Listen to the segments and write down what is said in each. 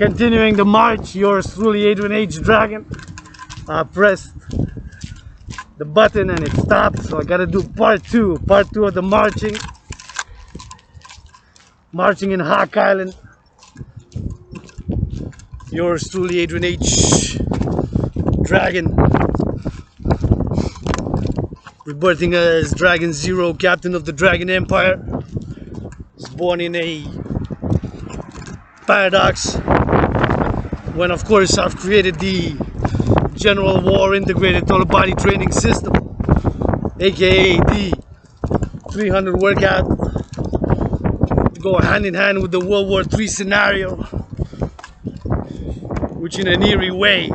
Continuing the march, yours truly, Adrian H. Dragon. I pressed the button and it stopped, so I gotta do part two of the marching in Hawk Island. Yours truly, Adrian H. Dragon, rebirthing as Dragon Zero, captain of the Dragon Empire. Was born in a paradox when, of course, I've created the General War Integrated Total Body Training System, aka the 300 workout, to go hand in hand with the World War III scenario, which in an eerie way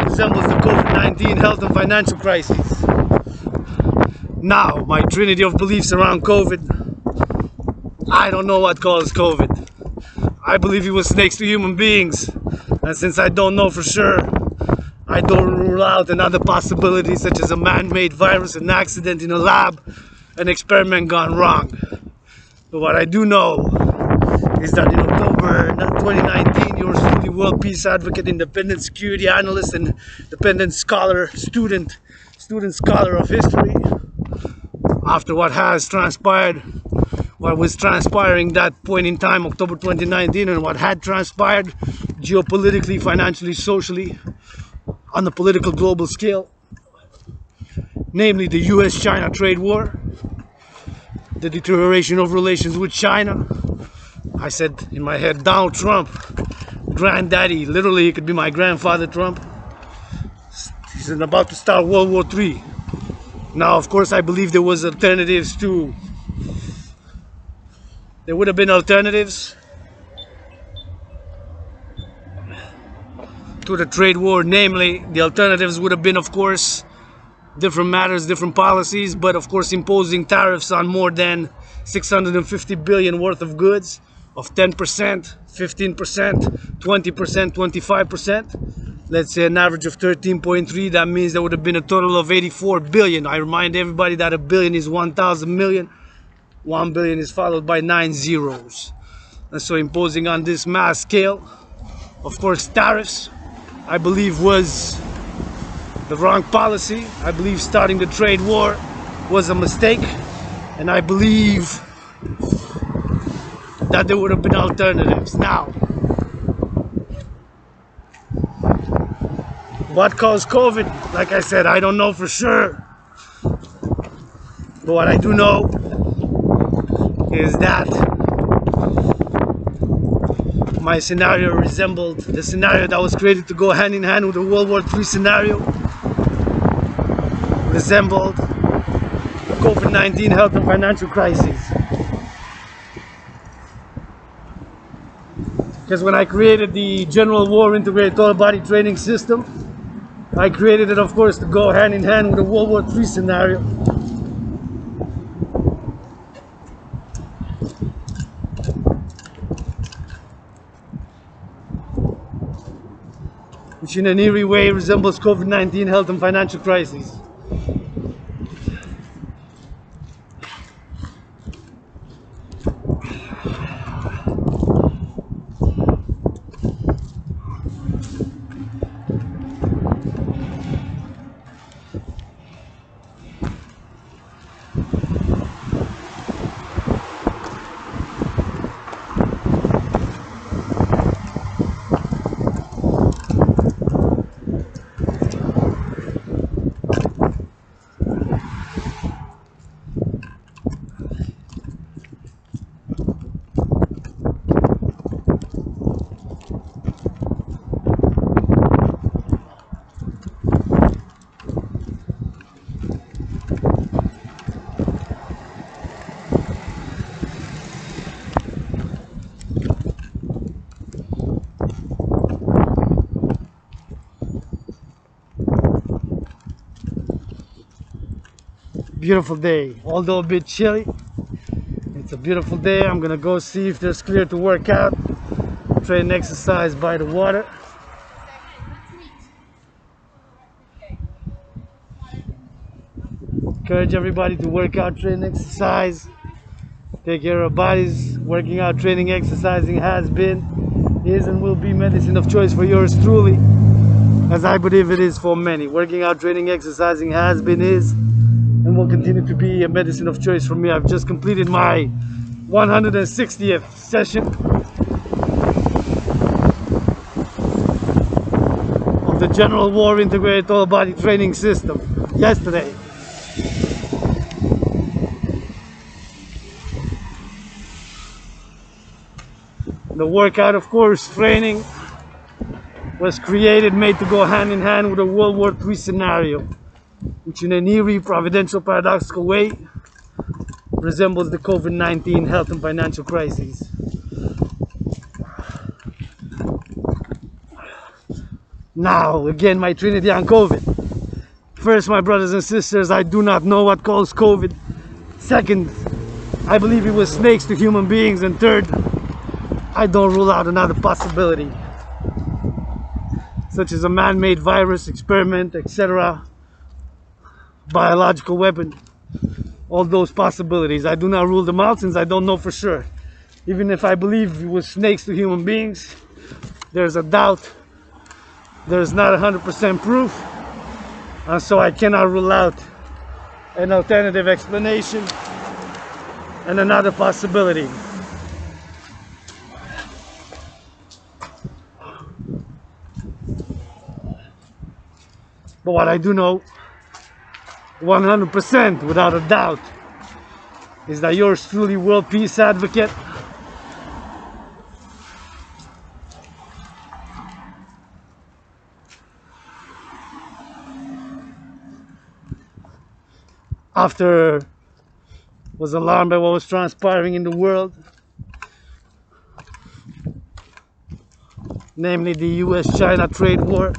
resembles the COVID-19 health and financial crisis. Now, my trinity of beliefs around COVID: I don't know what caused COVID. I believe it was snakes to human beings, and since I don't know for sure, I don't rule out another possibility, such as a man-made virus, an accident in a lab, an experiment gone wrong. But what I do know is that in October 2019, yours truly, world peace advocate, independent security analyst, and independent scholar, student scholar of history, after what was transpiring that point in time, October 2019, and what had transpired geopolitically, financially, socially, on the political global scale, namely the US-China trade war, the deterioration of relations with China. I said in my head, Donald Trump, granddaddy, literally he could be my grandfather Trump. He's about to start World War III. Now, of course, I believe there would have been alternatives to the trade war. Namely, the alternatives would have been, of course, different matters, different policies, but of course imposing tariffs on more than 650 billion worth of goods of 10%, 15%, 20%, 25%. Let's say an average of 13.3. That means there would have been a total of 84 billion. I remind everybody that a billion is 1,000 million. 1 billion is followed by 9 zeros. And so imposing on this mass scale, of course, tariffs, I believe was the wrong policy. I believe starting the trade war was a mistake, and I believe that there would have been alternatives. Now, what caused COVID? Like I said, I don't know for sure, but what I do know is that my scenario resembled the scenario that was created to go hand in hand with the World War III scenario, resembled the COVID-19 health and financial crisis. Because when I created the General War Integrated Total Body Training System, I created it, of course, to go hand in hand with the World War III scenario. Which in an eerie way resembles COVID-19 health and financial crisis. Beautiful day, although a bit chilly. It's a beautiful day. I'm gonna go see if there's clear to work out, train exercise by the water. Encourage everybody to work out, train, exercise, take care of our bodies. Working out, training, exercising has been is and will be medicine of choice for yours truly, as I believe it is for many. Working out, training, exercising has been, is, and will continue to be a medicine of choice for me. I've just completed my 160th session of the General War Integrated Total Body Training System yesterday. The workout, of course, training was created, made to go hand in hand with a World War III scenario, which in an eerie, providential, paradoxical way resembles the COVID-19 health and financial crises. Now, again, my trinity on COVID. First, my brothers and sisters, I do not know what caused COVID. Second, I believe it was snakes to human beings. And third, I don't rule out another possibility, such as a man-made virus, experiment, etc., biological weapon. All those possibilities, I do not rule them out, since I don't know for sure. Even if I believe it was snakes to human beings, there's a doubt. There's not 100% proof, and so I cannot rule out an alternative explanation and another possibility. But what I do know 100% without a doubt is that yours truly, world peace advocate, after was alarmed by what was transpiring in the world, namely the US-China trade war,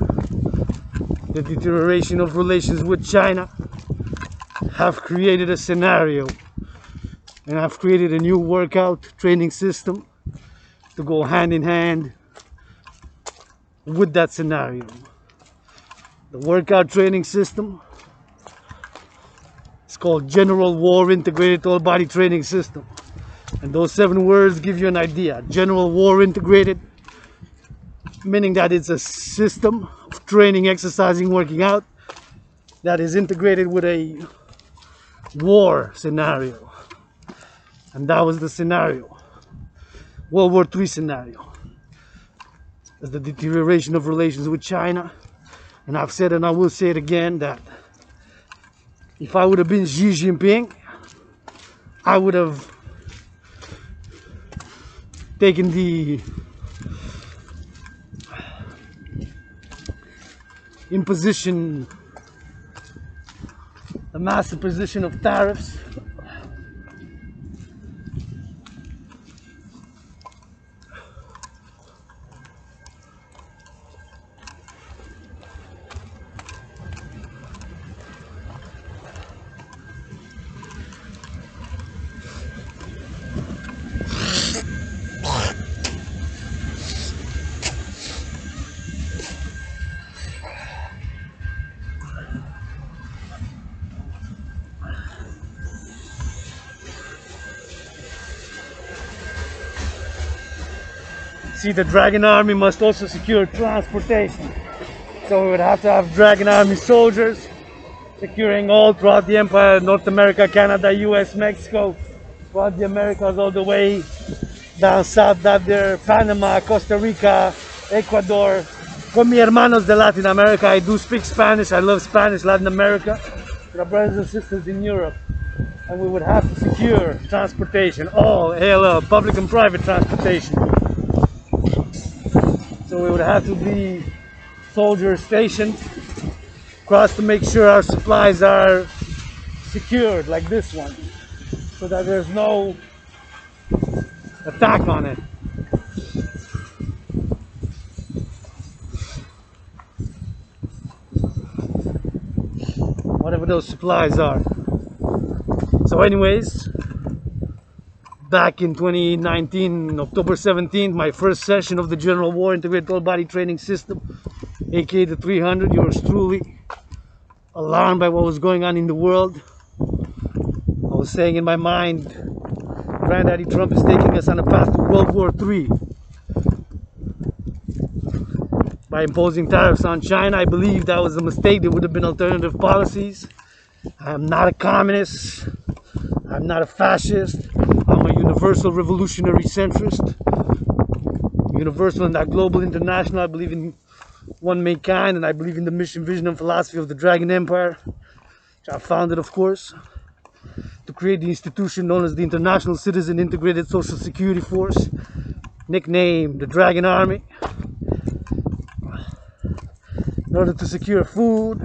the deterioration of relations with China, have created a scenario, and have created a new workout training system to go hand in hand with that scenario. The workout training system is called General War Integrated Total Body Training System, and those 7 words give you an idea. General War Integrated, meaning that it's a system of training, exercising, working out that is integrated with a war scenario. And that was the scenario, World War III scenario, as the deterioration of relations with China. And I've said, and I will say it again, that if I would have been Xi Jinping, I would have taken the imposition, the massive position of tariffs See, the Dragon Army must also secure transportation. So we would have to have Dragon Army soldiers securing all throughout the empire, North America, Canada, US, Mexico, throughout the Americas, all the way down south, that there, Panama, Costa Rica, Ecuador. Con mi hermanos de Latin America, I do speak Spanish. I love Spanish, Latin America. With our brothers and sisters in Europe. And we would have to secure transportation, all ALL, public and private transportation. So we would have to be soldiers stationed across to make sure our supplies are secured, like this one, so that there's no attack on it. Whatever those supplies are. So anyways, back in 2019, October 17th, my first session of the General War Integrated Total Body Training System, aka the 300, yours truly, alarmed by what was going on in the world. I was saying in my mind, Granddaddy Trump is taking us on a path to World War III. by imposing tariffs on China. I believe that was a mistake. There would have been alternative policies. I am not a communist. I'm not a fascist. I'm a universal revolutionary centrist. Universal and not global, international. I believe in one mankind, and I believe in the mission, vision, and philosophy of the Dragon Empire, which I founded, of course, to create the institution known as the International Citizen Integrated Social Security Force, nicknamed the Dragon Army, in order to secure food,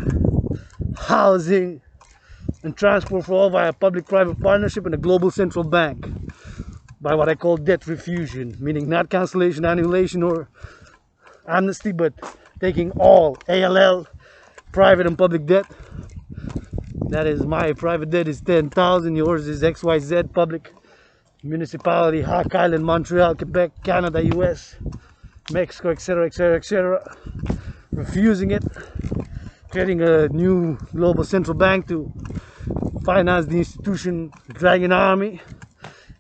housing, and transport for all via public-private partnership and a global central bank by what I call debt refusion, meaning not cancellation, annihilation, or amnesty, but taking all ALL, private and public debt. That is, my private debt is 10,000, yours is XYZ, public, municipality, Hawk Island, Montreal, Quebec, Canada, US, Mexico, etc., etc., etc. Refusing it, creating a new global central bank to finance the institution, the Dragon Army,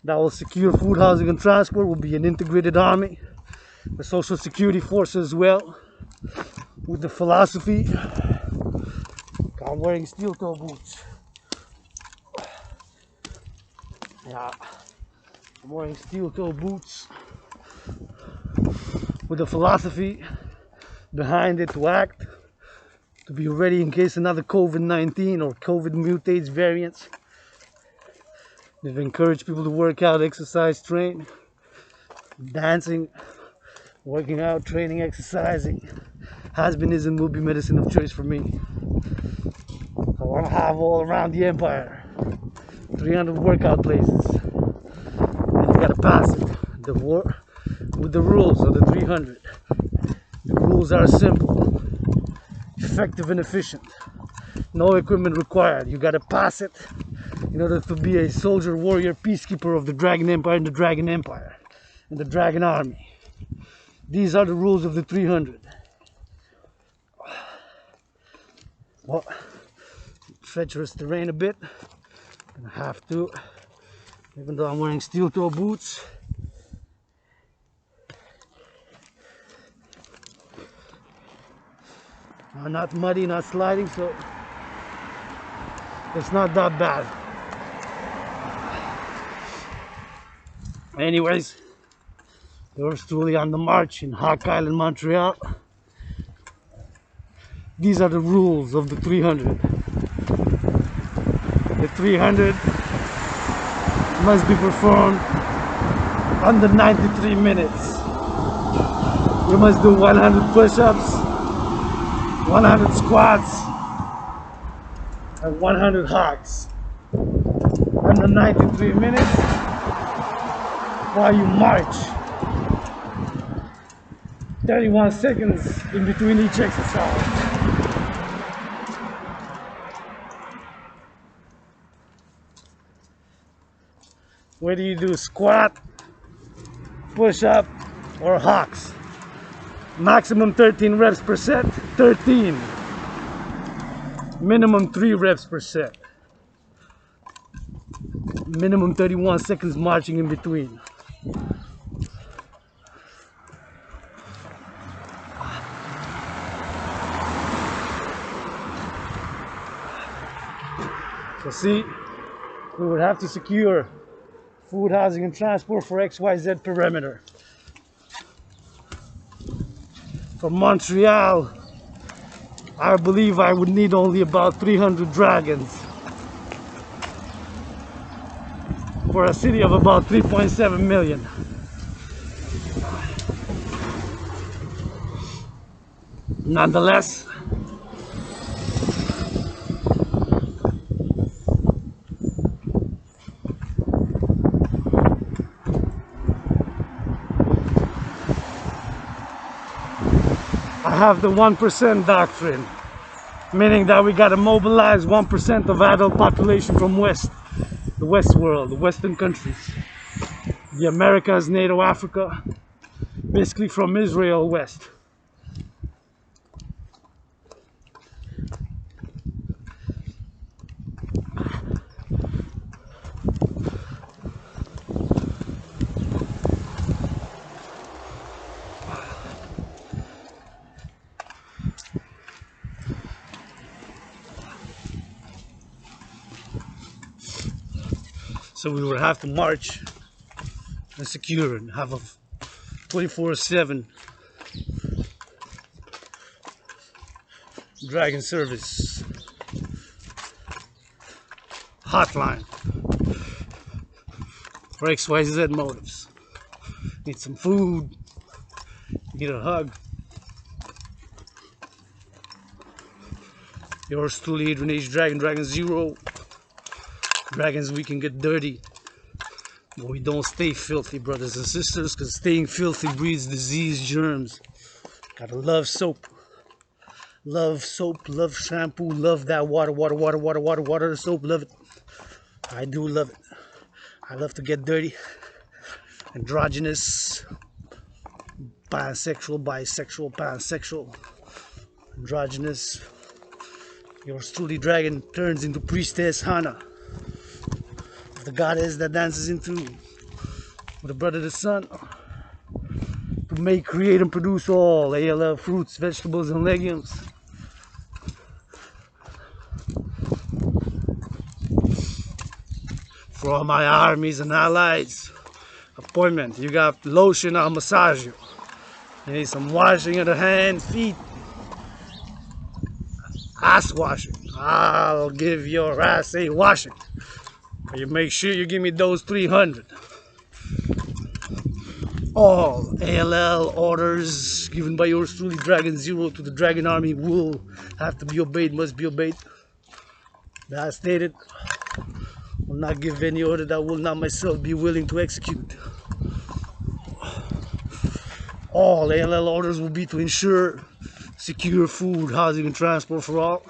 that will secure food, housing, and transport. Will be an integrated army, the social security force as well, with the philosophy. I'm wearing steel toe boots. Yeah, I'm wearing steel toe boots with the philosophy behind it to act, to be ready in case another COVID-19 or COVID mutates variants. They've encouraged people to work out, exercise, train, dancing, working out, training, exercising. Has been, is, and will be medicine of choice for me. I want to have all around the empire 300 workout places, and you gotta pass it with the rules of the 300. The rules are simple, effective, and efficient. No equipment required. You gotta pass it in order to be a soldier, warrior, peacekeeper of the Dragon Empire and the Dragon Empire and the Dragon Army. These are the rules of the 300. Well, treacherous terrain a bit. Gonna have to, even though I'm wearing steel toe boots. Not muddy, not sliding, so it's not that bad. Anyways, yours truly on the march in Hawk Island, Montreal. These are the rules of the 300. The 300 must be performed under 93 minutes. You must do 100 push-ups, 100 squats, and 100 hogs under 93 minutes while you march. 31 seconds in between each exercise. Whether you do squat, push-up, or hogs. Maximum 13 reps per set, 13. Minimum 3 reps per set. Minimum 31 seconds marching in between. So see, we would have to secure food, housing, and transport for XYZ perimeter. From Montreal, I believe I would need only about 300 dragons for a city of about 3.7 million. Nonetheless, I have the 1% doctrine, meaning that we gotta mobilize 1% of adult population from the West world, the Western countries, the Americas, NATO, Africa, basically from Israel west. So we would have to march and secure and have a 24/7 dragon service hotline for XYZ motives. Need some food, need a hug. Yours truly, Adrian H. Dragon Zero. Dragons, we can get dirty, but we don't stay filthy, brothers and sisters, because staying filthy breeds disease, germs. Gotta love soap. Love soap, love shampoo, love that water soap, love it. I do love it. I love to get dirty. Androgynous, pansexual, androgynous. Yours truly, dragon, turns into priestess Hana, the goddess that dances into with the brother the sun, to make, create, and produce all ALL fruits, vegetables, and legumes. For all my armies and allies, appointment. You got lotion, I'll massage you. You need some washing of the hands, feet, ass washing. I'll give your ass a washing. But you make sure you give me those 300. All ALL orders given by yours truly, Dragon Zero, to the Dragon Army will have to be obeyed, must be obeyed. As stated, will not give any order that will not myself be willing to execute. All ALL orders will be to ensure secure food, housing, and transport for all,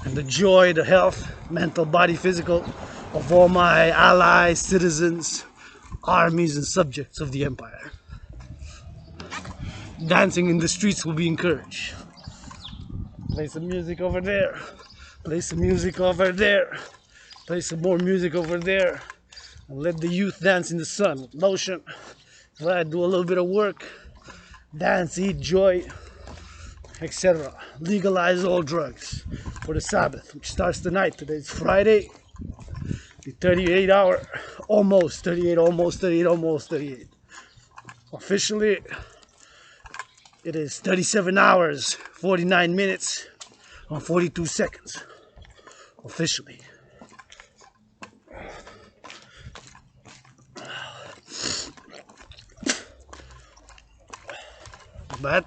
and the joy, the health, mental, body, physical, of all my allies, citizens, armies, and subjects of the empire. Dancing in the streets will be encouraged. Play some music over there. Play some music over there. Play some more music over there. And let the youth dance in the sun with lotion. Try to do a little bit of work. Dance, eat, joy, etc. Legalize all drugs for the Sabbath, which starts tonight. Today's Friday. The 38 hour, almost 38. Officially, it is 37 hours, 49 minutes, and 42 seconds. Officially. But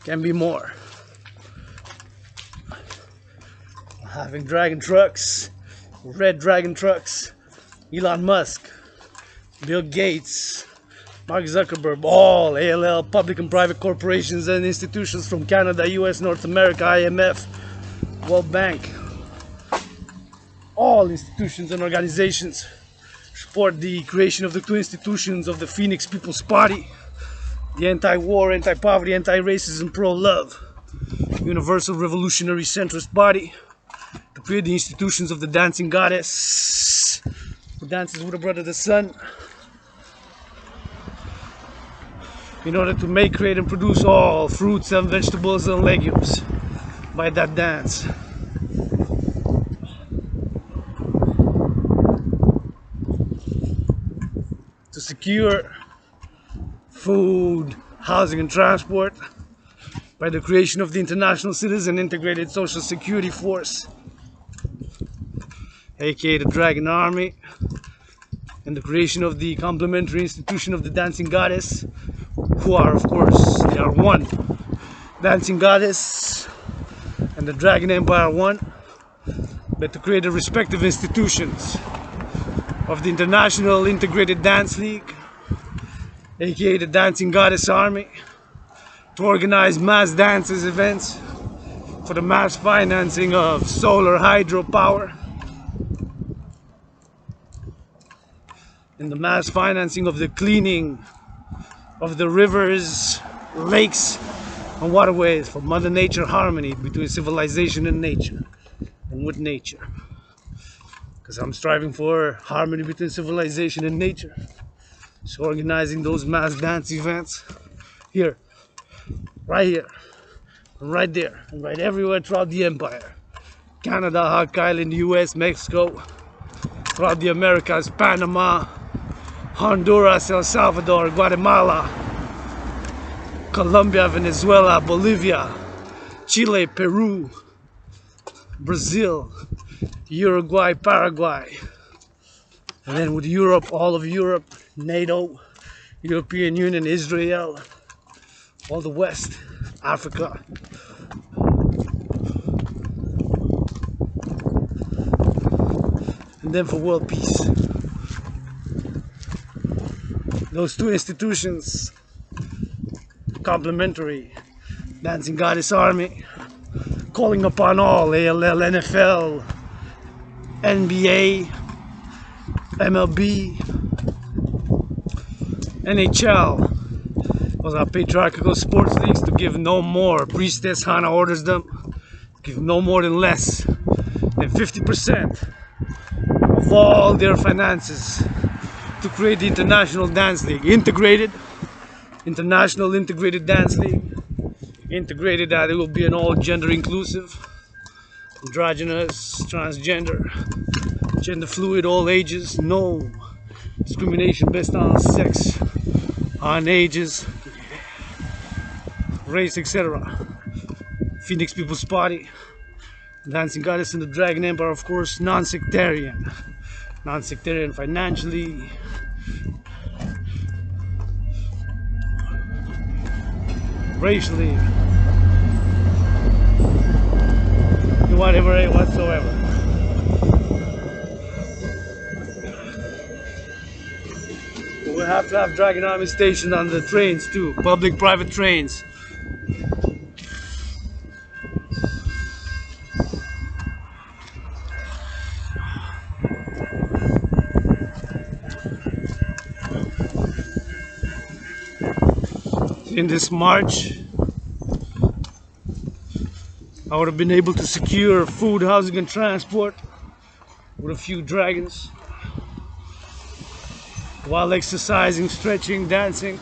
can be more. Having dragon trucks, red dragon trucks, Elon Musk, Bill Gates, Mark Zuckerberg, all ALL public and private corporations and institutions from Canada, US, North America, IMF, World Bank, all institutions and organizations support the creation of the two institutions of the Phoenix People's Party, the anti-war, anti-poverty, anti-racism, pro-love, universal revolutionary centrist body, to create the institutions of the dancing goddess who dances with her brother the sun, in order to make, create, and produce all fruits and vegetables and legumes by that dance. To secure food, housing, and transport by the creation of the International Citizen Integrated Social Security Force, aka the Dragon Army, and the creation of the complementary institution of the Dancing Goddess, who are, of course, they are one. Dancing Goddess and the Dragon Empire one, but to create the respective institutions of the International Integrated Dance League, aka the Dancing Goddess Army, to organize mass dances events for the mass financing of solar hydropower and the mass financing of the cleaning of the rivers, lakes, and waterways for Mother Nature harmony between civilization and nature, and with nature. Because I'm striving for harmony between civilization and nature. So organizing those mass dance events here, right here, and right there, and right everywhere throughout the empire, Canada, Hawk Island, US, Mexico, throughout the Americas, Panama, Honduras, El Salvador, Guatemala, Colombia, Venezuela, Bolivia, Chile, Peru, Brazil, Uruguay, Paraguay, and then with Europe, all of Europe, NATO, European Union, Israel, all the West, Africa. And then for world peace. Those two institutions, complementary. Dancing Goddess Army, calling upon all, ALL, NFL, NBA, MLB, NHL, those are patriarchal sports leagues, to give no more. Priestess Hannah orders them, give no more than less than 50% of all their finances to create the International Dance League. International Integrated Dance League. Integrated that it will be an all gender inclusive, androgynous, transgender, gender fluid, all ages, no discrimination based on sex, on ages, race, etc. Phoenix People's Party, Dancing Goddess and the Dragon Empire, of course, non-sectarian financially, racially, whatever whatsoever. We have to have Dragon Army stationed on the trains too, public-private trains. In this March, I would have been able to secure food, housing, and transport with a few dragons while exercising, stretching, dancing.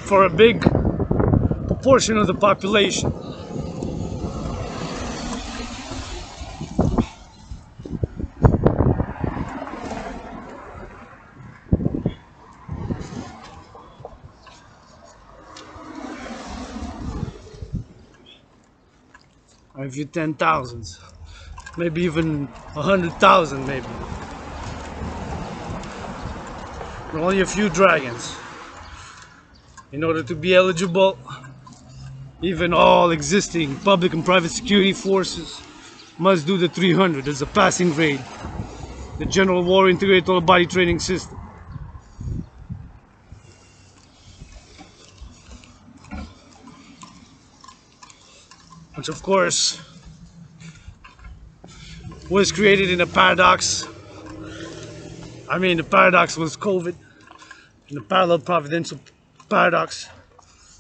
For a big proportion of the population. Or if you 10,000s, maybe even 100,000, maybe. But only a few dragons. In order to be eligible, even all existing public and private security forces must do the 300 as a passing grade, the General War Integrated Total Body Training System. Which of course was created in a paradox. I mean, the paradox was COVID, and the parallel providential paradox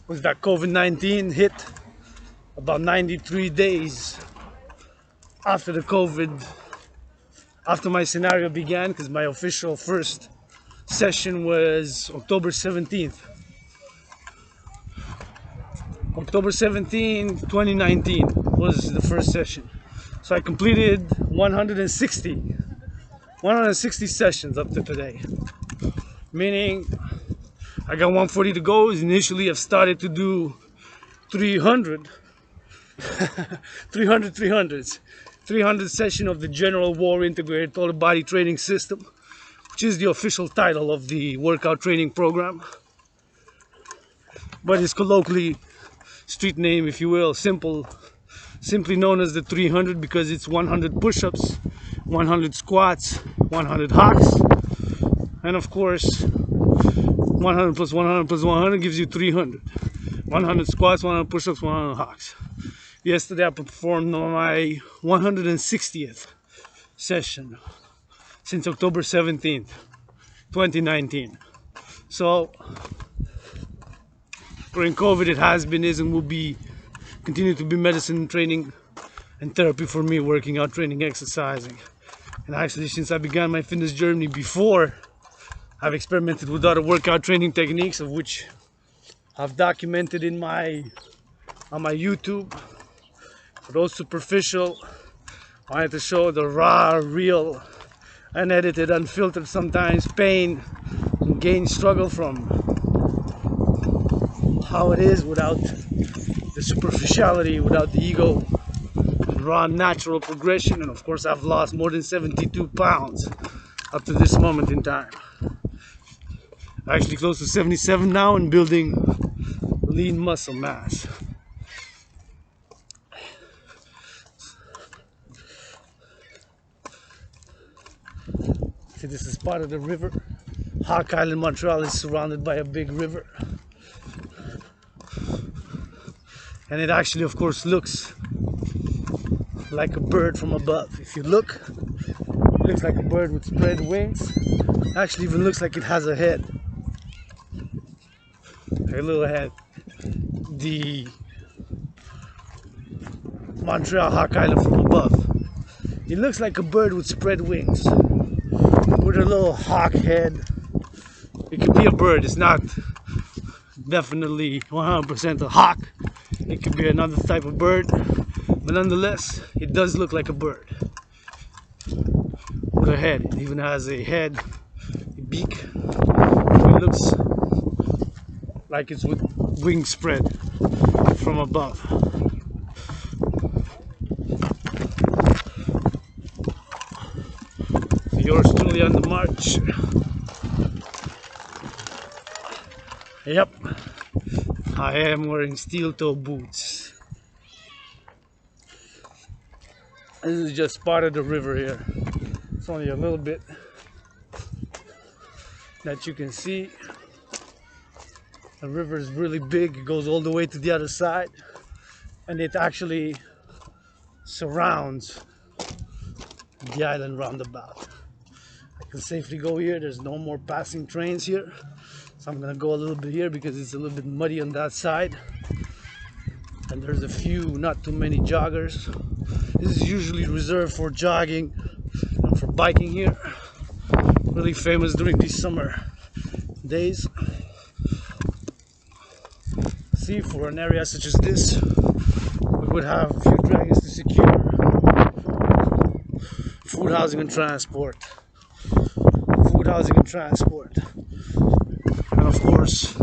was that COVID-19 hit about 93 days after after my scenario began, because my official first session was October 17th. October 17, 2019 was the first session. So I completed 160 sessions up to today. Meaning I got 140 to go. Initially I've started to do 300 session of the General War Integrated Total Body Training System, which is the official title of the workout training program, but it's colloquially, street name if you will, simply known as the 300, because it's 100 push-ups, 100 squats, 100 hocks, and of course 100 plus 100 plus 100 gives you 300. 100 squats, 100 push-ups, 100 hocks. Yesterday I performed my 160th session since October 17th, 2019. So during COVID it has been, is, and will be continue to be medicine training and therapy for me, working out, training, exercising. And actually, since I began my fitness journey before, I've experimented with other workout training techniques, of which I've documented on my YouTube. For those superficial, I wanted to show the raw, real, unedited, unfiltered, sometimes pain and gain struggle from how it is without the superficiality, without the ego, and raw, natural progression. And of course, I've lost more than 72 pounds up to this moment in time. Actually close to 77 now, and building lean muscle mass. See, this is part of the river. Hawk Island, Montreal is surrounded by a big river. And it actually, of course, looks like a bird from above. If you look, it looks like a bird with spread wings. Actually even looks like it has a head. A little head. The Montreal Hawk Island from above. It looks like a bird with spread wings, with a little hawk head. It could be a bird. It's not definitely 100% a hawk. It could be another type of bird, but nonetheless, it does look like a bird with a head. It even has a head, a beak. It looks like it's with wings spread from above. Yours truly on the march. Yep, I am wearing steel toe boots. This is just part of the river here. It's only a little bit that you can see. The river is really big. It goes all the way to the other side, and it actually surrounds the island roundabout. I can safely go here. There's no more passing trains here, so I'm gonna go a little bit here because it's a little bit muddy on that side, and there's a few, not too many joggers. This is usually reserved for jogging and for biking here. Really famous during these summer days. See, for an area such as this, we would have a few dragons to secure food, housing, and transport. Food, housing, and transport. And of course,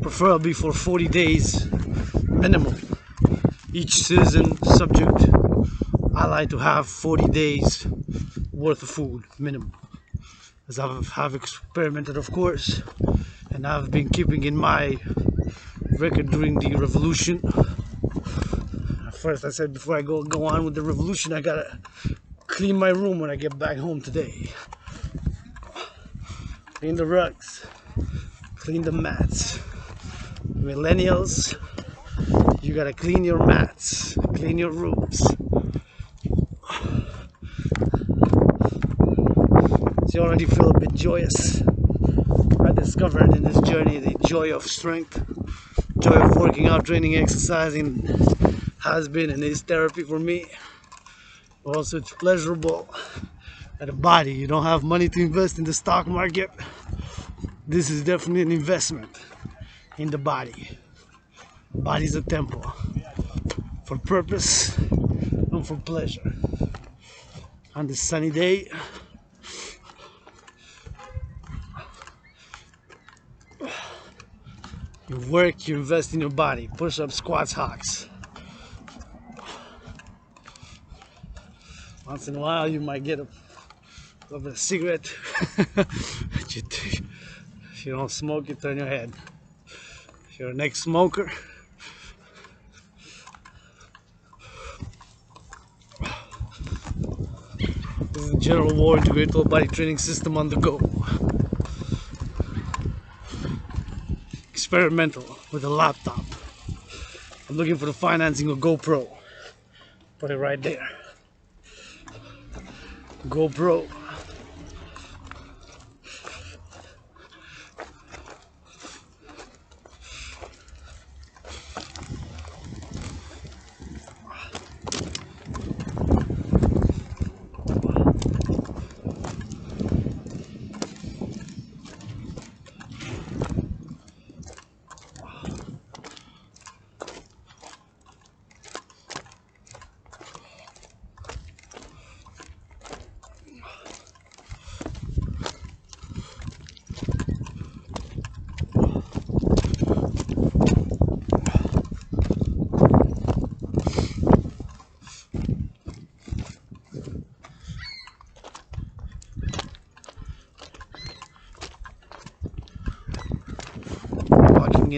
preferably for 40 days minimum. Each citizen subject allied to have 40 days worth of food minimum. As I have experimented, of course, and I've been keeping in my record during the revolution. First, I said before I go on with the revolution, I gotta clean my room when I get back home today. Clean the rugs, clean the mats. Millennials, you gotta clean your mats, clean your rooms. So you already feel a bit joyous. I discovered in this journey the joy of strength, joy of working out, training, exercising has been and is therapy for me. Also, it's pleasurable at a body. You don't have money to invest in the stock market. This is definitely an investment in the body. The body is a temple for purpose and for pleasure. On this sunny day, you work, you invest in your body. Push-ups, squats, hawks. Once in a while, you might get a cigarette. If you don't smoke, you turn your head. If you're an ex-smoker, this is the General War Integrated Body Training System on the go. Experimental with a laptop. I'm looking for the financing of GoPro. Put it right there. GoPro.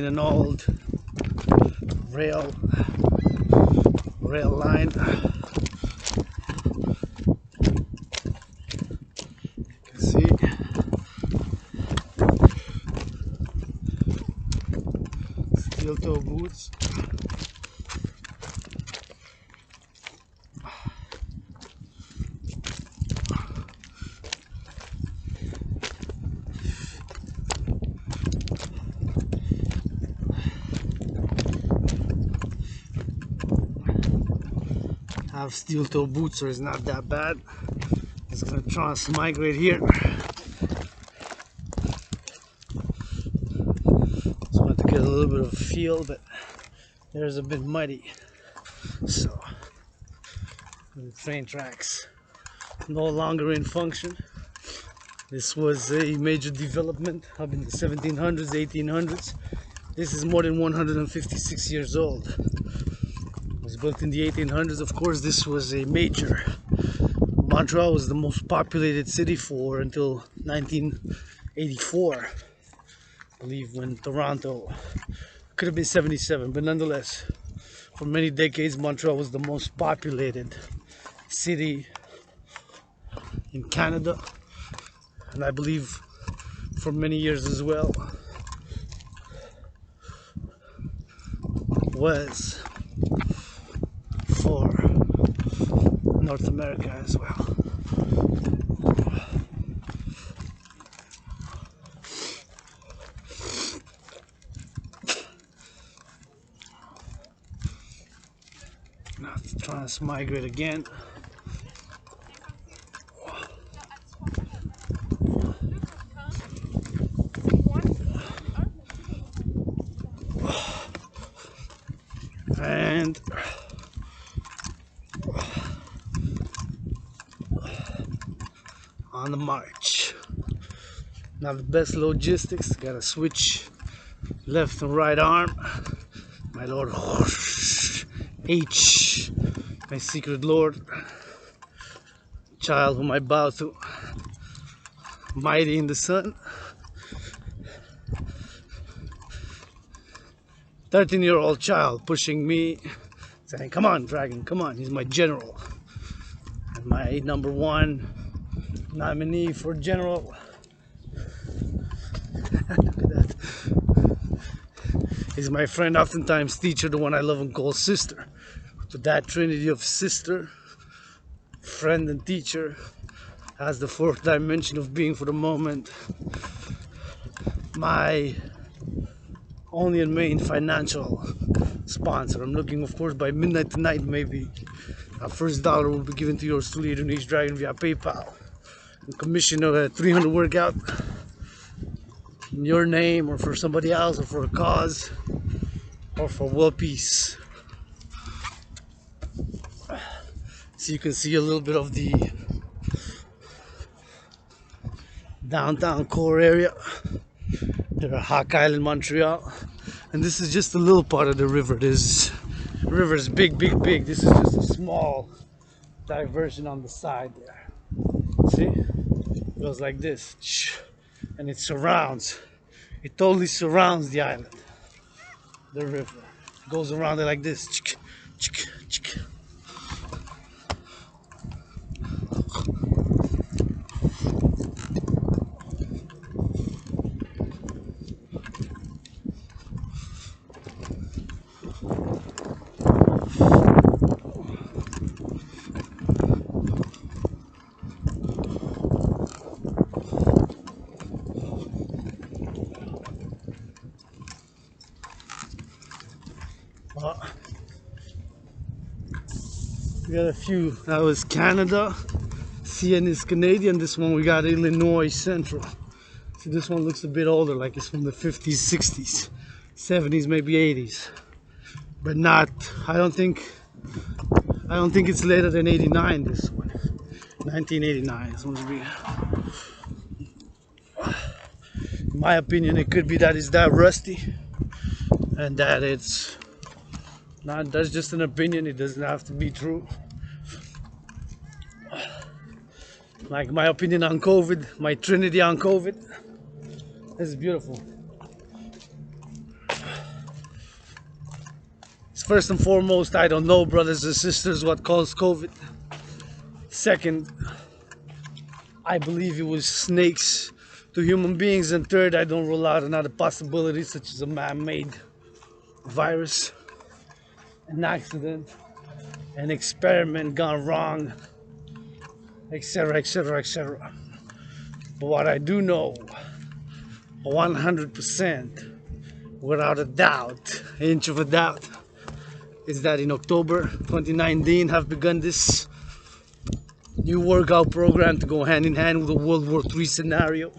in an old rail line. You can see steel toe boots. I have steel toe boots, so it's not that bad. Just gonna transmigrate here. Just want to get a little bit of a feel, but there's a bit muddy. So the train tracks no longer in function. This was a major development up in the 1700s, 1800s. This is more than 156 years old. It was built in the 1800s. Of course, this was a major. Montreal was the most populated city for until 1984, I believe, when Toronto could have been 77, but nonetheless, for many decades, Montreal was the most populated city in Canada, and I believe for many years as well was for North America as well. Now to transmigrate again. And on the march. Now the best logistics, gotta switch left and right arm. My lord H, my secret lord, child whom I bow to, mighty in the sun. 13-year-old child pushing me, saying, "Come on, dragon, come on." He's my general, and my #1 nominee for general. Look at that. He's my friend, oftentimes teacher, the one I love and call sister. To that trinity of sister, friend, and teacher, as the fourth dimension of being for the moment, my only and main financial sponsor. I'm looking, of course, by midnight tonight, maybe our first dollar will be given to yours truly, Each Dragon, via PayPal. And commission of a 300 workout in your name, or for somebody else, or for a cause, or for world peace. So you can see a little bit of the downtown core area. There are Hawk Island, Montreal, and this is just a little part of the river. This river is big, big, big. This is just a small diversion on the side there. See? It goes like this, and it surrounds. It totally surrounds the island, the river. It goes around it like this. We got a few. That was Canada. CN is Canadian. This one we got Illinois Central. So this one looks a bit older, like it's from the 50s, 60s, 70s, maybe 80s. But not, I don't think it's later than 89, this one. 1989. This one's big. In my opinion, it could be that it's that rusty, and that it's not. That's just an opinion. It doesn't have to be true. Like my opinion on COVID, my trinity on COVID. This is beautiful. First and foremost, I don't know, brothers and sisters, what caused COVID. Second, I believe it was snakes to human beings. And third, I don't rule out another possibility, such as a man-made virus, an accident, an experiment gone wrong, etc., etc., etc. But what I do know, 100%, without a doubt, inch of a doubt, is that in October 2019 have begun this new workout program to go hand in hand with the World War III scenario,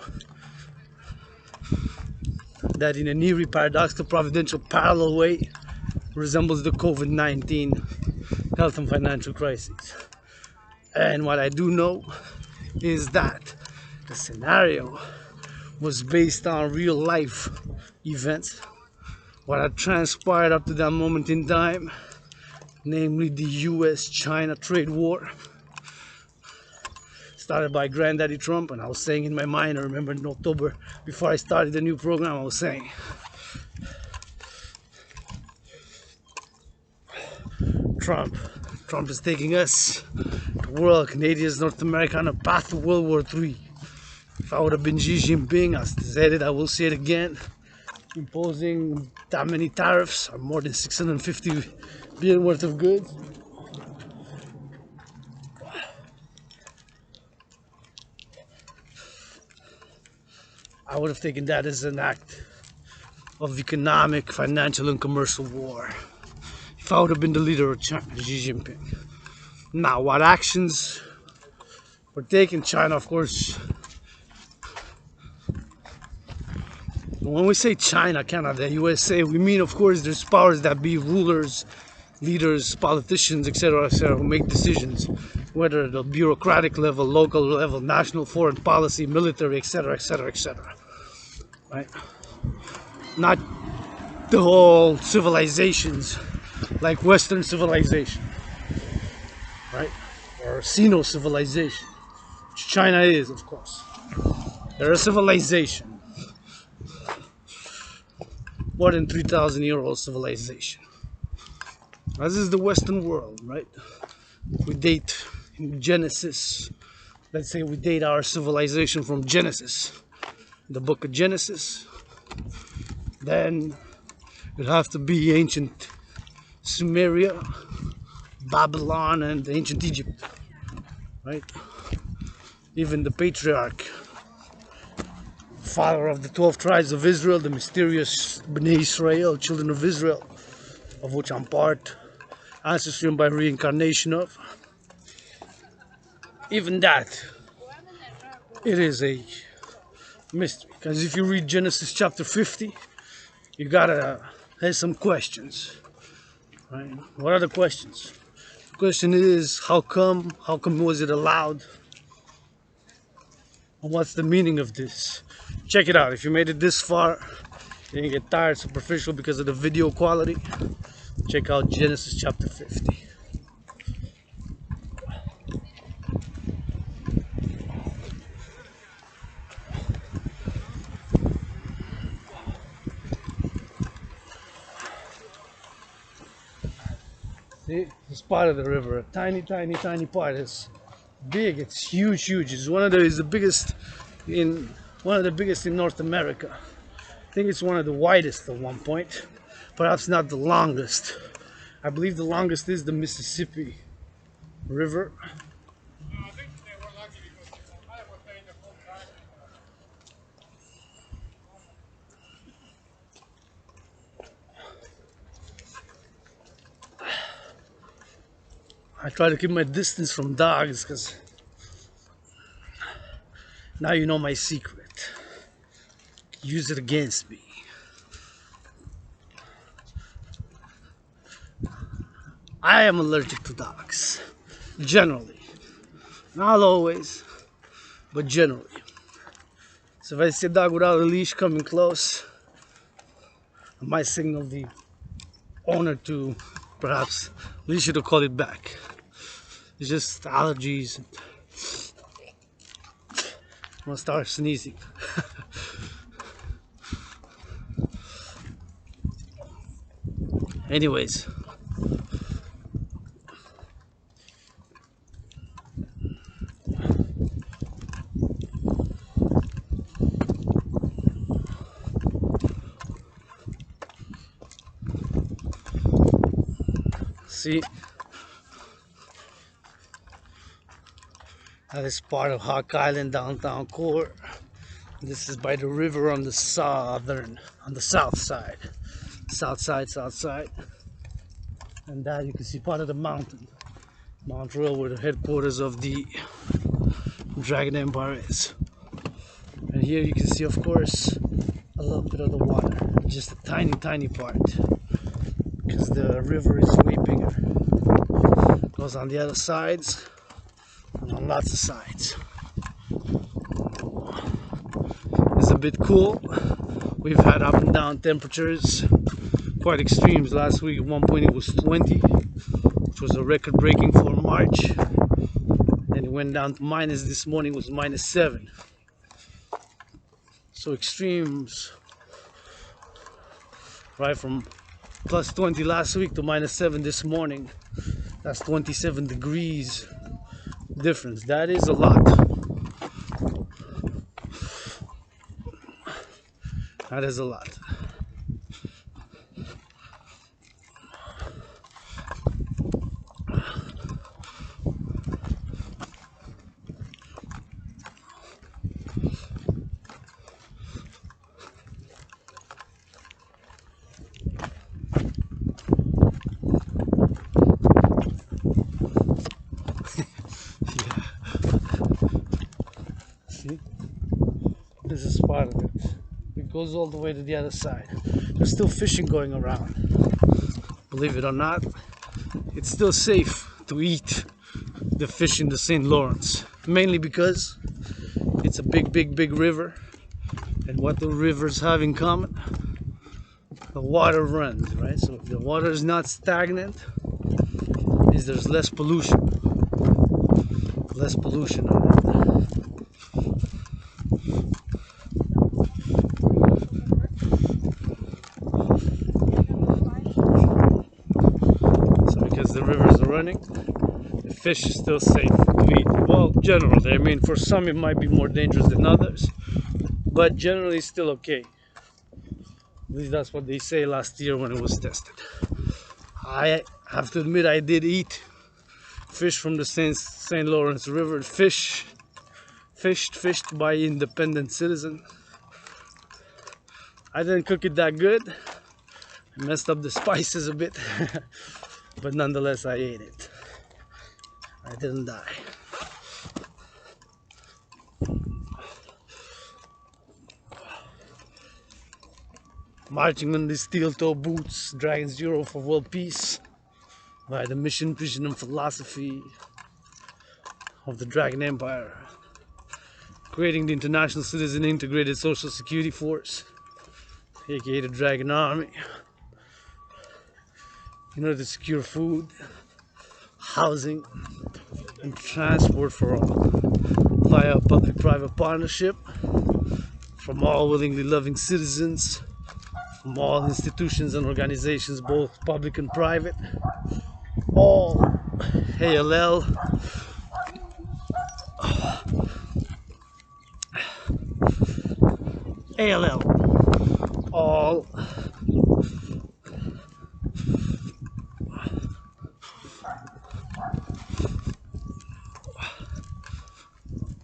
that in an eerie, paradoxical, providential, parallel way resembles the COVID-19 health and financial crisis. And what I do know is that the scenario was based on real life events, what had transpired up to that moment in time, namely the US-China trade war, started by Granddaddy Trump. And I was saying in my mind, I remember in October, before I started the new program, I was saying, Trump is taking us, the world, Canadians, North America, on a path to World War III. If I would have been Xi Jinping, I said it, I will say it again, imposing that many tariffs on more than 650 billion worth of goods, I would have taken that as an act of economic, financial, and commercial war. If I would have been the leader of China, Xi Jinping. Now, what actions were taken? China, of course. When we say China, Canada, USA, we mean, of course, there's powers that be, rulers, leaders, politicians, etc., etc., who make decisions, whether at the bureaucratic level, local level, national, foreign policy, military, etc., etc., etc. Right? Not the whole civilizations like Western civilization, right? Or Sino civilization, which China is, of course. They're a civilization, more than 3,000-year-old civilization. As is the Western world, right? We date in Genesis. Let's say we date our civilization from Genesis, the book of Genesis. Then it'd have to be ancient Sumeria, Babylon, and ancient Egypt, right? Even the patriarch, father of the 12 tribes of Israel, the mysterious Bnei Israel, children of Israel, of which I'm part, ancestry by reincarnation of. Even that, it is a mystery. Because if you read Genesis chapter 50, you gotta have some questions, right? What are the questions? The question is, how come was it allowed? And what's the meaning of this? Check it out. If you made it this far, you didn't get tired, superficial because of the video quality, check out Genesis chapter 50. See, this part of the river, a tiny, tiny, tiny part. It's big. It's huge, huge. It's the biggest in North America. I think it's one of the widest at one point, perhaps not the longest. I believe the longest is the Mississippi River. I think they were lucky because I was paying the full price. I try to keep my distance from dogs because now you know my secret. Use it against me. I am allergic to dogs, generally. Not always, but generally. So if I see a dog without a leash coming close, I might signal the owner to perhaps leash it or call it back. It's just allergies. I'm gonna start sneezing. Anyways, See, that is part of Hawk Island downtown core. This is by the river on the south side, south side, and that you can see part of the mountain. Montreal, where the headquarters of the Dragon Empire is. And here you can see, of course, a little bit of the water, just a tiny part, because the river is way bigger. It goes on the other sides and on lots of sides. It's a bit cool. We've had up and down temperatures, quite extremes. Last week at one point it was 20, which was a record breaking for March. Then it went down to minus. This morning was -7. So extremes, right from plus 20 last week to -7 this morning. That's 27 degrees difference. That is a lot. That is a lot. See? This is part of it. It goes all the way to the other side. There's still fishing going around. Believe it or not, it's still safe to eat the fish in the St. Lawrence. Mainly because it's a big river. And what the rivers have in common? The water runs, right? So if the water is not stagnant, means there's less pollution. Less pollution on it. So because the rivers are running, the fish is still safe to eat. Well, generally, I mean, for some it might be more dangerous than others, but generally it's still okay. At least that's what they say last year when it was tested. I have to admit I did eat fish from the St. Lawrence River. Fished by independent citizen. I didn't cook it that good. I messed up the spices a bit. But nonetheless I ate it. I didn't die. Marching on these steel-toe boots, Dragon Zero for world peace, by the mission, vision and philosophy of the Dragon Empire, creating the International Citizen Integrated Social Security Force, aka the Dragon Army, in order to secure food, housing and transport for all via a public-private partnership from all willingly loving citizens, from all institutions and organizations, both public and private, all ALL,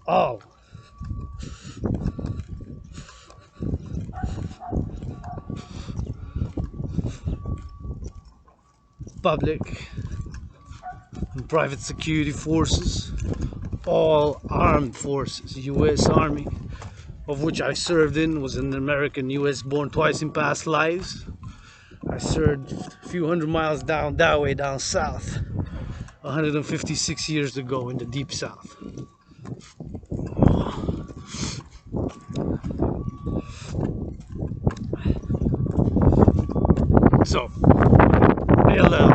all public and private security forces, all armed forces, U.S. Army, of which I served in, was an American U.S. born twice in past lives. I served a few hundred miles down that way, down south, 156 years ago in the deep south. So, ALL.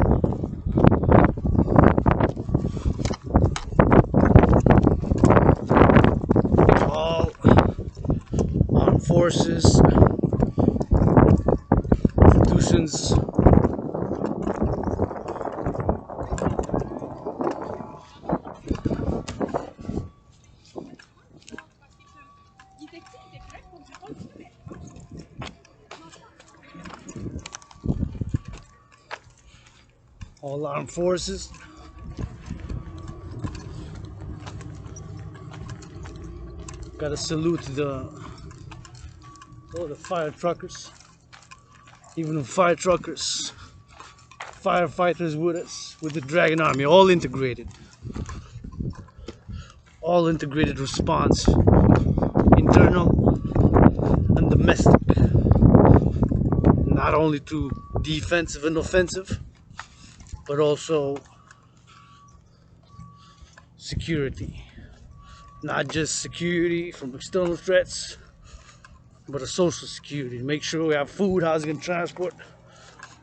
All armed forces, institutions, all armed forces. Gotta salute the fire truckers, even the fire truckers, firefighters with us, with the Dragon Army, all integrated response, internal and domestic, not only to defensive and offensive, but also security. Not just security from external threats, but a social security. Make sure we have food, housing, and transport,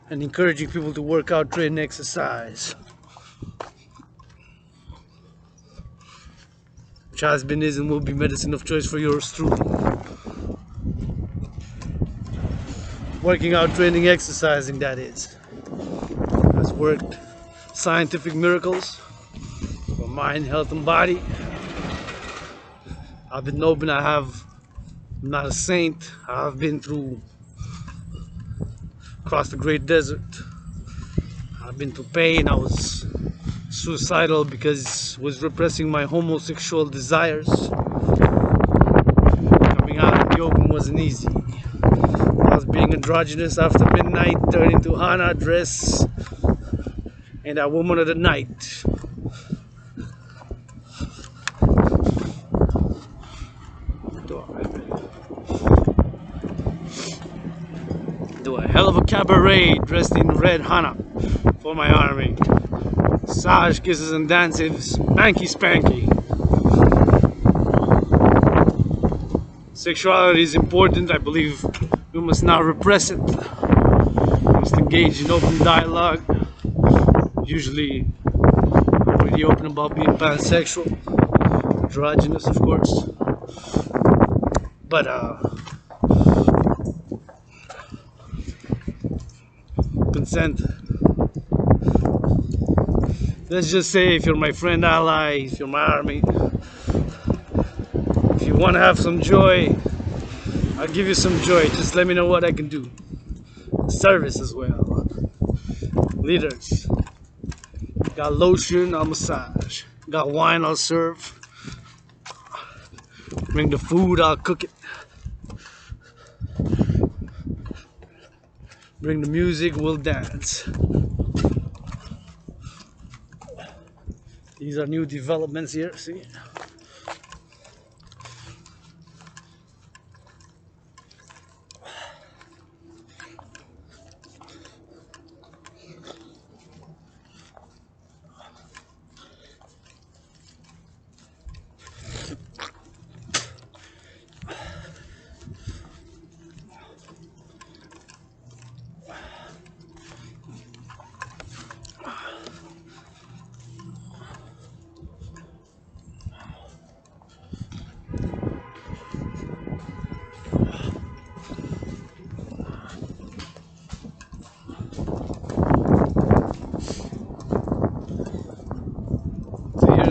and encouraging people to work out, train, and exercise, which has been, is, and will be medicine of choice for yours truly. Working out, training, exercising, that is, has worked scientific miracles for mind, health, and body. I've been open. I'm not a saint. I've been across the great desert. I've been through pain. I was suicidal because I was repressing my homosexual desires. Coming out in the open wasn't easy. I was being androgynous after midnight, turning to Hana dress and a woman of the night. Do a hell of a cabaret dressed in red Hana for my army. Massage, kisses, and dances, spanky spanky. Sexuality is important. I believe we must not repress it. We must engage in open dialogue. Usually, I'm pretty open about being pansexual, androgynous, of course. But consent. Let's just say, if you're my friend, ally, if you're my army, if you want to have some joy, I'll give you some joy. Just let me know what I can do. Service as well. Leaders. Got lotion, I'll massage. Got wine, I'll serve. Bring the food, I'll cook it. Bring the music, we'll dance. These are new developments here, see?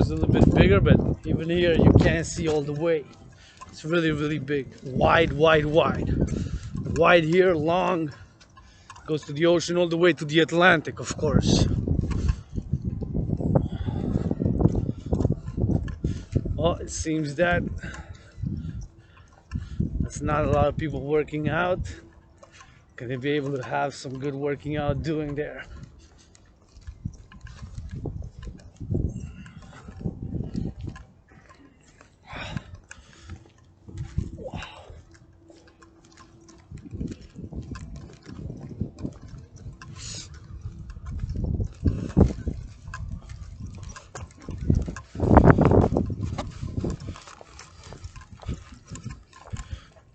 A little bit bigger, but even here you can't see all the way. It's really, really big. Wide, wide, wide. Wide here, long, goes to the ocean all the way to the Atlantic, of course. Well, it seems that that's not a lot of people working out. Can they be able to have some good working out doing there?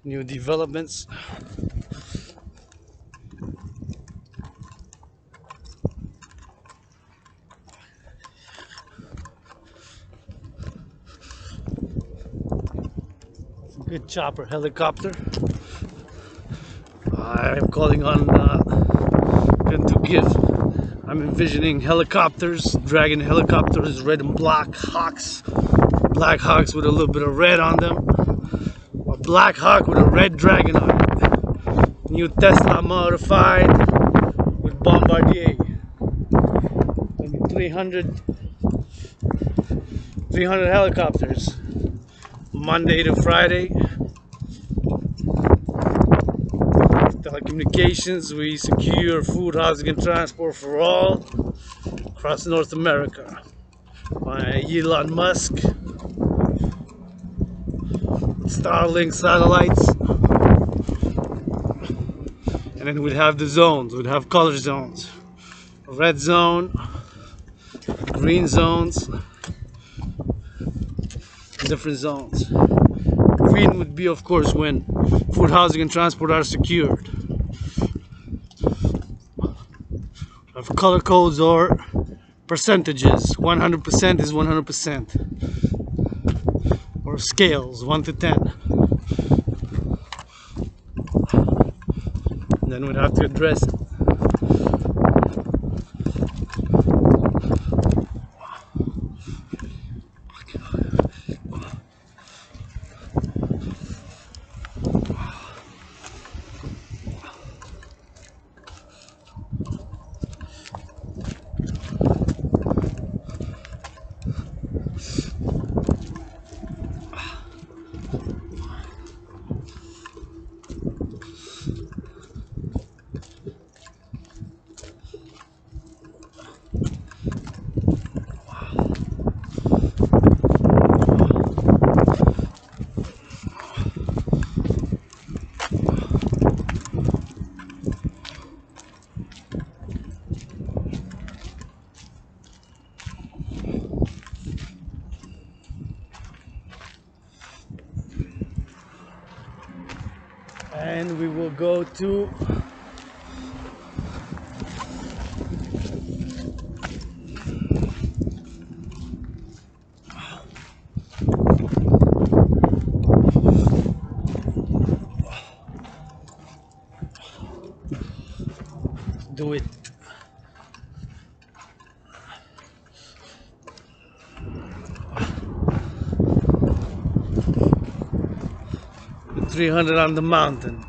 New developments. Good chopper helicopter. I'm calling on to give. I'm envisioning helicopters, Dragon helicopters, red and black hawks. Black hawks with a little bit of red on them. A black hawk with a red dragon on it. New Tesla modified with Bombardier. 300 helicopters, Monday to Friday. Telecommunications, we secure food, housing, and transport for all across North America. By Elon Musk, Starlink satellites. And then we'd have the zones, we'd have color zones. Red zone, green zones, different zones. Green would be, of course, when food, housing, and transport are secured. Of color codes or percentages. 100% is 100%. Or scales, 1 to 10. And then we'd have to address it. And we will go to do it. 300 on the mountain.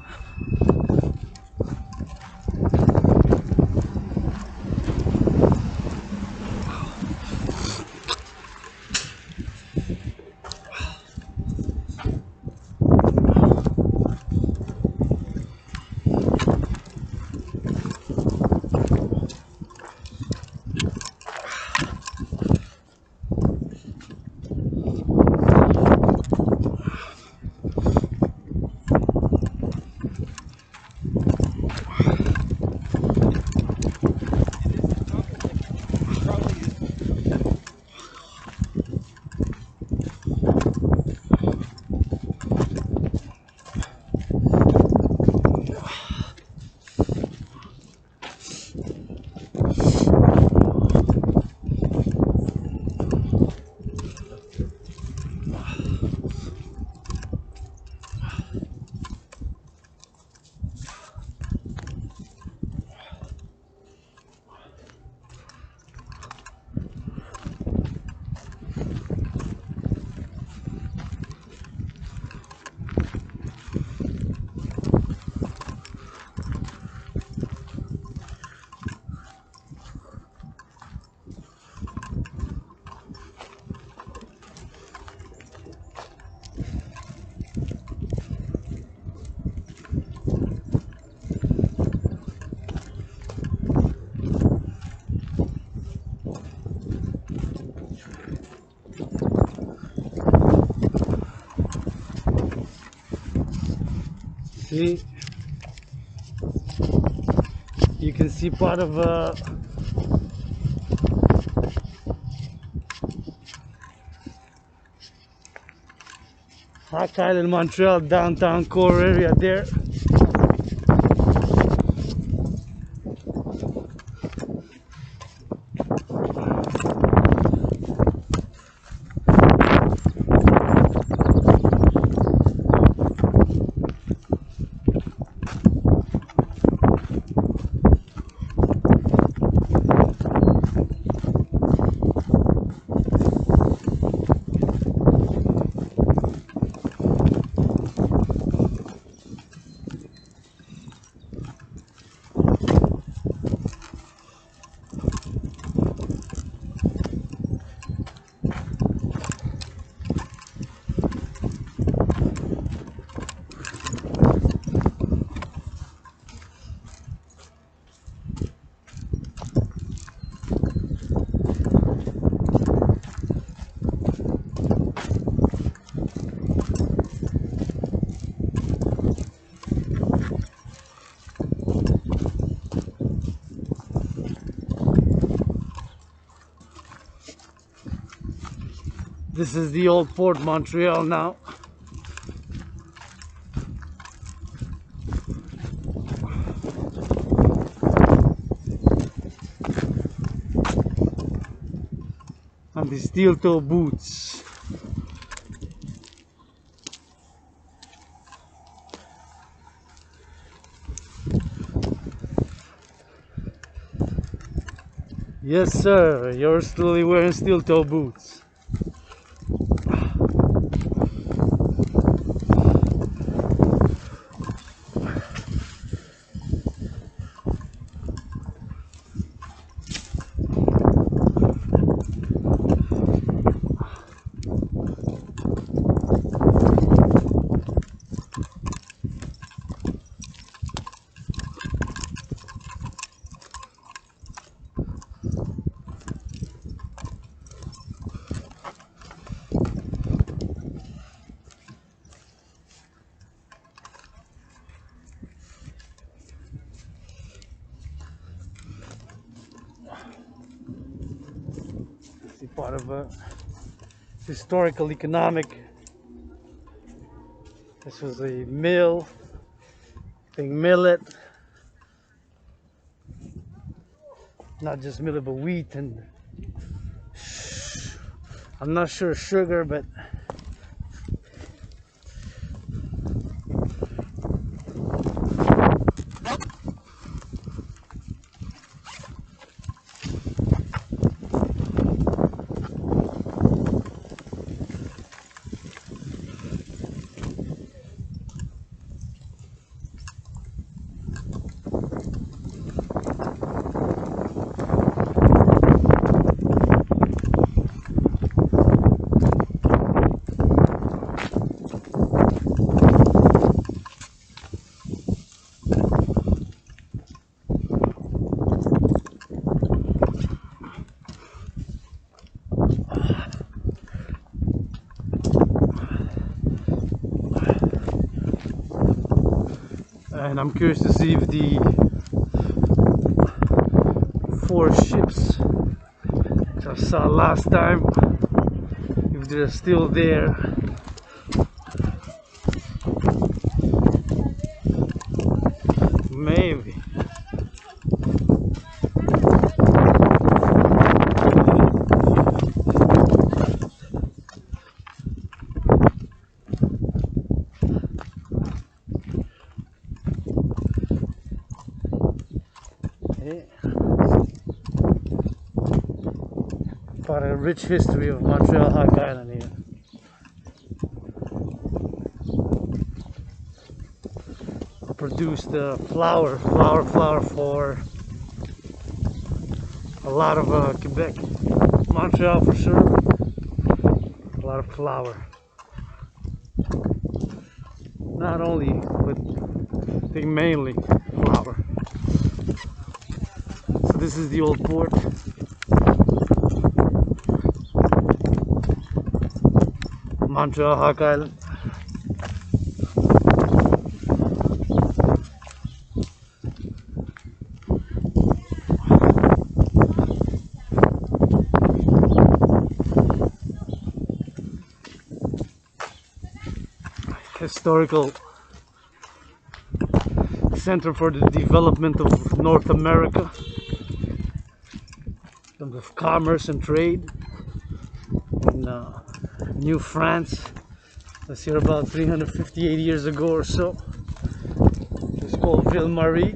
See, you can see part of Hawk Island, Montreal, downtown core area there. This is the old Port Montreal now. And the steel toe boots. Yes sir, you're truly wearing steel toe boots. Part of a historical economic. This was a mill, big millet, not just millet but wheat and I'm not sure sugar, but and I'm curious to see if the 4 ships which I saw last time, if they're still there. Maybe. Quite a rich history of Montreal Hog Island here. Produced flour for a lot of Quebec, Montreal for sure. A lot of flour. Not only, but I think mainly flour. So this is the old port. Montreal Hog Island. Historical center for the development of North America in terms of commerce and trade. In New France, was here about 358 years ago or so. It's called Ville Marie.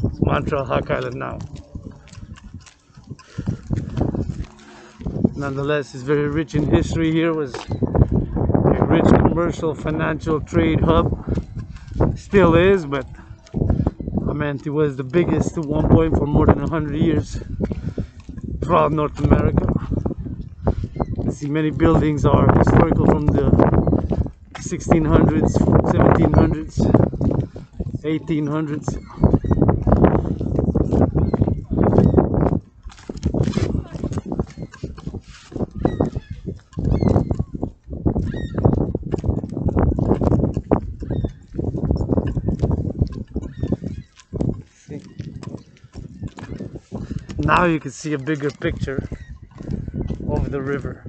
It's Montreal Hog Island now. Nonetheless, it's very rich in history. Here was a rich commercial, financial trade hub. Still is, but I meant it was the biggest at one point for more than 100 years throughout North America. You see many buildings are historical from the 1600s, 1700s, 1800s. Now you can see a bigger picture of the river.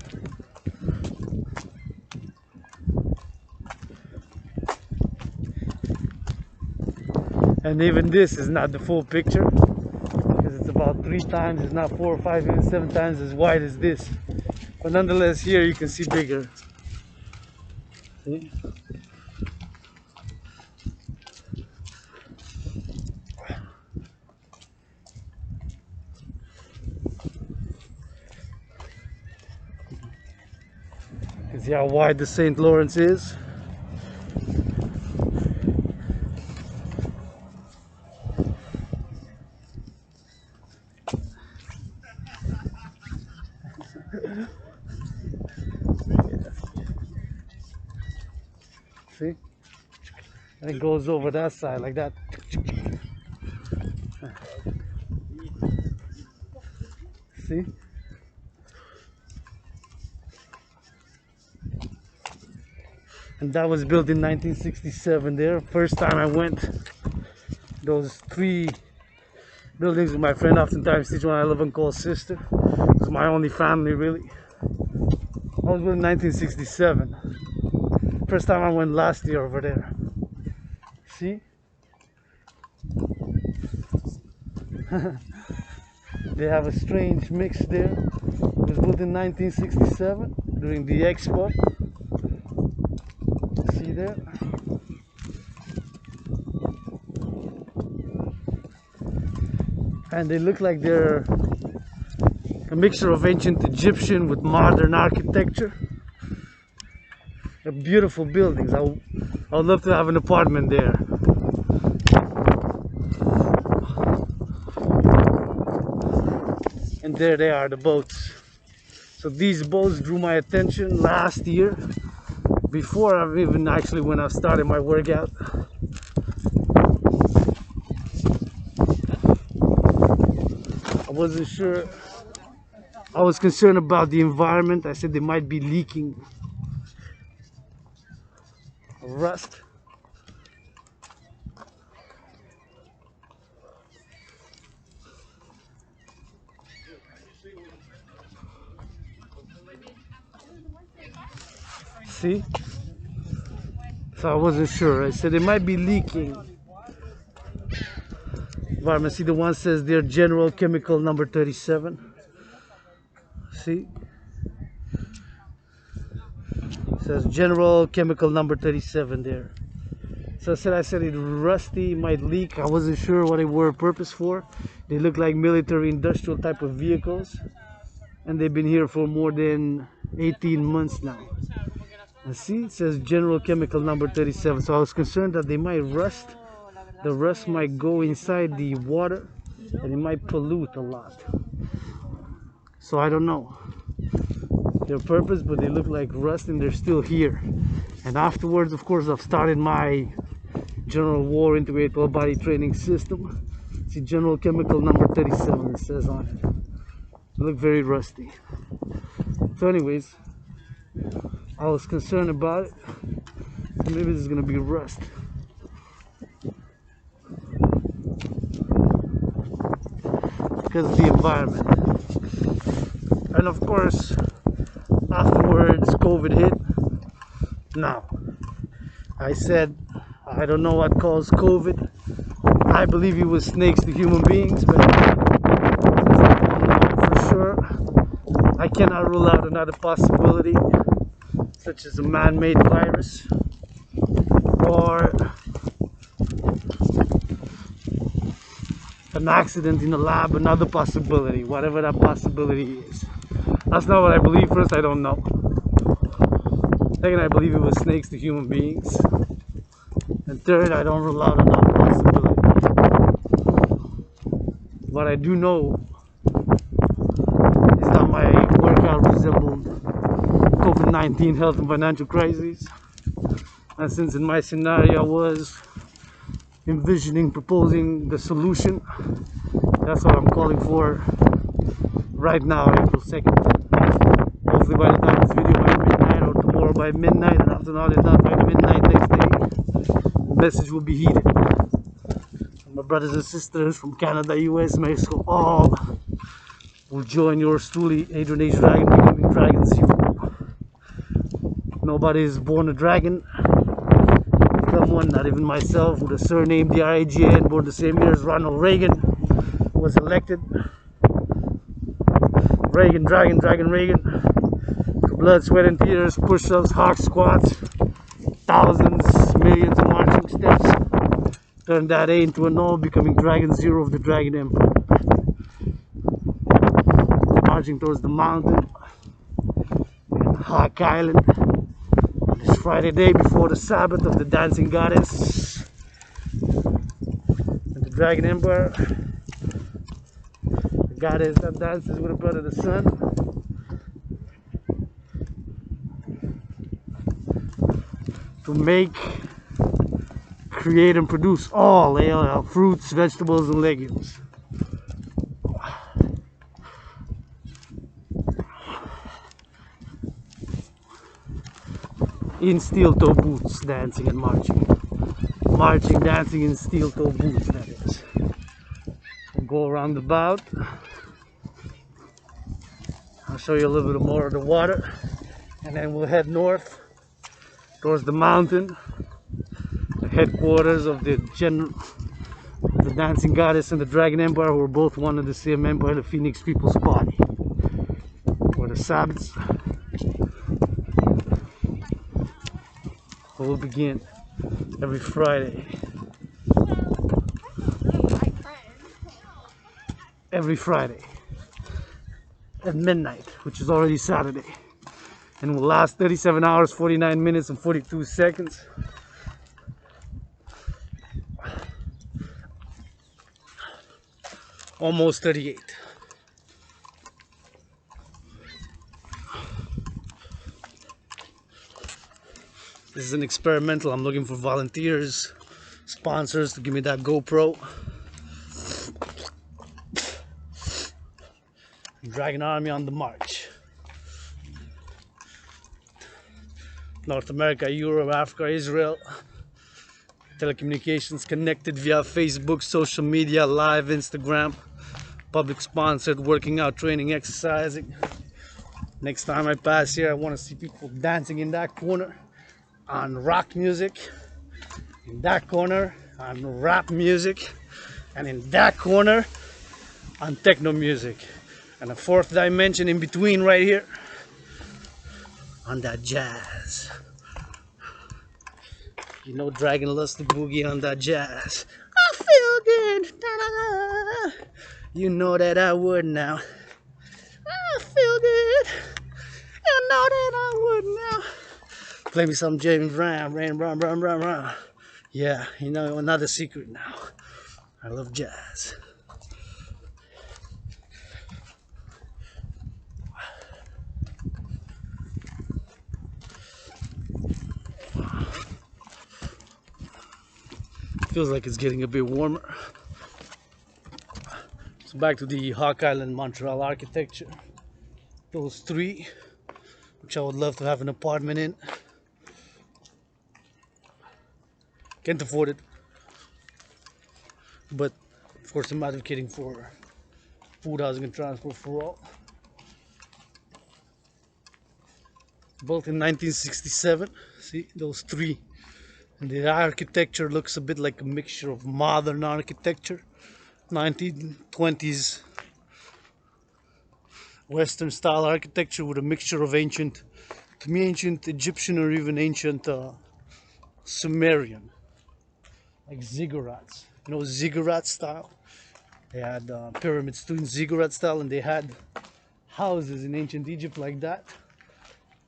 And even this is not the full picture, because it's about 3 times, it's not 4 or 5, even 7 times as wide as this. But nonetheless, here you can see bigger. See? You can see how wide the St. Lawrence is. See? And it goes over that side like that. See? And that was built in 1967 there. First time I went, those 3 buildings with my friend oftentimes teach when I live and call sister. It was my only family really. I was built in 1967. First time I went last year over there. See? They have a strange mix there. It was built in 1967 during the Expo. See there? And they look like they're a mixture of ancient Egyptian with modern architecture. They're beautiful buildings. I would love to have an apartment there. And there they are, the boats. So these boats drew my attention last year, before I've even actually when I started my workout. I wasn't sure. I was concerned about the environment. I said they might be leaking rust. See? So I wasn't sure. I said it might be leaking. Environment. See, the one says there general chemical number 37. See? It says general chemical number 37 there. So I said it's rusty, it might leak. I wasn't sure what they were purpose for. They look like military industrial type of vehicles. And they've been here for more than 18 months now. And see, it says general chemical number 37. So I was concerned that they might rust. The rust might go inside the water and it might pollute a lot. So I don't know their purpose, but they look like rust and they're still here. And afterwards, of course, I've started my general war integrated whole body training system. See, general chemical number 37, it says on it. They look very rusty. So anyways, I was concerned about it. So maybe this is gonna be rust. Because of the environment. And of course, afterwards COVID hit. Now, I said I don't know what caused COVID. I believe it was snakes to human beings, but for sure I cannot rule out another possibility, such as a man-made virus or an accident in a lab. Another possibility, whatever that possibility is. That's not what I believe. First, I don't know. Second, I believe it was snakes to human beings. And third, I don't rule out another possibility. What I do know is that my workout resembled COVID-19 health and financial crises. And since in my scenario I was envisioning proposing the solution, that's what I'm calling for right now, April 2nd. Hopefully by the time this video by midnight, or tomorrow by midnight, and after all, if not by midnight next day, the message will be heeded. My brothers and sisters from Canada, US, Mexico, all will join yours truly, Adrian H. Dragon, becoming Dragon Zero. Nobody is born a dragon. Become one, not even myself, with a surname DRAGN, born the same year as Ronald Reagan was elected. Reagan, Dragon, Dragon Reagan. Blood, sweat, and tears, push-ups, hawk squats, thousands, millions of marching steps. Turn that A into an O, becoming Dragon Zero of the Dragon Empire. Marching towards the mountain, Hawk Island. This Friday day before the Sabbath of the dancing goddess and the Dragon Empire. The goddess that dances with the blood of the sun. To make, create, and produce all fruits, vegetables, and legumes. In steel-toe boots, dancing and marching. Marching, dancing in steel-toe boots, that is. We'll go around the bout. I'll show you a little bit more of the water. And then we'll head north towards the mountain. The headquarters of the dancing goddess and the Dragon Empire, who are both one and the same empire, the Phoenix People's Party. Where the Sabbaths will begin every Friday. Every Friday at midnight, which is already Saturday, and will last 37 hours, 49 minutes, and 42 seconds. Almost 38. This is an experimental. I'm looking for volunteers, sponsors to give me that GoPro. Dragon Army on the march. North America, Europe, Africa, Israel. Telecommunications connected via Facebook, social media, live, Instagram. Public sponsored, working out, training, exercising. Next time I pass here, I want to see people dancing in that corner on rock music, in that corner on rap music, and in that corner on techno music, and a fourth dimension in between right here on that jazz. You know, Dragon loves to boogie on that jazz. I feel good. Da-da-da. You know that I would now. I feel good. You know that I would now. Play me some James Brown, Brown. Yeah, you know, another secret now. I love jazz. Feels like it's getting a bit warmer. So back to the Hawk Island, Montreal architecture. Those three, which I would love to have an apartment in. Can't afford it, but of course I'm advocating for food, housing, and transport for all. Built in 1967. See those three, and the architecture looks a bit like a mixture of modern architecture, 1920s Western style architecture with a mixture of ancient, to me, ancient Egyptian or even ancient Sumerian, like ziggurats. You know, ziggurat style. They had pyramids too in ziggurat style, and they had houses in ancient Egypt like that.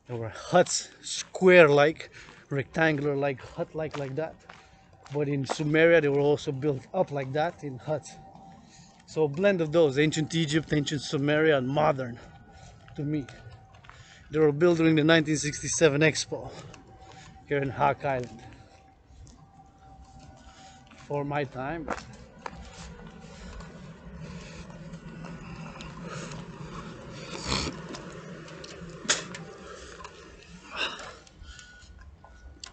There were huts, square-like, rectangular-like, hut-like that. But in Sumeria, they were also built up like that in huts. So a blend of those, ancient Egypt, ancient Sumeria, and modern, to me. They were built during the 1967 Expo here in Hawk Island. For my time.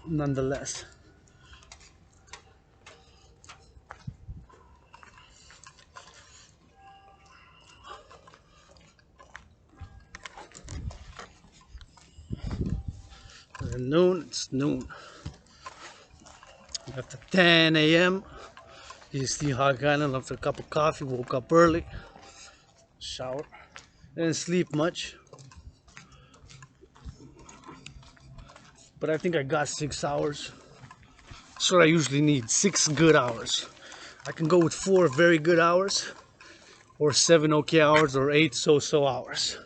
Nonetheless. And noon, it's noon. After 10 a.m. You see Hog Island after a cup of coffee, woke up early, shower, didn't sleep much. But I think I got 6 hours. That's what I usually need, 6 good hours. I can go with 4 very good hours, or 7 okay hours, or 8 so-so hours.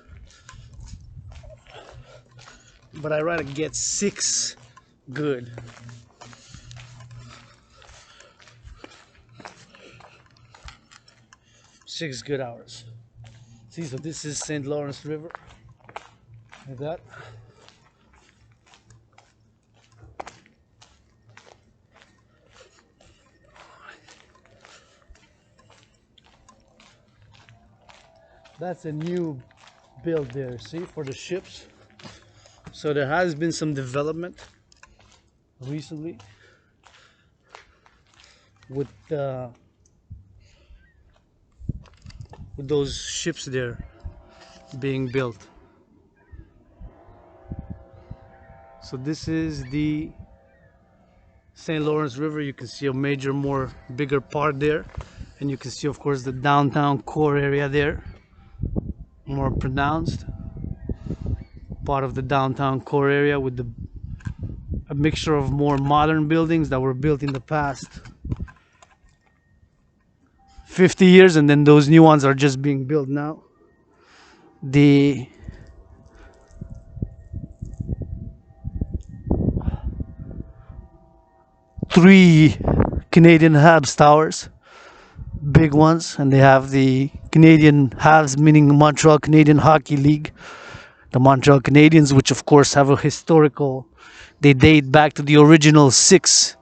But I rather get 6 good. Six good hours. See, so this is St. Lawrence River. Like that. That's a new build there, see, for the ships. So there has been some development recently with those ships there being built. So this is the St. Lawrence River. You can see a major, more bigger part there, and you can see, of course, the downtown core area there, more pronounced part of the downtown core area with a mixture of more modern buildings that were built in the past 50 years, and then those new ones are just being built now. The three Canadian Habs towers, big ones, and they have the Canadian Habs, meaning Montreal Canadian Hockey League, the Montreal Canadiens, which of course have a historical, they date back to the original 6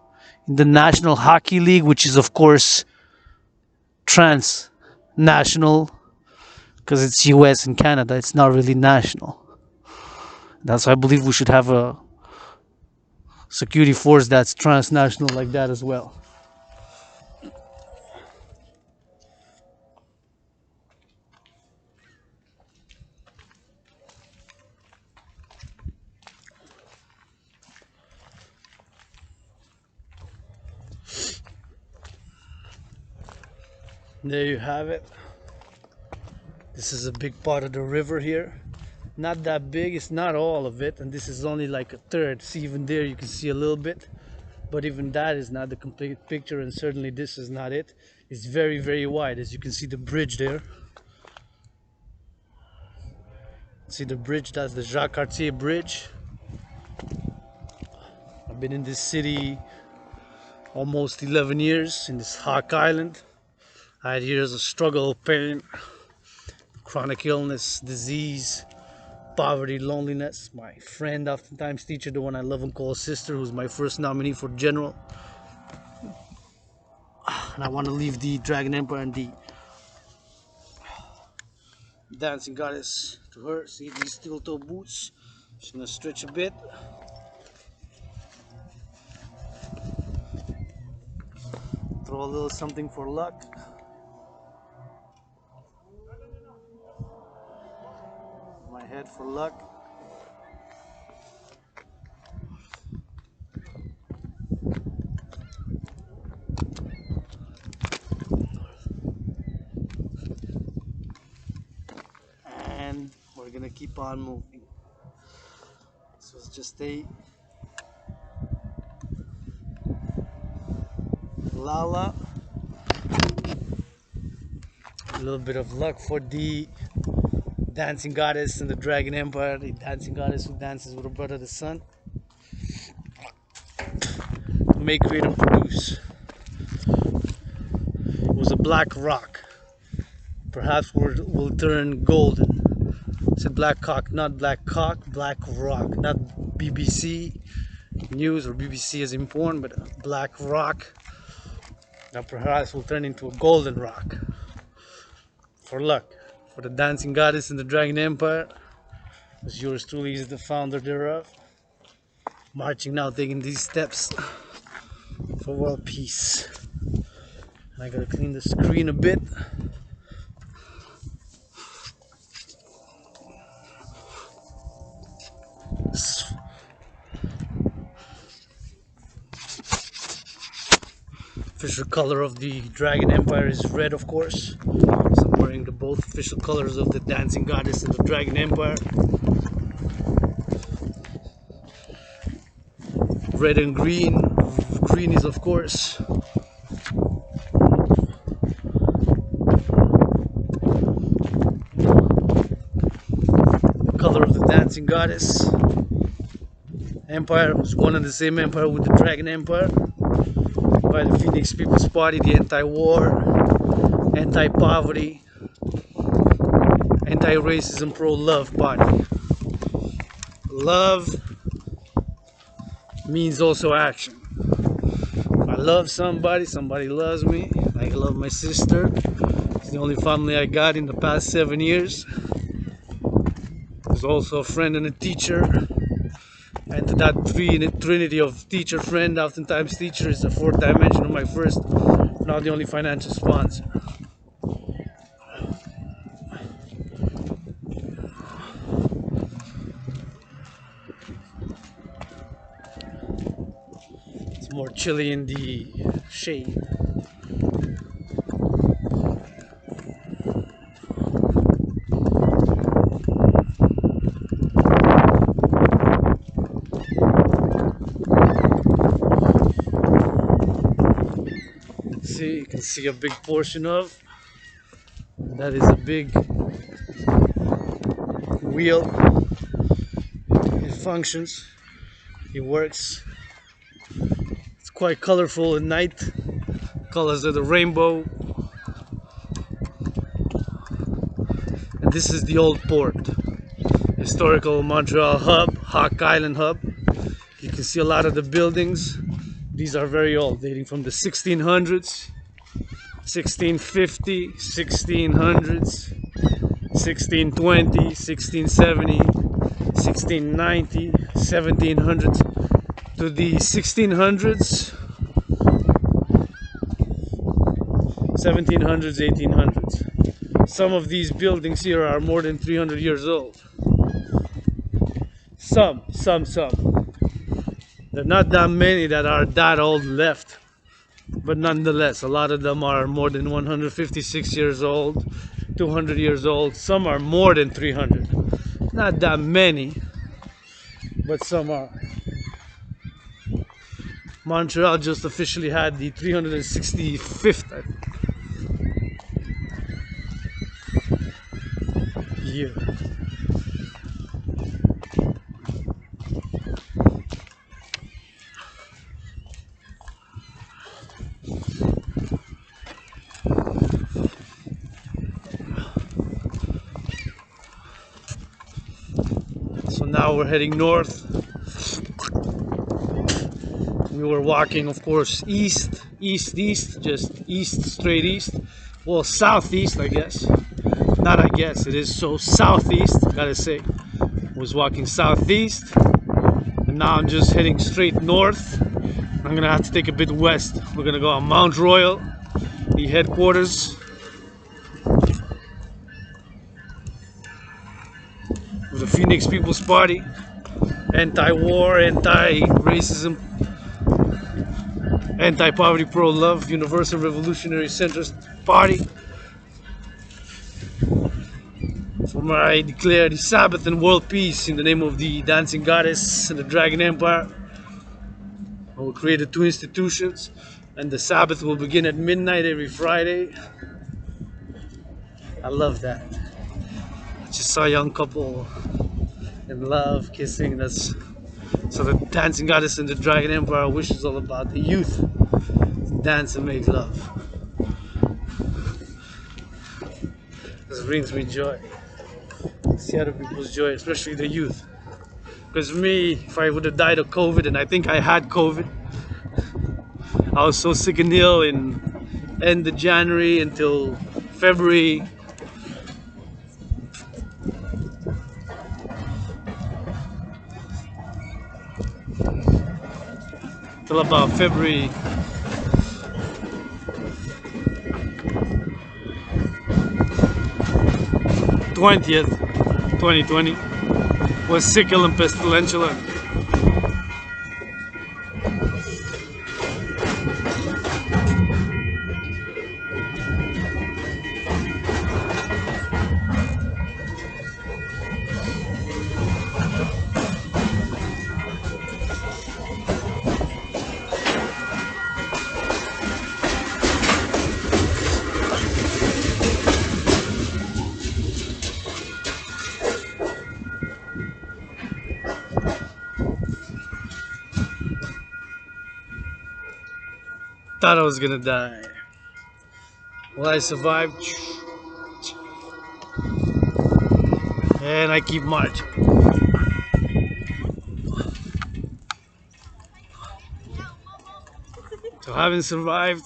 in the National Hockey League, which is of course transnational because it's US and Canada. It's not really national. That's why I believe we should have a security force that's transnational like that as well. There you have it. This is a big part of the river here. Not that big, it's not all of it, and this is only like a third. See, even there you can see a little bit, but even that is not the complete picture, and certainly this is not it. It's very, very wide, as you can see the bridge there. See the bridge, that's the Jacques Cartier Bridge. I've been in this city almost 11 years, in this Hog Island. I had years of struggle, pain, chronic illness, disease, poverty, loneliness. My friend, oftentimes teacher, the one I love and call sister, who's my first nominee for general. And I want to leave the Dragon Empire and the dancing goddess to her. See these steel toe boots? Just gonna stretch a bit. Throw a little something for luck. My head for luck. And we're gonna keep on moving. So it's just a Lala. A little bit of luck for the dancing goddess and the Dragon Empire, the dancing goddess who dances with her brother the sun. Make, create, and produce. It was a black rock. Perhaps will turn golden. It's a black cock, not black cock, black rock. Not BBC News or BBC as in porn, but a black rock that perhaps will turn into a golden rock. For luck. For the dancing goddess and the Dragon Empire. As yours truly is the founder thereof. Marching now, taking these steps for world peace. And I gotta clean the screen a bit. Official color of the Dragon Empire is red, of course. So I'm wearing the both official colors of the Dancing Goddess and the Dragon Empire. Red and green. Green is, of course, the color of the Dancing Goddess. Empire was one and the same empire with the Dragon Empire. By the Phoenix People's Party, the anti-war, anti-poverty, anti-racism, pro-love party. Love means also action. If I love somebody, somebody loves me. Like I love my sister. It's the only family I got in the past 7 years. There's also a friend and a teacher. And that trinity of teacher, friend, oftentimes teacher is the fourth dimension of my first, not the only financial sponsor. It's more chilly in the shade. See, you can see a big portion of that is a big wheel. It functions, it works. It's quite colorful at night, colors of the rainbow. And this is the old port, historical Montreal hub, Hawk Island hub. You can see a lot of the buildings. These are very old, dating from the 1600s, 1650, 1600s, 1620, 1670, 1690, 1700s to the 1600s, 1700s, 1800s. Some of these buildings here are more than 300 years old. Some. There are not that many that are that old left, but nonetheless, a lot of them are more than 156 years old, 200 years old. Some are more than 300. Not that many, but some are. Montreal just officially had the 365th year. So now we're heading north. We were walking, of course, east, just east, straight east. Well, southeast, I guess. Not I guess, it is so southeast, gotta say. Was walking southeast, and now I'm just heading straight north. I'm gonna have to take a bit west. We're gonna go on Mount Royal, the headquarters of the Phoenix People's Party, anti-war, anti-racism, anti-poverty, pro-love, Universal Revolutionary Centrist Party. From where I declare the Sabbath and world peace in the name of the Dancing Goddess and the Dragon Empire. I will create the two institutions, and the Sabbath will begin at midnight every Friday. I love that. I just saw a young couple in love, kissing. That's so the Dancing Goddess and the Dragon Empire wish is all about the youth. Dance and make love. This brings me joy. See other people's joy, especially the youth. Because me, if I would have died of COVID, and I think I had COVID, I was so sick and ill in end of January until February. Till about February 20th, 2020, was sick, ill, and pestilential. thought I was gonna die. Well, I survived. And I keep marching. So having survived,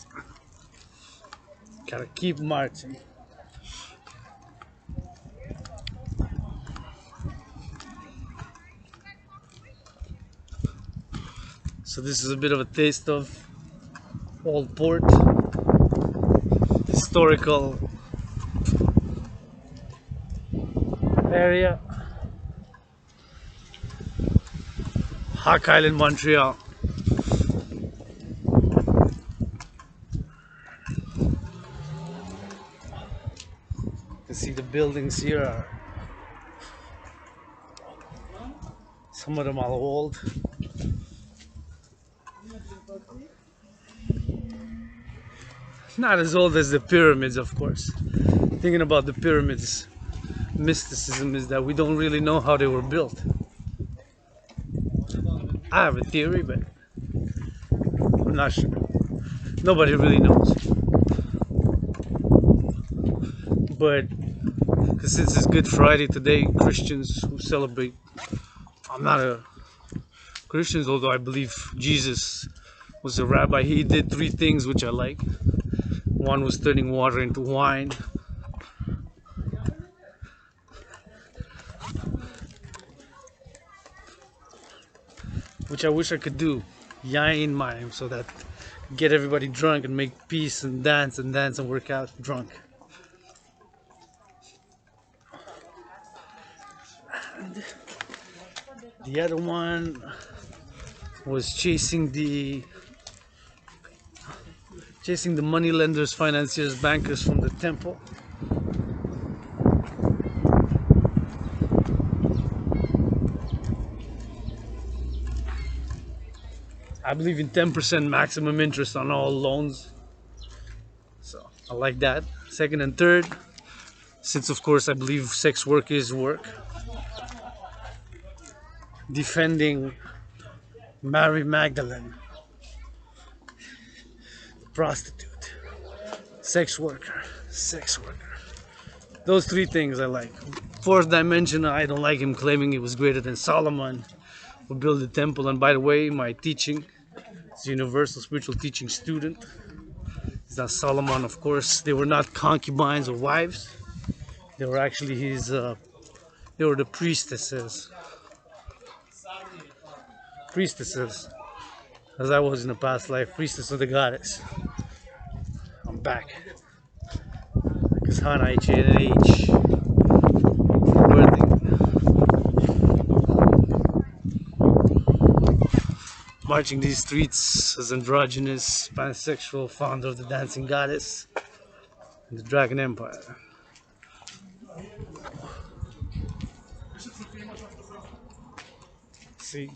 gotta keep marching. So this is a bit of a taste of Old Port, historical area, Hawk Island, Montreal. You can see the buildings here are, some of them are old. Not as old as the pyramids, of course. Thinking about the pyramids, mysticism is that we don't really know how they were built. I have a theory, but I'm not sure. Nobody really knows. But since it's Good Friday today, Christians who celebrate, I'm not a Christian, although I believe Jesus was a rabbi. He did three things which I like. One was turning water into wine. Which I wish I could do. Yain Mayim, so that get everybody drunk and make peace and dance and work out drunk. And the other one was chasing the money lenders, financiers, bankers from the temple. I believe in 10% maximum interest on all loans. So I like that. Second and third, since of course I believe sex work is work. Defending Mary Magdalene, prostitute, sex worker. Those three things I like. Fourth dimension, I don't like him claiming he was greater than Solomon who built the temple. And by the way, my teaching is universal spiritual teaching student. It's not Solomon, of course. They were not concubines or wives. They were actually his. They were the priestesses. As I was in a past life, priestess of the goddess. I'm back. Because Hana H. Marching these streets as androgynous, pansexual founder of the dancing goddess and the dragon empire. See?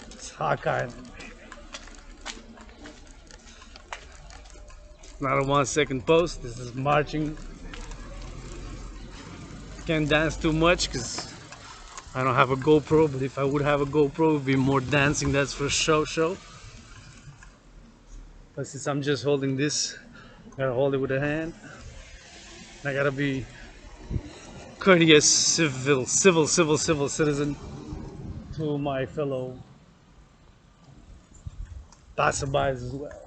It's Hawk Island. Not a 1 second post. This is marching. Can't dance too much because I don't have a GoPro, but if I would have a GoPro, it would be more dancing, that's for show. But since I'm just holding this, I gotta hold it with a hand. I gotta be courteous, civil citizen to my fellow passerbys as well.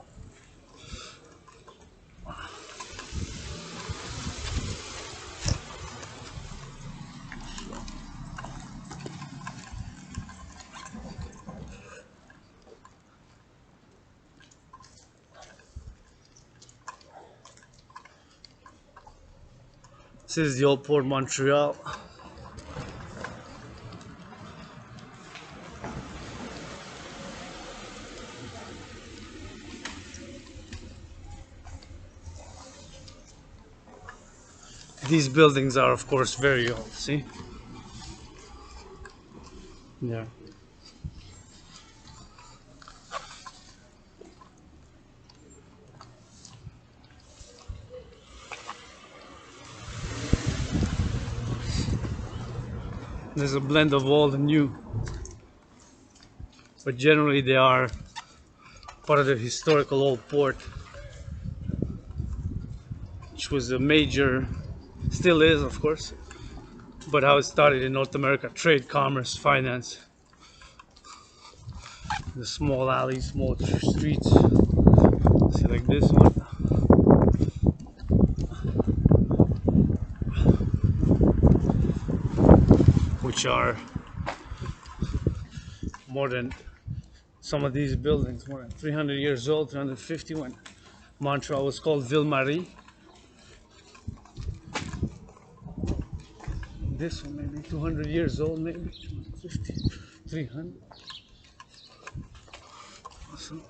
This is the old port Montreal. These buildings are of course very old, see? Yeah. There's a blend of old and new, but generally they are part of the historical old port, which was a major, still is of course, but how it started in North America: trade, commerce, finance. The small alleys, small streets, see, like this one, which are more than, some of these buildings more than 300 years old, 350, when Montreal was called Ville-Marie. This one maybe 200 years old, maybe 250, 300. Awesome.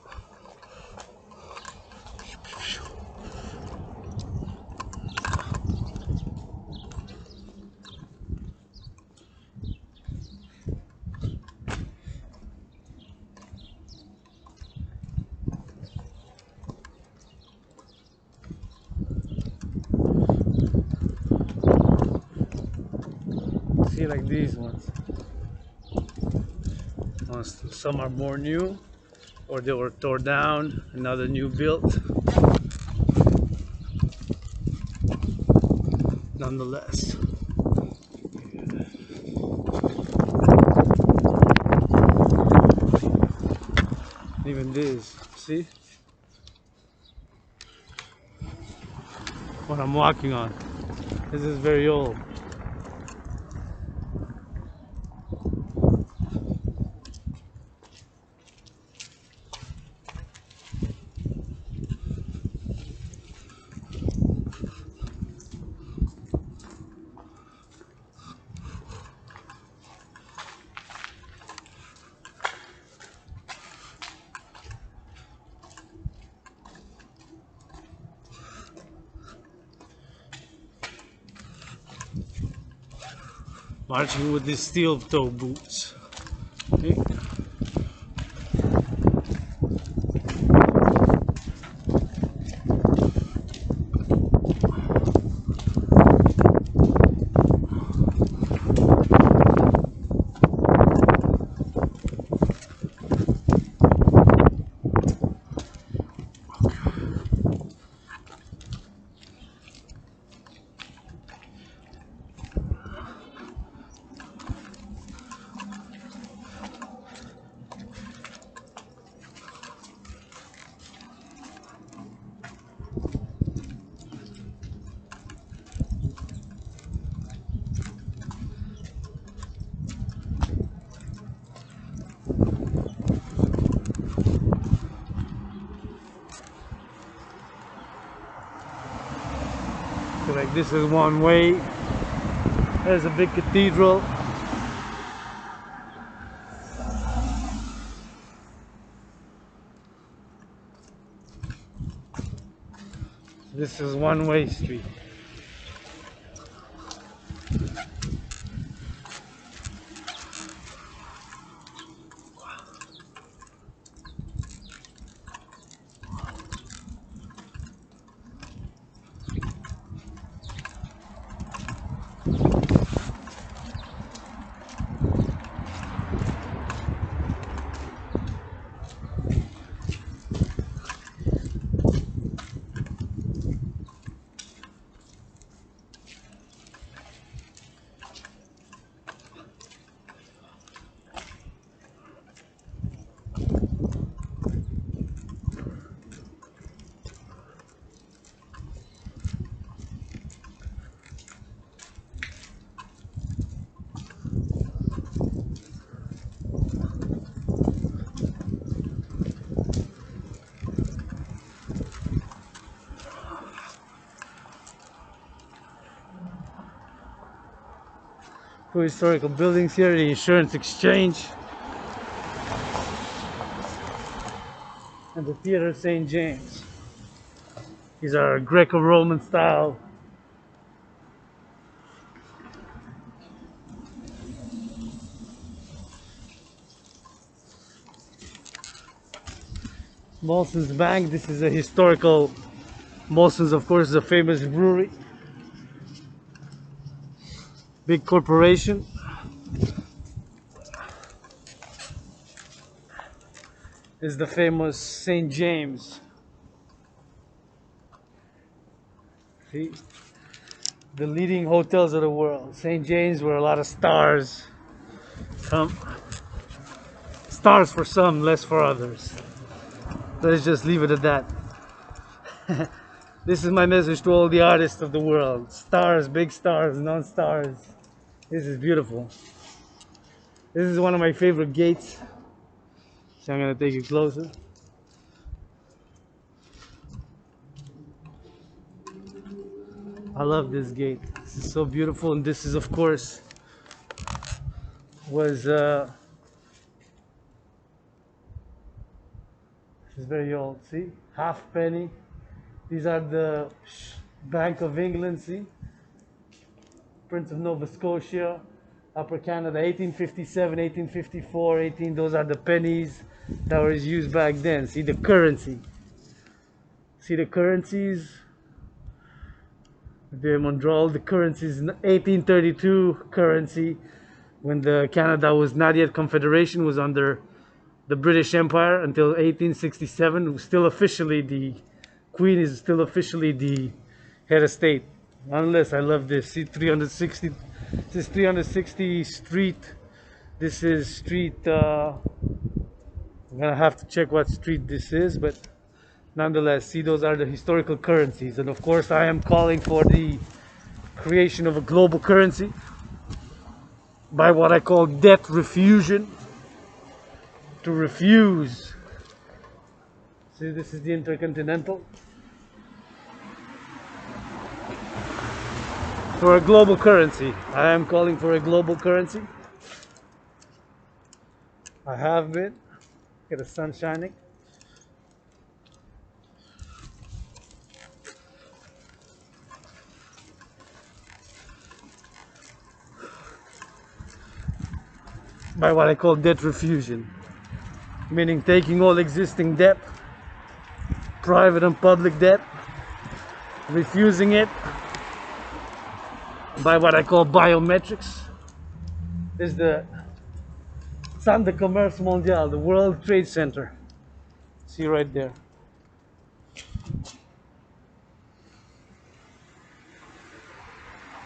See, like these ones. Some are more new, or they were torn down, another new built. Nonetheless, even this, see what I'm walking on. This is very old. Marching with these steel toe boots. Okay. So like this is one way. There's a big cathedral. This is one-way street. Two historical buildings here, the insurance exchange and the Theater St. James. These are Greco-Roman style. Molson's Bank, this is a historical, Molson's of course is a famous brewery, big corporation. is the famous St. James. See? The leading hotels of the world. St. James, where a lot of stars come. Stars for some, less for others. Let's just leave it at that. This is my message to all the artists of the world. Stars, big stars, non-stars. This is beautiful. This is one of my favorite gates. So I'm gonna take it closer. I love this gate. This is so beautiful, and this is, of course, this is very old. See, halfpenny. These are the Bank of England. See, Prince of Nova Scotia, Upper Canada, 1857, 1854, 18. Those are the pennies that were used back then. See the currency. See the currencies. The Montreal, the currencies, 1832 currency, when the Canada was not yet Confederation, was under the British Empire until 1867. Still officially, the Queen is still officially the head of state. Unless, I love this. See, 360. This is 360 Street. This is Street. I'm gonna have to check what street this is, but nonetheless, see, those are the historical currencies. And of course, I am calling for the creation of a global currency by what I call debt refusion. To refuse. See, this is the Intercontinental. For a global currency. I am calling for a global currency. I have been. Get the sun shining. By what I call debt refusion, meaning taking all existing debt, private and public debt, refusing it by what I call biometrics. This is the Centre de Commerce Mondial, the World Trade Center. See right there.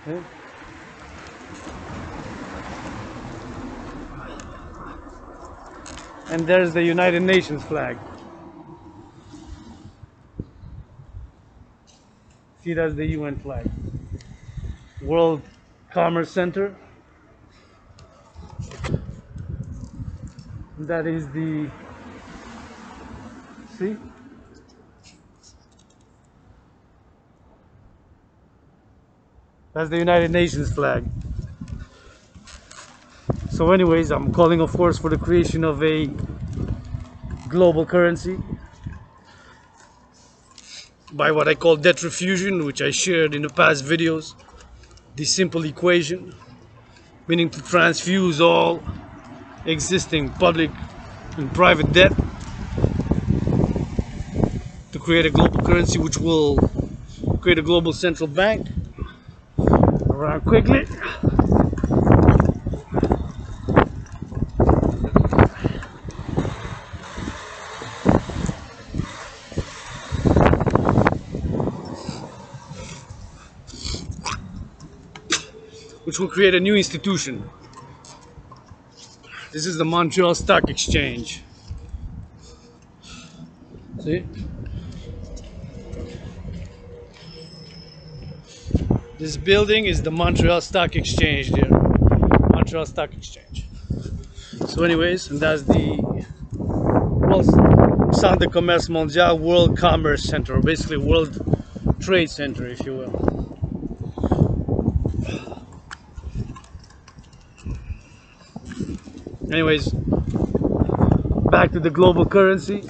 Okay. And there's the United Nations flag. See, that's the UN flag. World Commerce Center. That is the, see? That's the United Nations flag. So anyways, I'm calling, of course, for the creation of a global currency by what I call debt refusion, which I shared in the past videos. The simple equation, meaning to transfuse all existing public and private debt to create a global currency, which will create a global central bank. Around quickly. Which will create a new institution. This is the Montreal Stock Exchange. See? This building is the Montreal Stock Exchange there. Montreal Stock Exchange. So anyways, and that's the Centre de Commerce Mondial, World Commerce Center, or basically World Trade Center, if you will. Anyways, back to the global currency,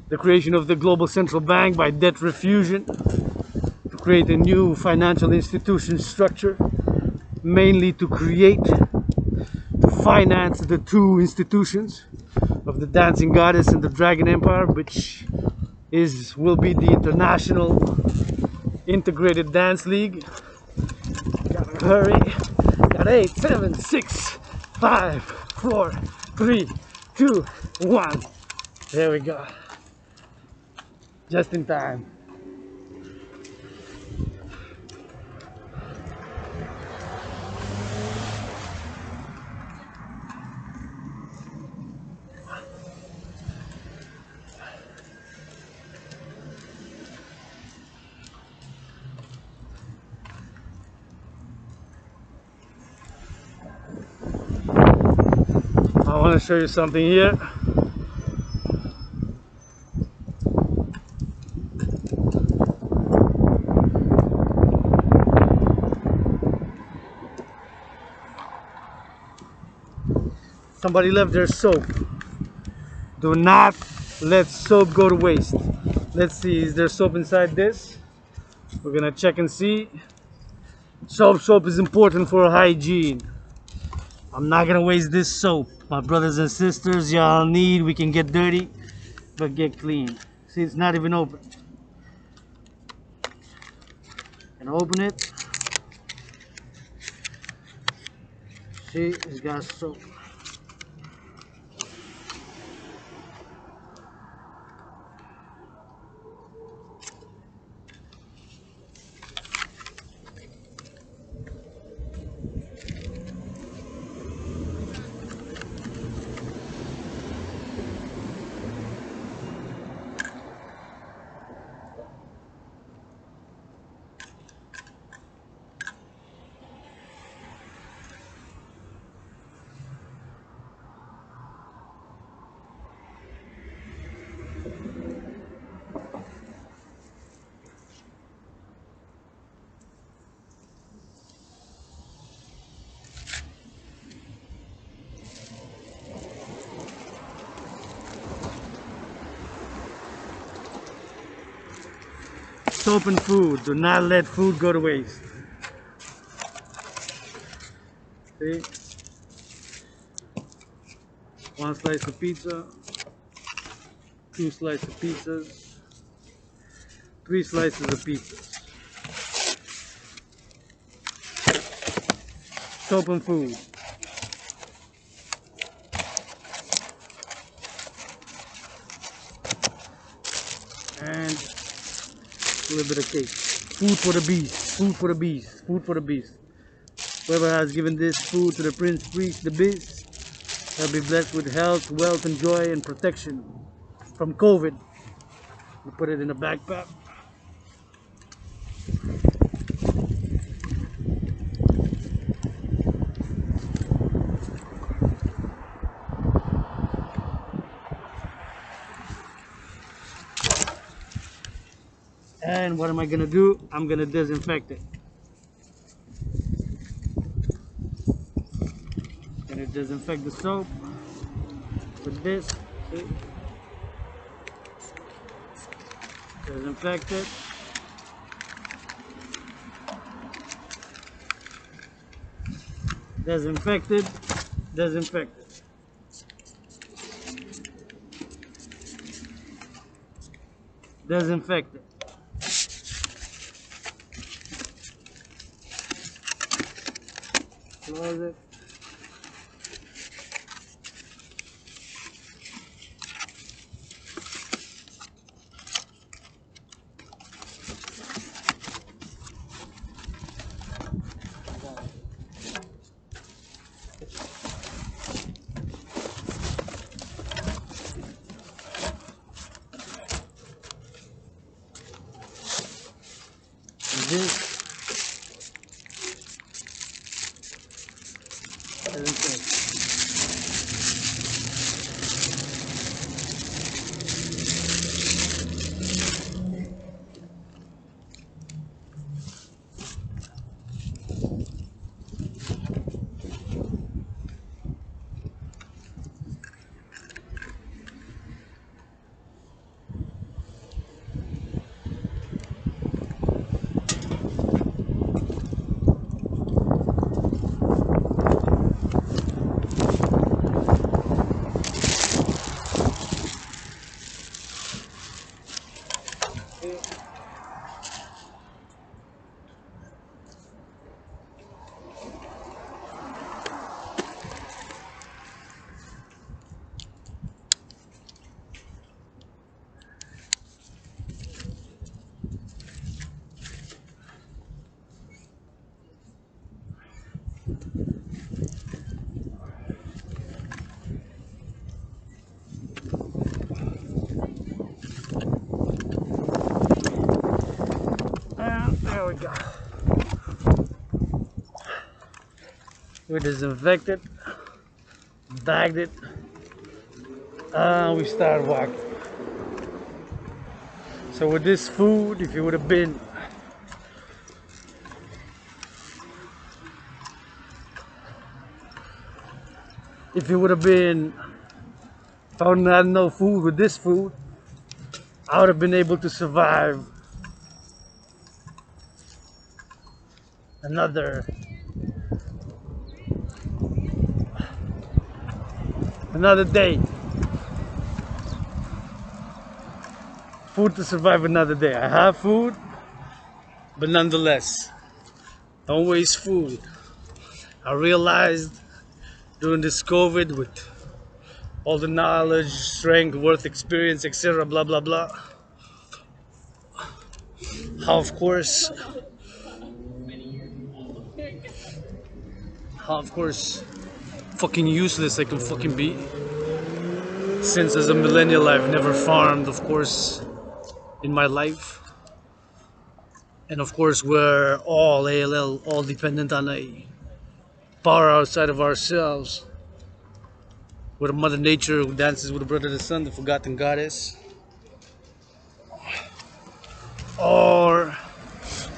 the creation of the global central bank by debt refusion to create a new financial institution structure, mainly to finance the two institutions of the Dancing Goddess and the Dragon Empire, which will be the International Integrated Dance League. Gotta hurry. Got 8, 7, 6, 5, 4, 3, 2, 1. There we go. Just in time. I want to show you something here. Somebody left their soap. Do not let soap go to waste. Let's see, is there soap inside this? We're gonna check and see. Soap is important for hygiene. I'm not gonna waste this soap. My brothers and sisters, y'all need, we can get dirty, but get clean. See, it's not even open. Gonna open it. See, it's got soap. Soap and food. Do not let food go to waste. See? One slice of pizza, 2 slices of pizzas, 3 slices of pizzas. Soap and food. And a little bit of cake. Food for the beast. Food for the beast. Food for the beast. Whoever has given this food to the prince, priest, the beast, shall be blessed with health, wealth, and joy, and protection from COVID. We put it in a backpack. And what am I gonna do? I'm gonna disinfect it. Gonna disinfect the soap with this. See? Disinfect it. Disinfected. Disinfected. Disinfected. Close it. This And there we go. We disinfected, bagged it, and we started walking. So with this food, if it would have been if I would not had no food with this food, I would have been able to survive another day. Food to survive another day. I have food, but nonetheless, don't waste food. I realized during this COVID, with all the knowledge, strength, worth, experience, etc., blah blah blah, how of course fucking useless I can fucking be. Since as a millennial I've never farmed, of course, in my life. And of course we're all ALL, all dependent on a power outside of ourselves. With a Mother Nature who dances with a brother the sun, the forgotten goddess.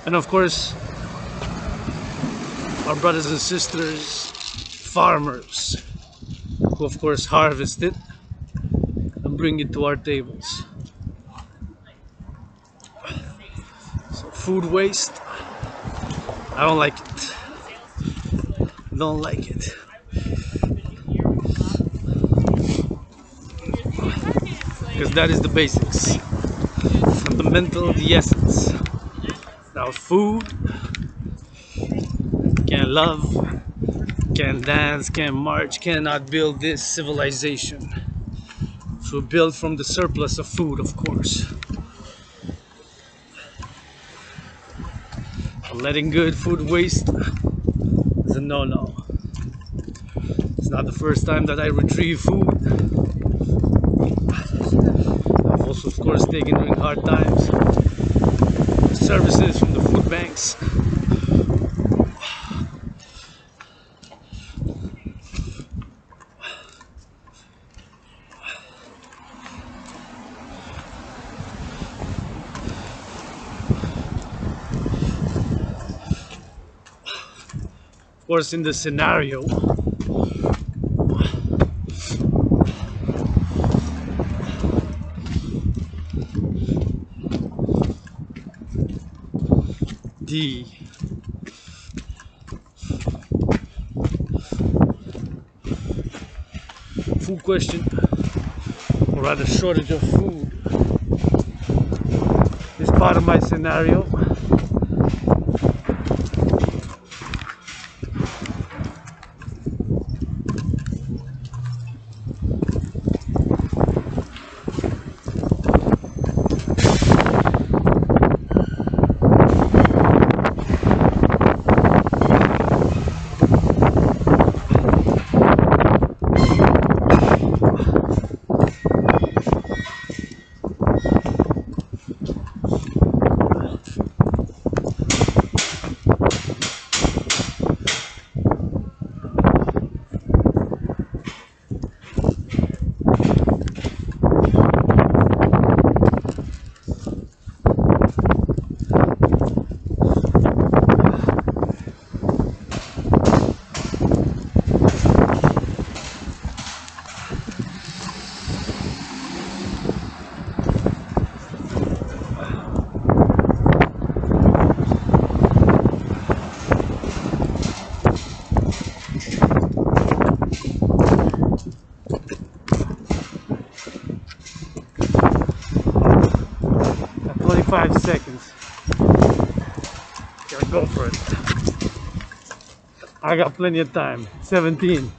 And of course, our brothers and sisters, farmers, who of course harvest it and bring it to our tables. So food waste, I don't like it. Don't like it. Because that is the basics. Fundamental, the essence. Now food, can't love, can't dance, can't march, cannot build this civilization. So built from the surplus of food, of course. Letting good food waste is a no-no. It's not the first time that I retrieve food. I've also, of course, taken during hard times services from the food banks. Of course, in this scenario, the food question, or rather shortage of food, is part of my scenario. At 25 seconds. Gotta go for it. I got plenty of time. 17.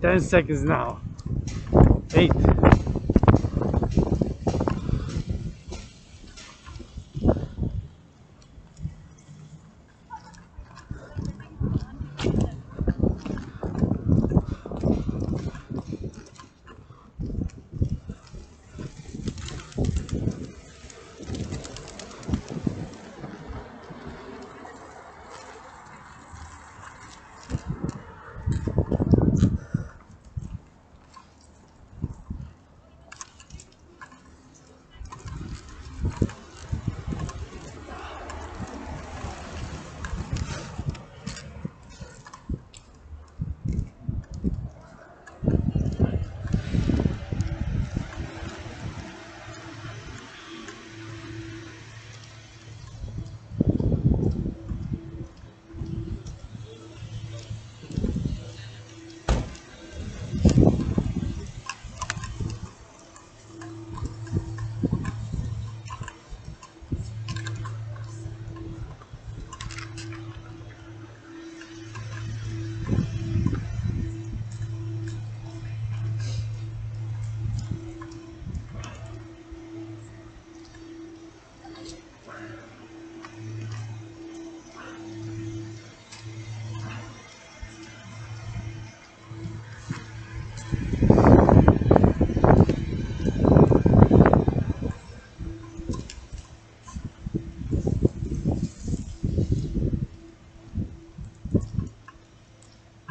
10 seconds now. 8.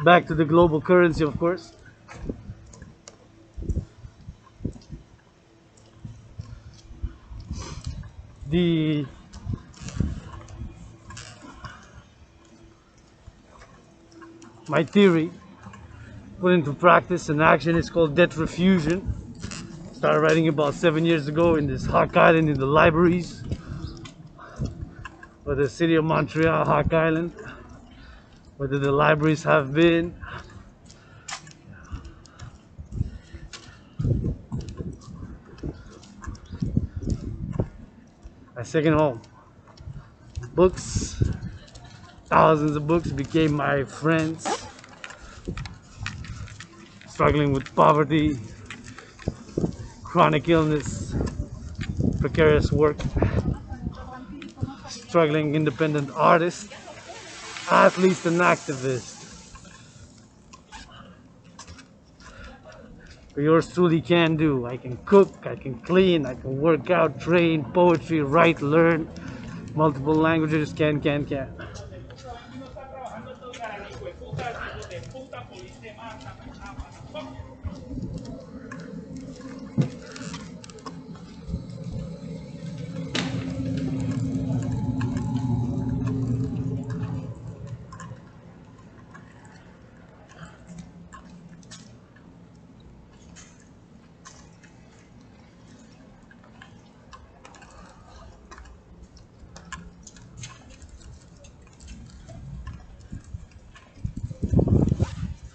Back to the global currency, of course. My theory put into practice and action is called debt refusion. Started writing about 7 years ago in this Hawk Island in the libraries for the city of Montreal, Hawk Island, where the libraries have been. My second home. Books, thousands of books became my friends. Struggling with poverty, chronic illness, precarious work, struggling independent artists, athletes and activists. But yours truly can do. I can cook, I can clean, I can work out, train, poetry, write, learn, multiple languages, can.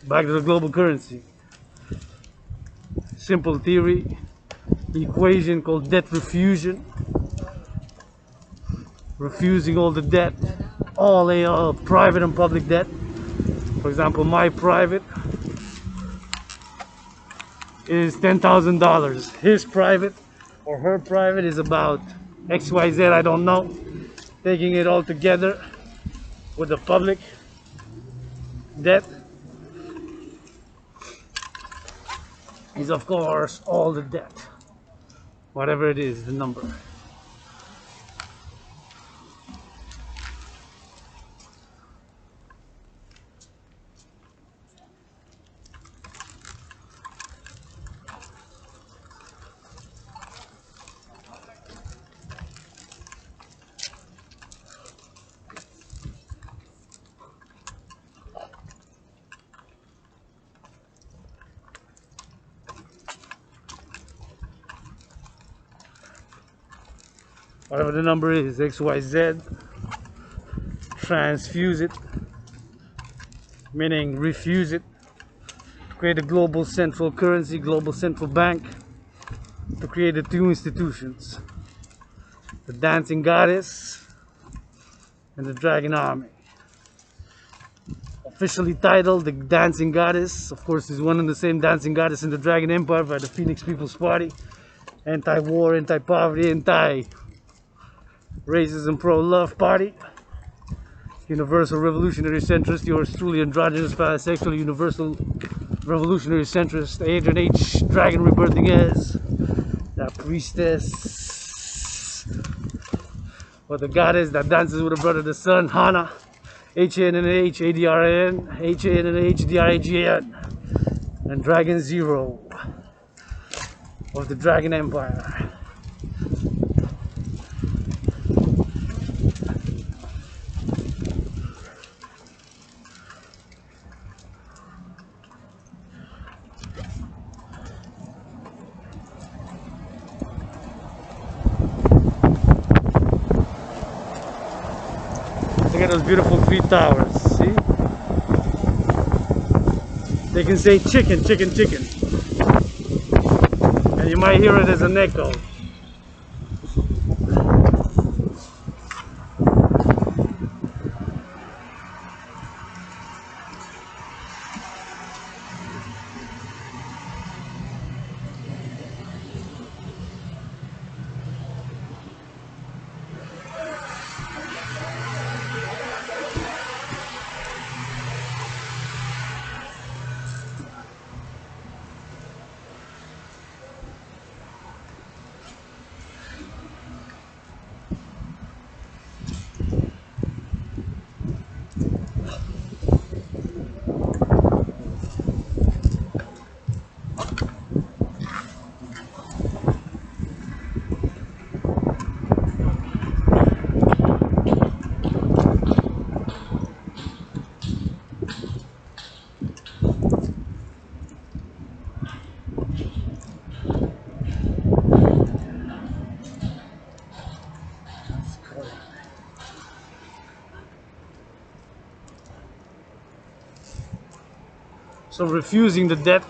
Back to the global currency. Simple theory, equation called debt refusion. Refusing all the debt, all private and public debt. For example, my private is $10,000. His private or her private is about XYZ, I don't know. Taking it all together with the public debt is, of course, all the debt. Whatever it is, the number. Whatever the number is, XYZ, transfuse it, meaning refuse it, create a global central currency, global central bank, to create the two institutions, the dancing goddess and the dragon army. Officially titled the dancing goddess, of course, is one and the same dancing goddess in the Dragon Empire by the Phoenix People's Party. Anti-war, anti-poverty, anti-racism, pro-love party. Universal revolutionary centrist, yours truly androgynous, pansexual, universal revolutionary centrist, Adrian H. Dragon rebirthing as that priestess, or the goddess that dances with her brother the sun, Hana, H-A-N-N-H, A-D-R-A-N, H-A-N-N-H, D-R-A-G-A-N, and Dragon Zero of the Dragon Empire. Look at those beautiful 3 towers, see? They can say chicken, chicken, chicken. And you might hear it as an echo. So refusing the debt.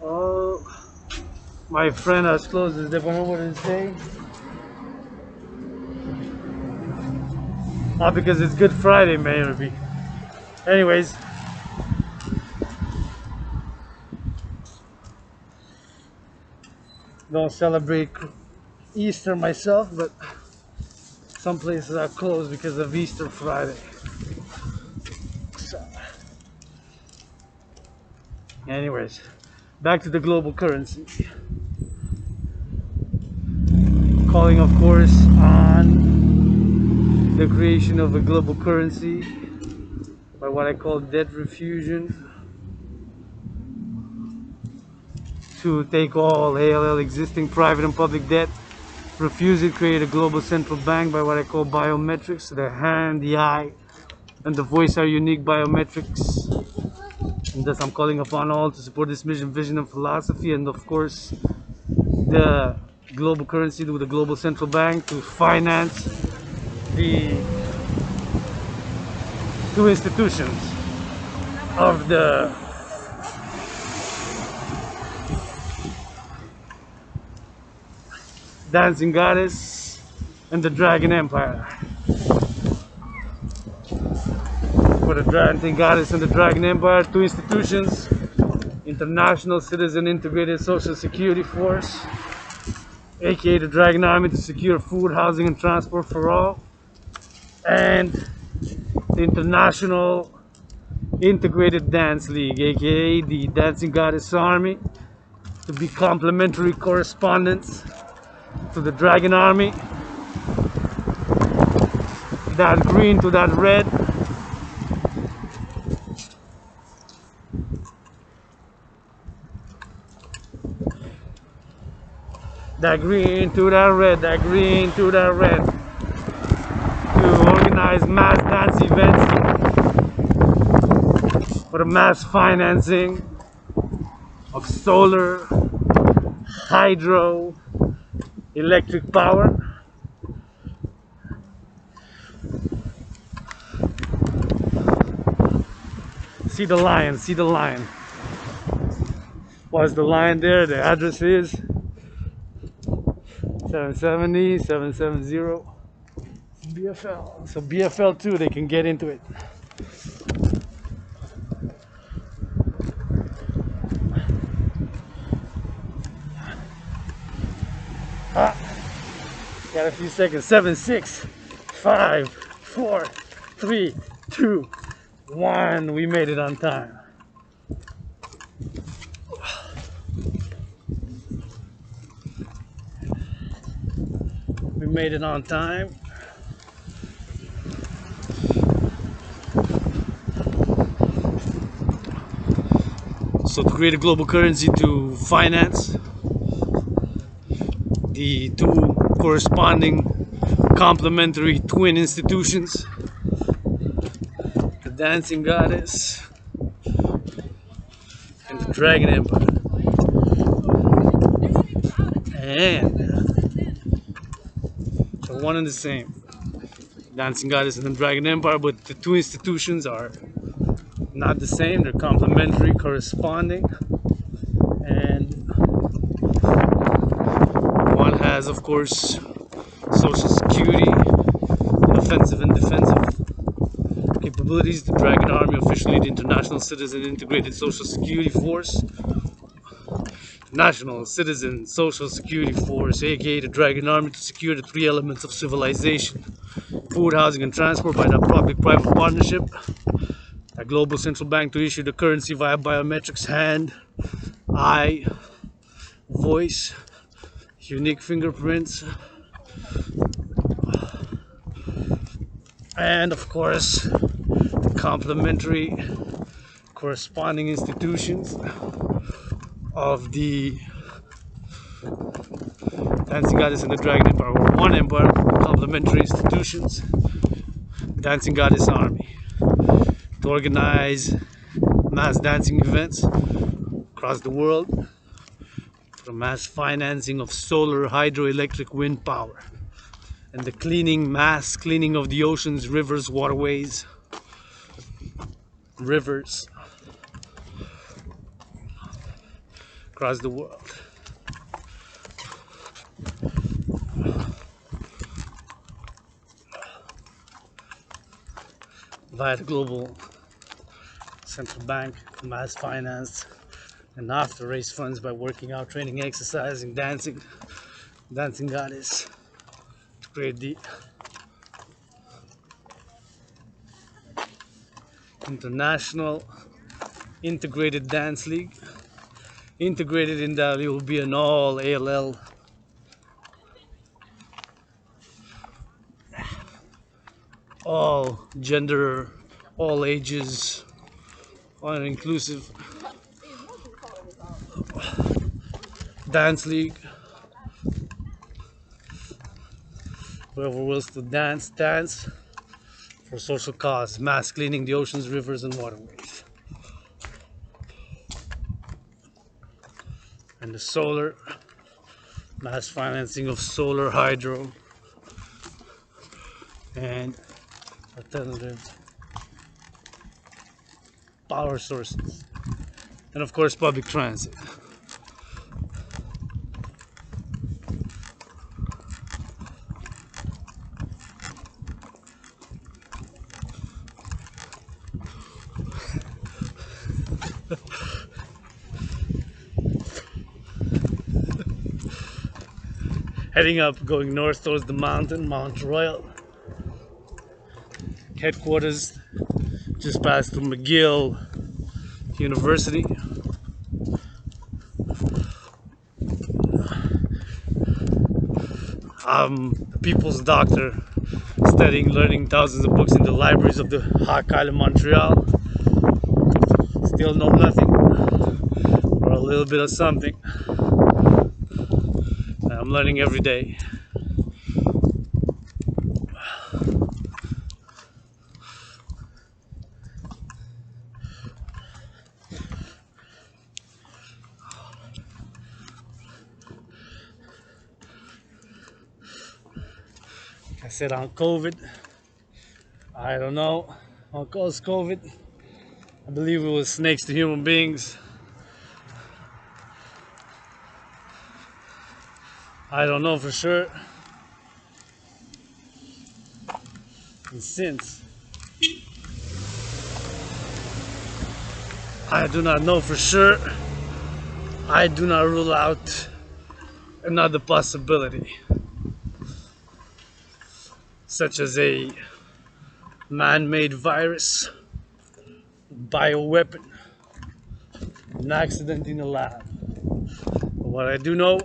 Oh, my friend has closed his depot. What did he say? Ah, because it's Good Friday, maybe. Anyways, don't celebrate Easter myself, but some places are closed because of Easter Friday. So, anyways, back to the global currency. Calling, of course, on the creation of a global currency by what I call debt refusion, to take all ALL existing private and public debt, refuse it, create a global central bank by what I call biometrics. The hand, the eye, and the voice are unique biometrics. And thus I'm calling upon all to support this mission, vision, and philosophy, and of course the global currency with the global central bank to finance the two institutions of the Dancing Goddess and the Dragon Empire. For the Dancing Goddess and the Dragon Empire, two institutions: International Citizen Integrated Social Security Force, aka the Dragon Army, to secure food, housing, and transport for all, and the International Integrated Dance League, aka the Dancing Goddess Army, to be complementary correspondents to the Dragon Army, that green to that red, that green to that red, that green to that red, to organize mass dance events for the mass financing of solar, hydro, electric power. See the lion, see the lion. What's the lion there? The address is 770, 770 BFL. So BFL too, they can get into it. Got a few seconds. 7, 6, 5, 4, 3, 2, 1. We made it on time. We made it on time. So to create a global currency to finance the two corresponding complementary twin institutions, the Dancing Goddess and the Dragon Empire. And they're one and the same, Dancing Goddess and the Dragon Empire, but the two institutions are not the same. They're complementary, corresponding, and one has, of course, social security, offensive and defensive capabilities. The Dragon Army, officially the International Citizen Integrated Social Security Force, National Citizen Social Security Force, aka the Dragon Army, to secure the three elements of civilization: food, housing, and transport by the public-private partnership. A global central bank to issue the currency via biometrics: hand, eye, voice, unique fingerprints, and of course the complementary corresponding institutions of the Dancing Goddess and the Dragon Empire, or one empire, complementary institutions. Dancing Goddess Army to organize mass dancing events across the world for mass financing of solar, hydroelectric, wind power, and the mass cleaning of the oceans, rivers, waterways, rivers across the world. Via the global central bank, mass finance, and after raise funds by working out, training, exercising, dancing Goddess, to create the International Integrated Dance League. Integrated in that it will be an all ALL, all gender, all ages, all inclusive dance league. Whoever wills to dance for social cause, mass cleaning the oceans, rivers, and waterways. And the solar, mass financing of solar, hydro, and alternative power sources, and of course public transit. Heading up, going north towards the mountain, Montreal. Headquarters just past the McGill University. I'm a people's doctor, studying, learning thousands of books in the libraries of the High Island, Montreal. Still know nothing, or a little bit of something. I'm learning every day. I said on COVID, I don't know what caused COVID. I believe it was snakes to human beings. I don't know for sure. And since I do not know for sure, I do not rule out another possibility, such as a man-made virus, bioweapon, an accident in a lab. But what I do know,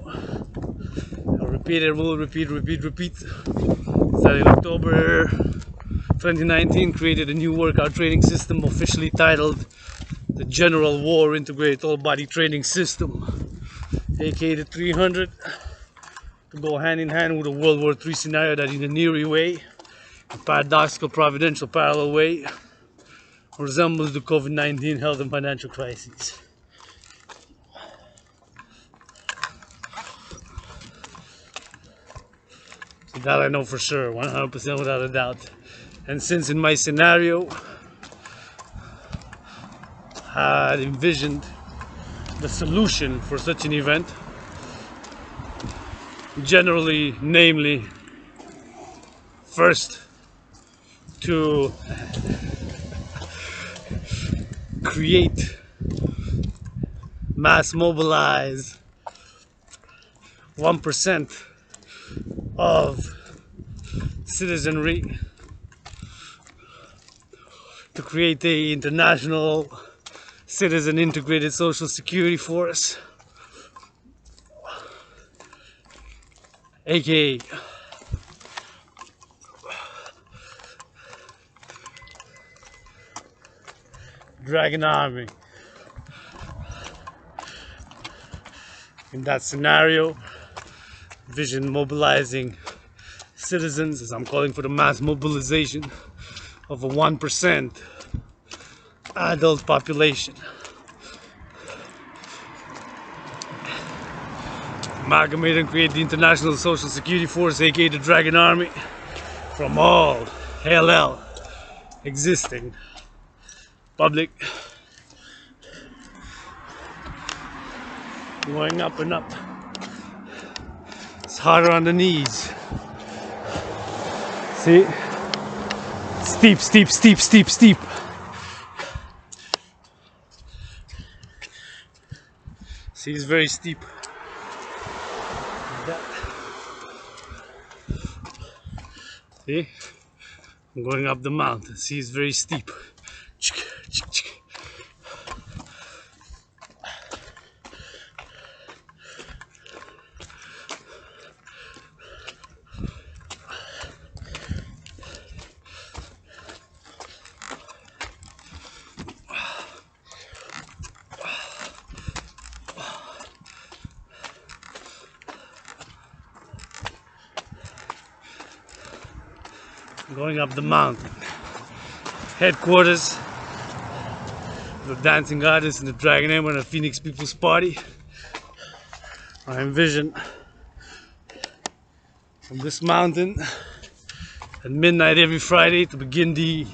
I'll repeat it, will repeat, that in October 2019 created a new workout training system officially titled the General War Integrated All Body Training System, aka the 300, to go hand in hand with a World War III scenario that in an eerie way, a paradoxical providential parallel way, resembles the COVID-19 health and financial crises. So that I know for sure, 100% without a doubt. And since in my scenario I had envisioned the solution for such an event, generally, namely, first to create, mass mobilize 1% of citizenry to create a international citizen integrated social security force, aka Dragon Army. In that scenario, vision mobilizing citizens, as I'm calling for the mass mobilization of a 1% adult population. Amalgamate and create the International Social Security Force, aka the Dragon Army, from all LL existing public, going up and up. It's harder on the knees. See? Steep, steep, steep, steep, steep. See, it's very steep. Like that. See? I'm going up the mountain. See, it's very steep. Going up the mountain. Headquarters of the dancing artists and the Dragon Emperor and the Phoenix People's Party. I envision from this mountain at midnight every Friday to begin the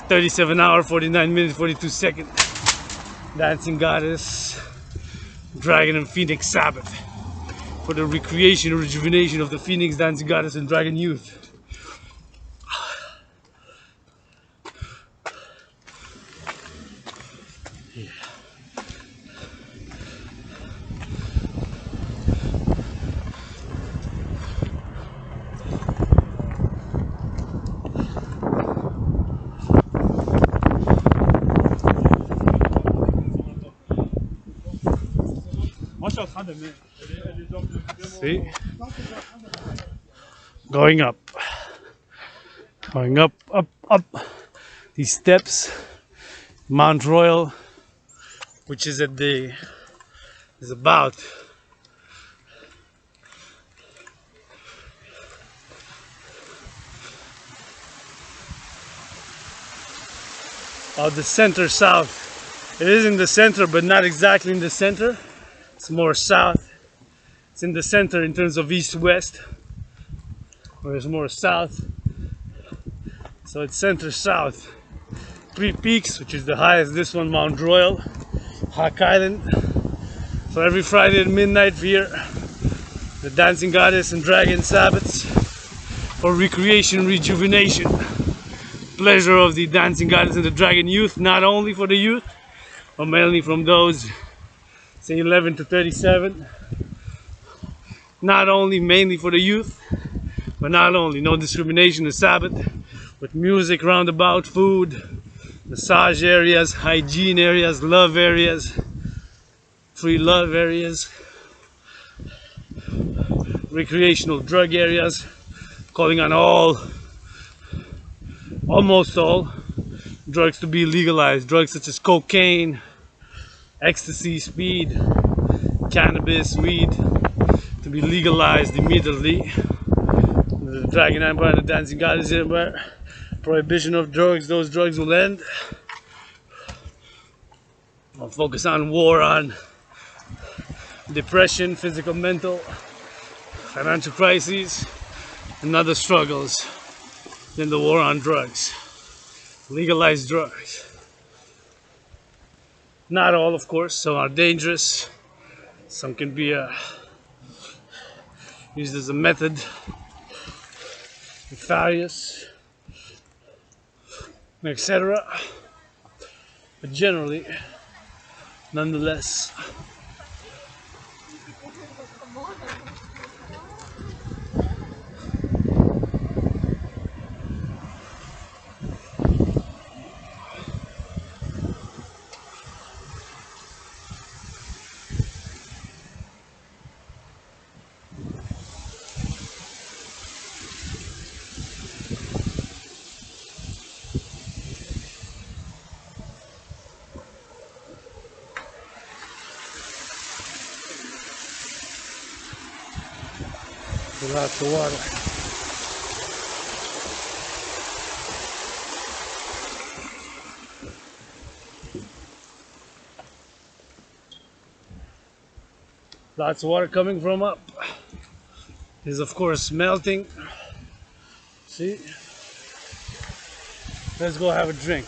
37-hour, 49-minute, 42-second dancing goddess, Dragon and Phoenix Sabbath for the recreation and rejuvenation of the Phoenix dancing goddess and Dragon youth. See? Going up. Going up, up, up. These steps. Montreal, which is at the, is about of the center south. It is in the center, but not exactly in the center. It's more south. It's in the center in terms of east-west, where it's more south. So it's center south. 3 peaks, which is the highest. This one, Montreal, Hawk Island. So every Friday at midnight here, the Dancing Goddess and Dragon Sabbats for recreation, rejuvenation, pleasure of the Dancing Goddess and the Dragon youth, not only for the youth, but mainly from those, say 11 to 37. Not only mainly for the youth, but not only, no discrimination, the Sabbath, with music roundabout, food, massage areas, hygiene areas, love areas, free love areas, recreational drug areas, calling on almost all drugs to be legalized. Drugs such as cocaine, ecstasy, speed, cannabis, weed to be legalized immediately. The Dragon Empire and the Dancing Goddess Empire, prohibition of drugs, those drugs will end. I'll focus on war, on depression, physical, mental, financial crises, and other struggles than the war on drugs. Legalize drugs. Not all, of course. Some are dangerous. Some can be used as a method, nefarious, etc. But generally, nonetheless, lots of water. Lots of water coming from up. Is of course melting. See? Let's go have a drink.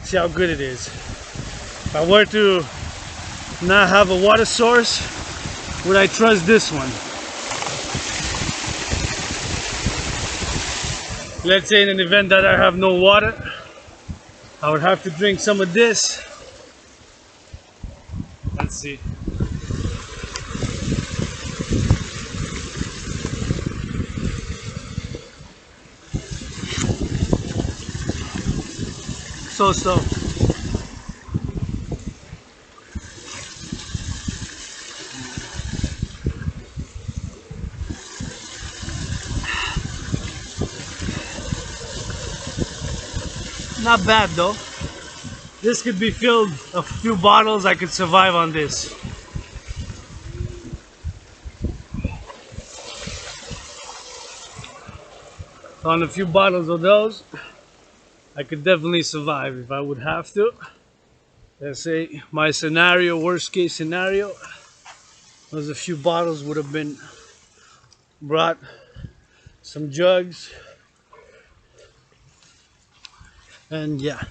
See how good it is. If I were to not have a water source, would I trust this one? Let's say in an event that I have no water, I would have to drink some of this. Let's see. So. Not bad though. This could be filled a few bottles. I could survive on this. On a few bottles of those, I could definitely survive if I would have to. Let's say my scenario, worst case scenario, was a few bottles would have been brought, some jugs, and yeah,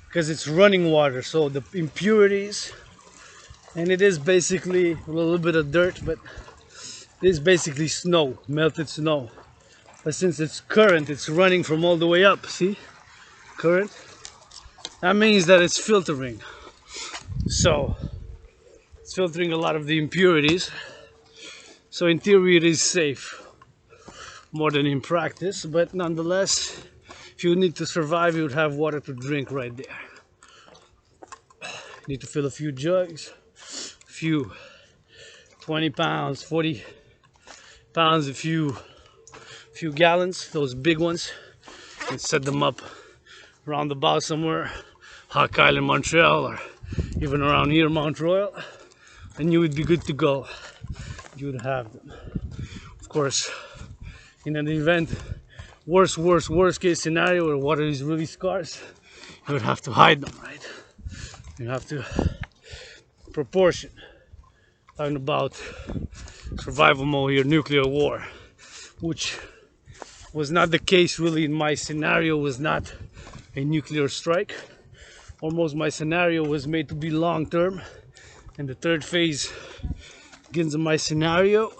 because it's running water, so the impurities, and it is basically a little bit of dirt, but it is basically snow, melted snow. But since it's current, it's running from all the way up, see? Current. That means that it's filtering. So, it's filtering a lot of the impurities. So in theory it is safe. More than in practice, but nonetheless, if you need to survive, you would have water to drink right there. You need to fill a few jugs, a few 20 pounds, 40 pounds, a few gallons, those big ones, and set them up around the bow somewhere, Hawk Island, Montreal, or even around here, Montreal, and you would be good to go. You would have them. Of course, in an event, worst case scenario where water is really scarce, you would have to hide them, right? You have to proportion. Talking about survival mode here, nuclear war, which was not the case really in my scenario. Was not a nuclear strike. Almost my scenario was made to be long term, and the third phase begins in my scenario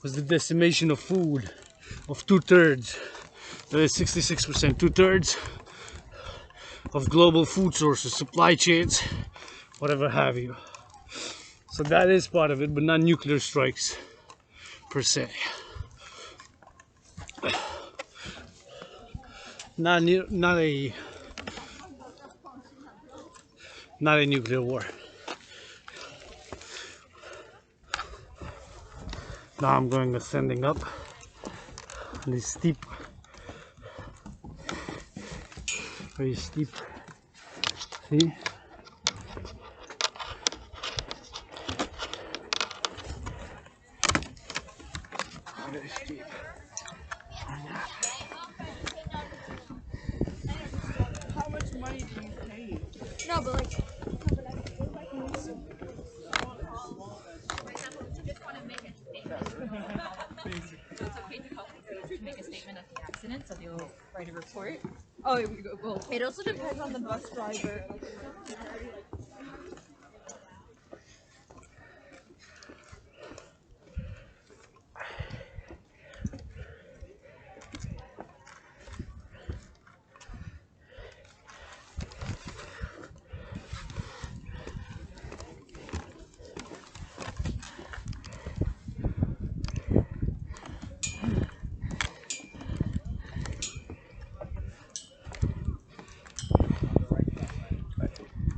was the decimation of food of 2/3. That is 66%, 2/3 of global food sources, supply chains, whatever have you. So that is part of it, but not nuclear strikes per se. Not a nuclear war. Now I'm going ascending up this steep, very steep. See? Very steep. How much money do you pay? No, but like. So it's okay to help make a statement of the accident, so they'll write a report. Oh, here we go. Well, It also depends on the bus driver.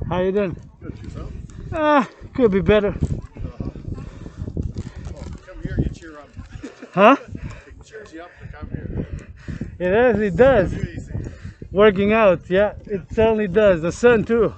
How you doing? Good, yourself? Could be better. Come here, you cheer up. Huh? It cheers you up to come here. It does. Too easy. Working out, yeah, it certainly does. The sun too.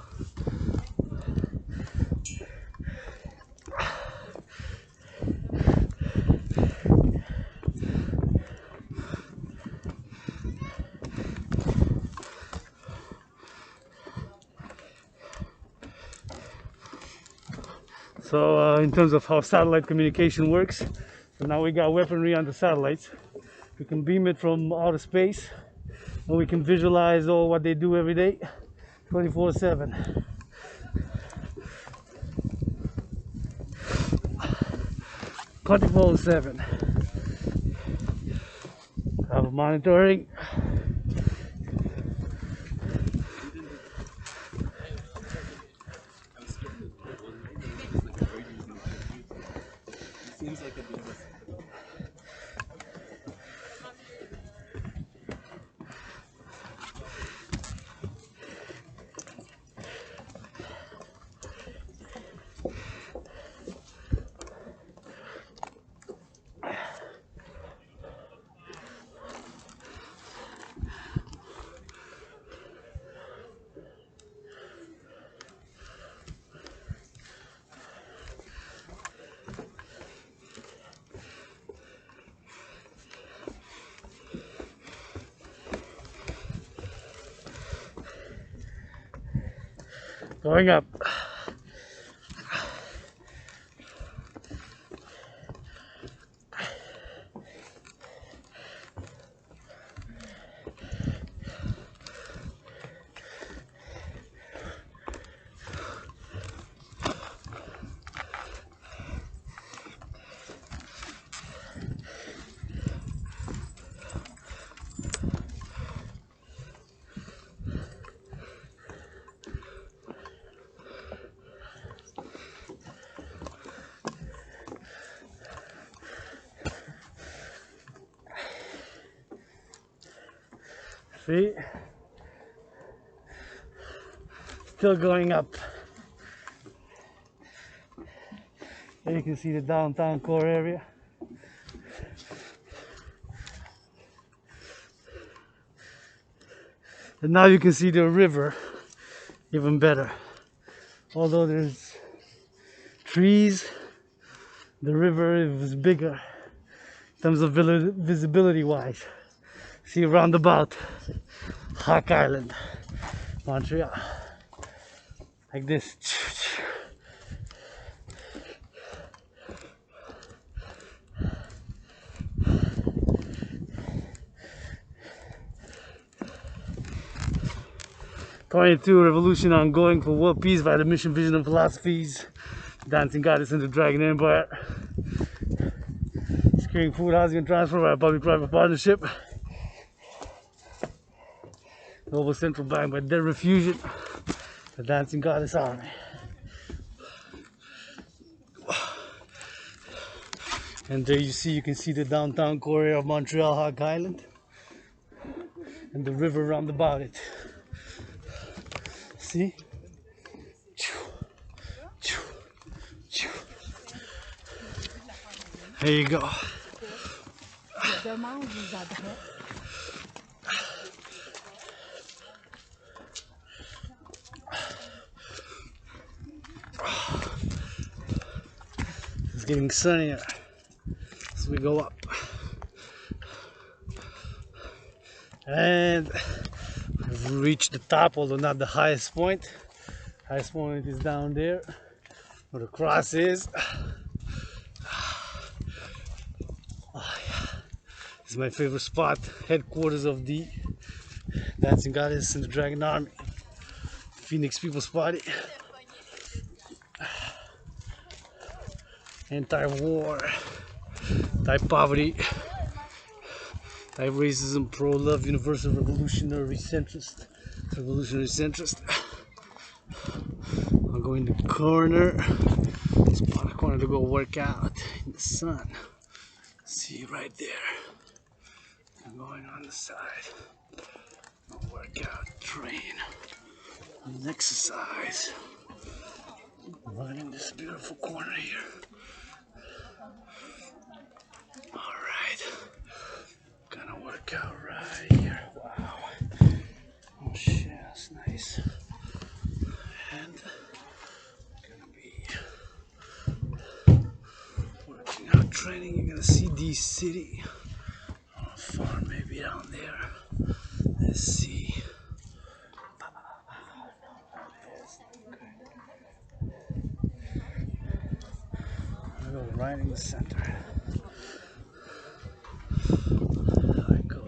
So in terms of how satellite communication works, so now we got weaponry on the satellites. We can beam it from outer space, and we can visualize all what they do every day, 24/7. Have monitoring. Going up. See? Still going up. There you can see the downtown core area. And now you can see the river even better. Although there's trees, the river is bigger in terms of visibility wise. See roundabout Hawk Island. Montreal. Like this. '22 revolution ongoing for world peace by the mission, vision, and philosophies. Dancing goddess in the Dragon Empire. Securing food, housing, and transport by a public-private partnership. Global central bank by debt refusion. The Dancing Goddess Army. And there you can see the downtown core of Montreal, Hog Island, and the river round about it. See? There you go. It's getting sunnier as we go up. And we've reached the top, although not the highest point. Highest point is down there where the cross is. Oh, yeah. This is my favorite spot, headquarters of the Dancing Goddess and the Dragon Army. Phoenix People's Party. Anti-war, anti-poverty, anti-racism, pro-love, universal revolutionary centrist. I'll go in the corner, spot a corner to go work out in the sun. See right there. I'm going on the side. I'll work out, train, and exercise. Right in this beautiful corner here. Alright. Gonna work out right here. Wow. Oh shit, that's nice. And gonna be working out, training. You're gonna see the city. Oh, far maybe down there. Let's see. I go right in the center. I go.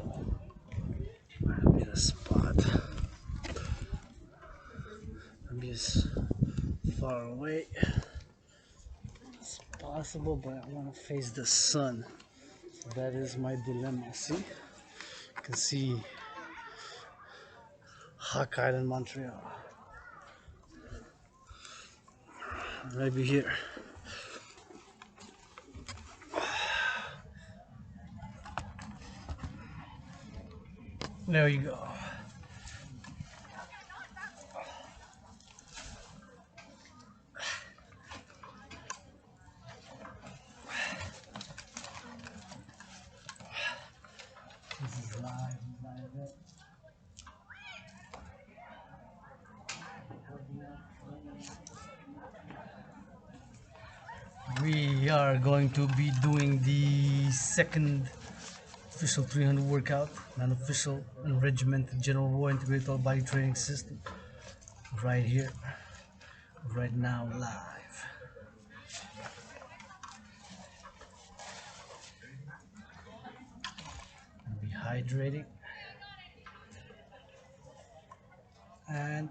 I'll be the spot. I'll be as far away as possible, but I want to face the sun. So that is my dilemma. See? You can see Hog Island, Montreal. Right here. There you go. This is live. We are going to be doing the second official 300 workout, non-official and regimented general war integrated all body training system. Right here, right now, live. I'll be hydrating and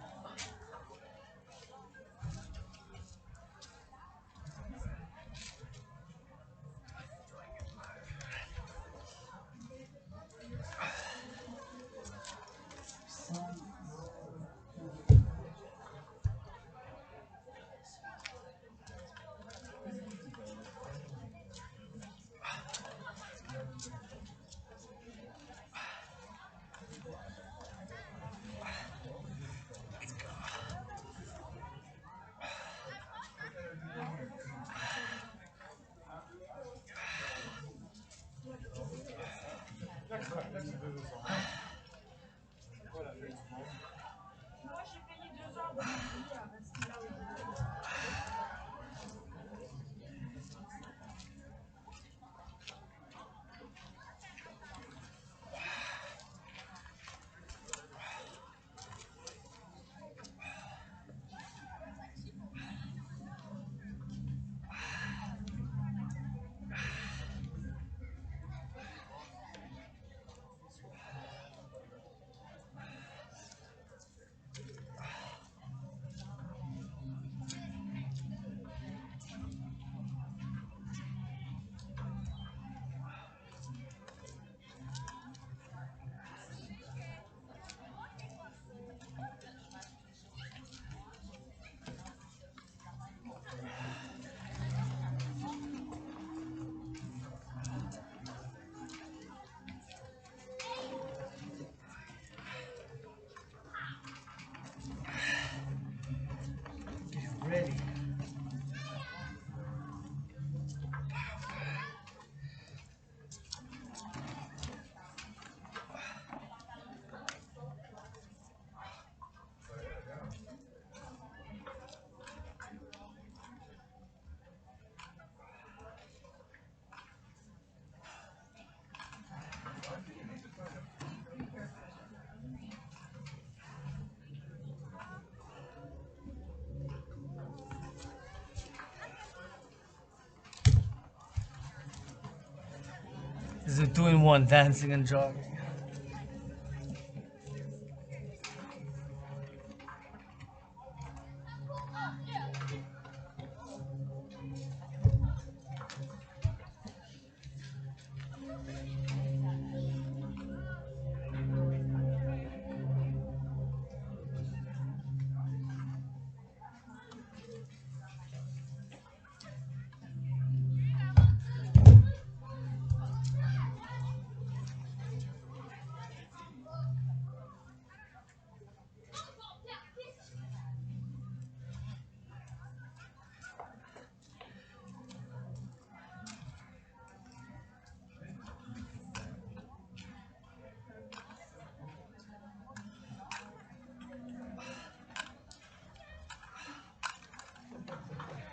This is a 2-in-1, dancing and jogging.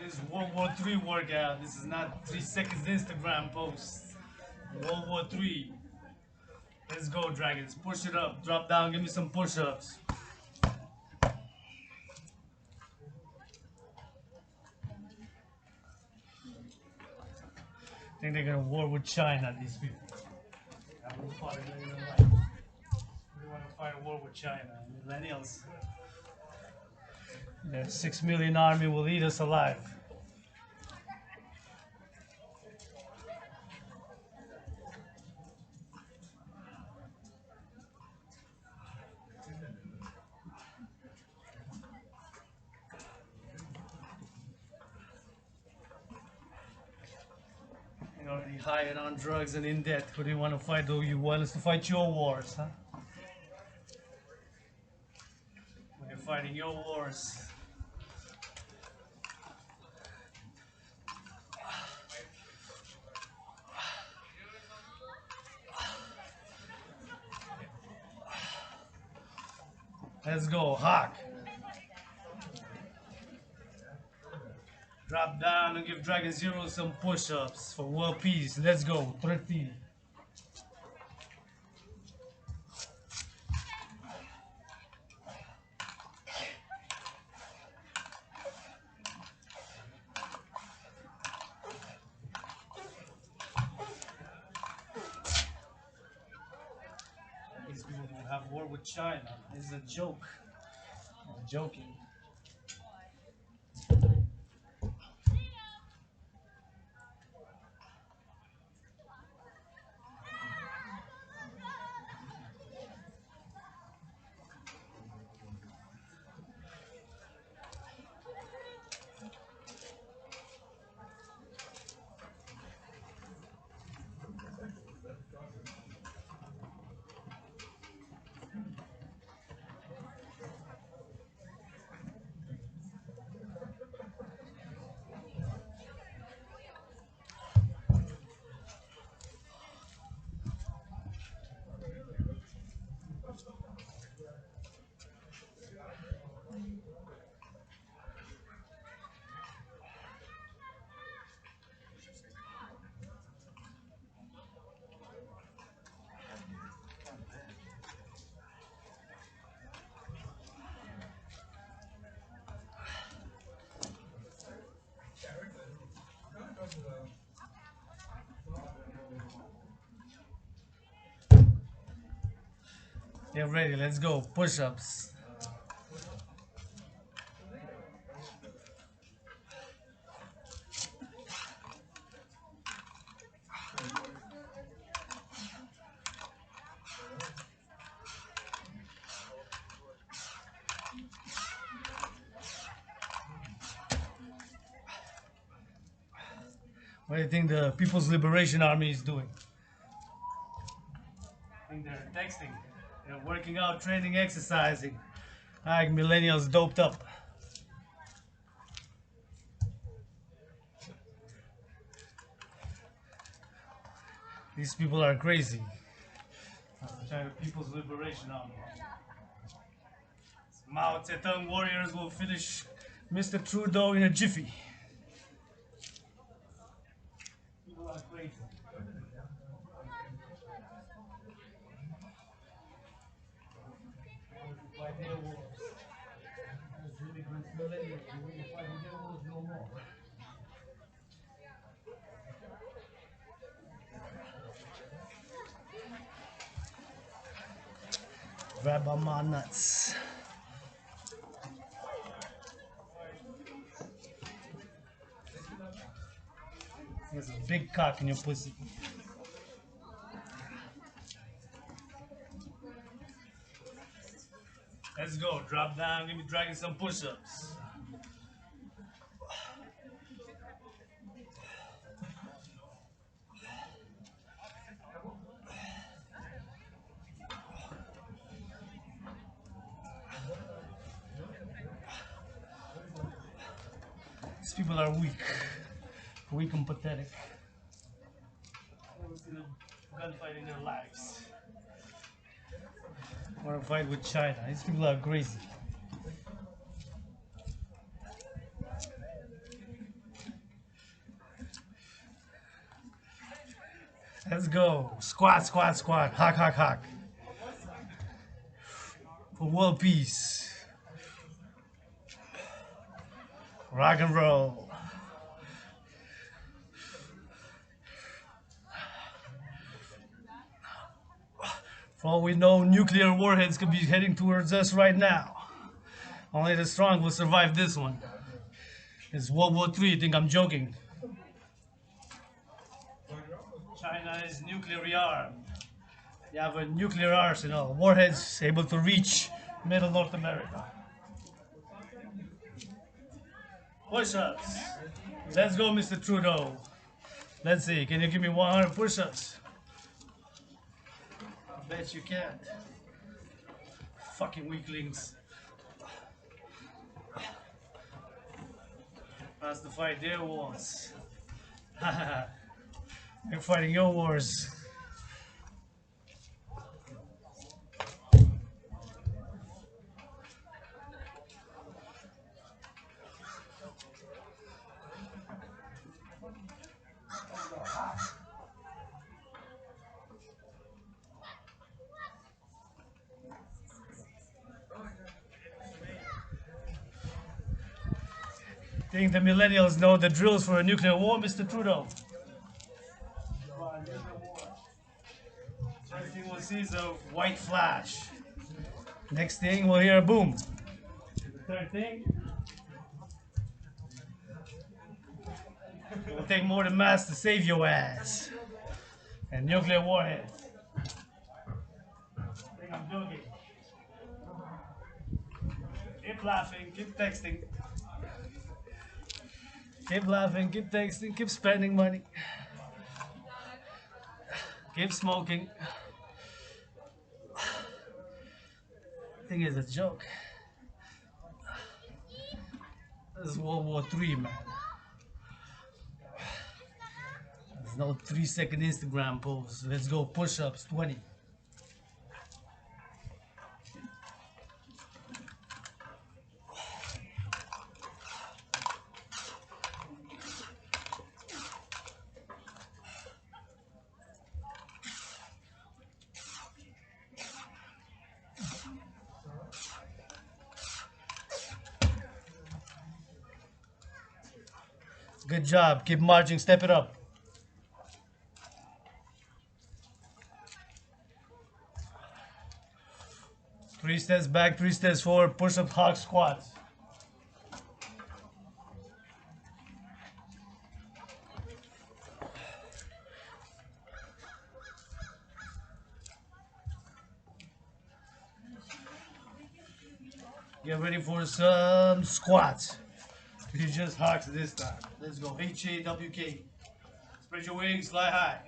This is World War III workout. This is not 3 seconds Instagram post. World War III. Let's go, Dragons. Push it up. Drop down. Give me some push-ups. I think they're gonna war with China, these people. We want to fight a war with China. Millennials. Their 6 million army will eat us alive. You're already hired on drugs and in debt. Who do you want to fight? Who you want us to fight your wars, huh? When you're fighting your wars. Let's go, Hawk. Drop down and give Dragon Zero some push-ups for world peace. Let's go, 13. These people will have war with China. This is a joke. I'm joking. Get ready, let's go. Push-ups. What do you think the People's Liberation Army is doing? I think they're texting. They're working out, training, exercising. Like millennials doped up. These people are crazy. China People's Liberation Army. Mao Zedong warriors will finish Mr. Trudeau in a jiffy. People are crazy. Fight their wars. As immigrants, millennials, we will fight their wars no more. Grab on my nuts. There's a big cock in your pussy. Let's go. Drop down. Give me dragging some push-ups. These people are weak and pathetic. Never seen a gunfight in their lives. Want to fight with China? These people are crazy. Let's go. Squat, squat, squat. Hawk, hawk, hawk. For world peace. Rock and roll. For all we know, nuclear warheads could be heading towards us right now. Only the strong will survive this one. It's World War III. You think I'm joking? China is nuclear armed. They have a nuclear arsenal. Warheads able to reach middle North America. Push-ups. Let's go, Mr. Trudeau. Let's see. Can you give me 100 push-ups? I bet you can't. Fucking weaklings. That's to fight their wars. You're fighting your wars. Think the millennials know the drills for a nuclear war, Mr. Trudeau? First thing we'll see is a white flash. Next thing we'll hear a boom. The third thing, it will take more than mass to save your ass. And nuclear warheads. I think I'm joking. Keep laughing, keep texting. Keep laughing, keep texting, keep spending money. Keep smoking. I think it's a joke. This is World War III, man. There's no 3-second Instagram post. Let's go push-ups 20. Good job. Keep marching. Step it up. Three steps back, 3 steps forward. Push-up, hawk, squats. Get ready for some squats. You just hawks this time. Let's go. H-A-W-K. Spread your wings, fly high.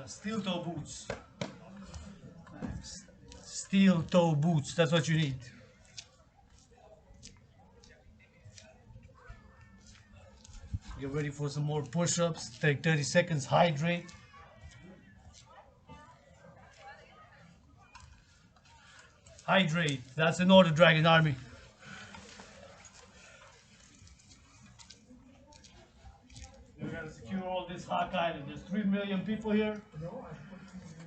Steel toe boots. Steel toe boots, that's what you need. Get ready for some more push-ups. Take 30 seconds, hydrate. Hydrate, that's an order, Dragon Army. We got a secure all this Hawk Island. There's 3 million people here.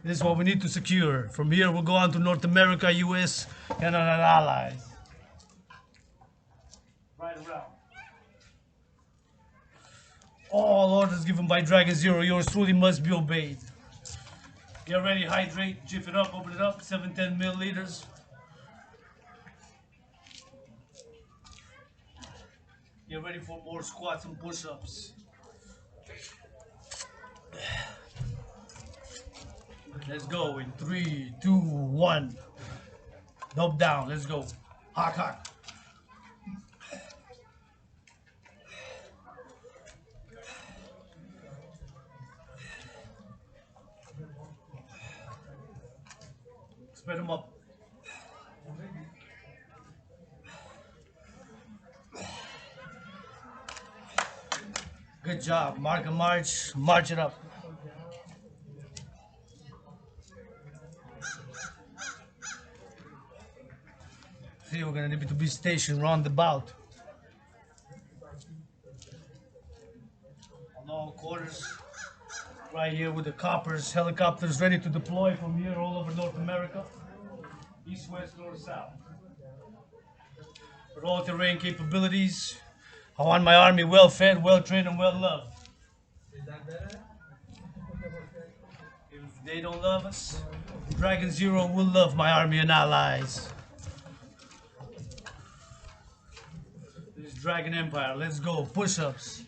This is what we need to secure. From here, we'll go on to North America, US, and our allies. Right around. All orders given by Dragon Zero, yours truly must be obeyed. Get ready, hydrate, jiff it up, open it up, 710 milliliters. Get ready for more squats and push-ups. Let's go in 3, 2, 1. Dope down, let's go. Hawk, hawk. Spread them up. Good job. Mark and march. March it up. See, we're gonna need to be stationed roundabout. On all quarters. Right here with the coppers, helicopters ready to deploy from here all over North America. East, west, north, south. With all terrain capabilities. I want my army well fed, well trained, and well loved. If they don't love us, Dragon Zero will love my army and allies. This is Dragon Empire. Let's go. Push-ups.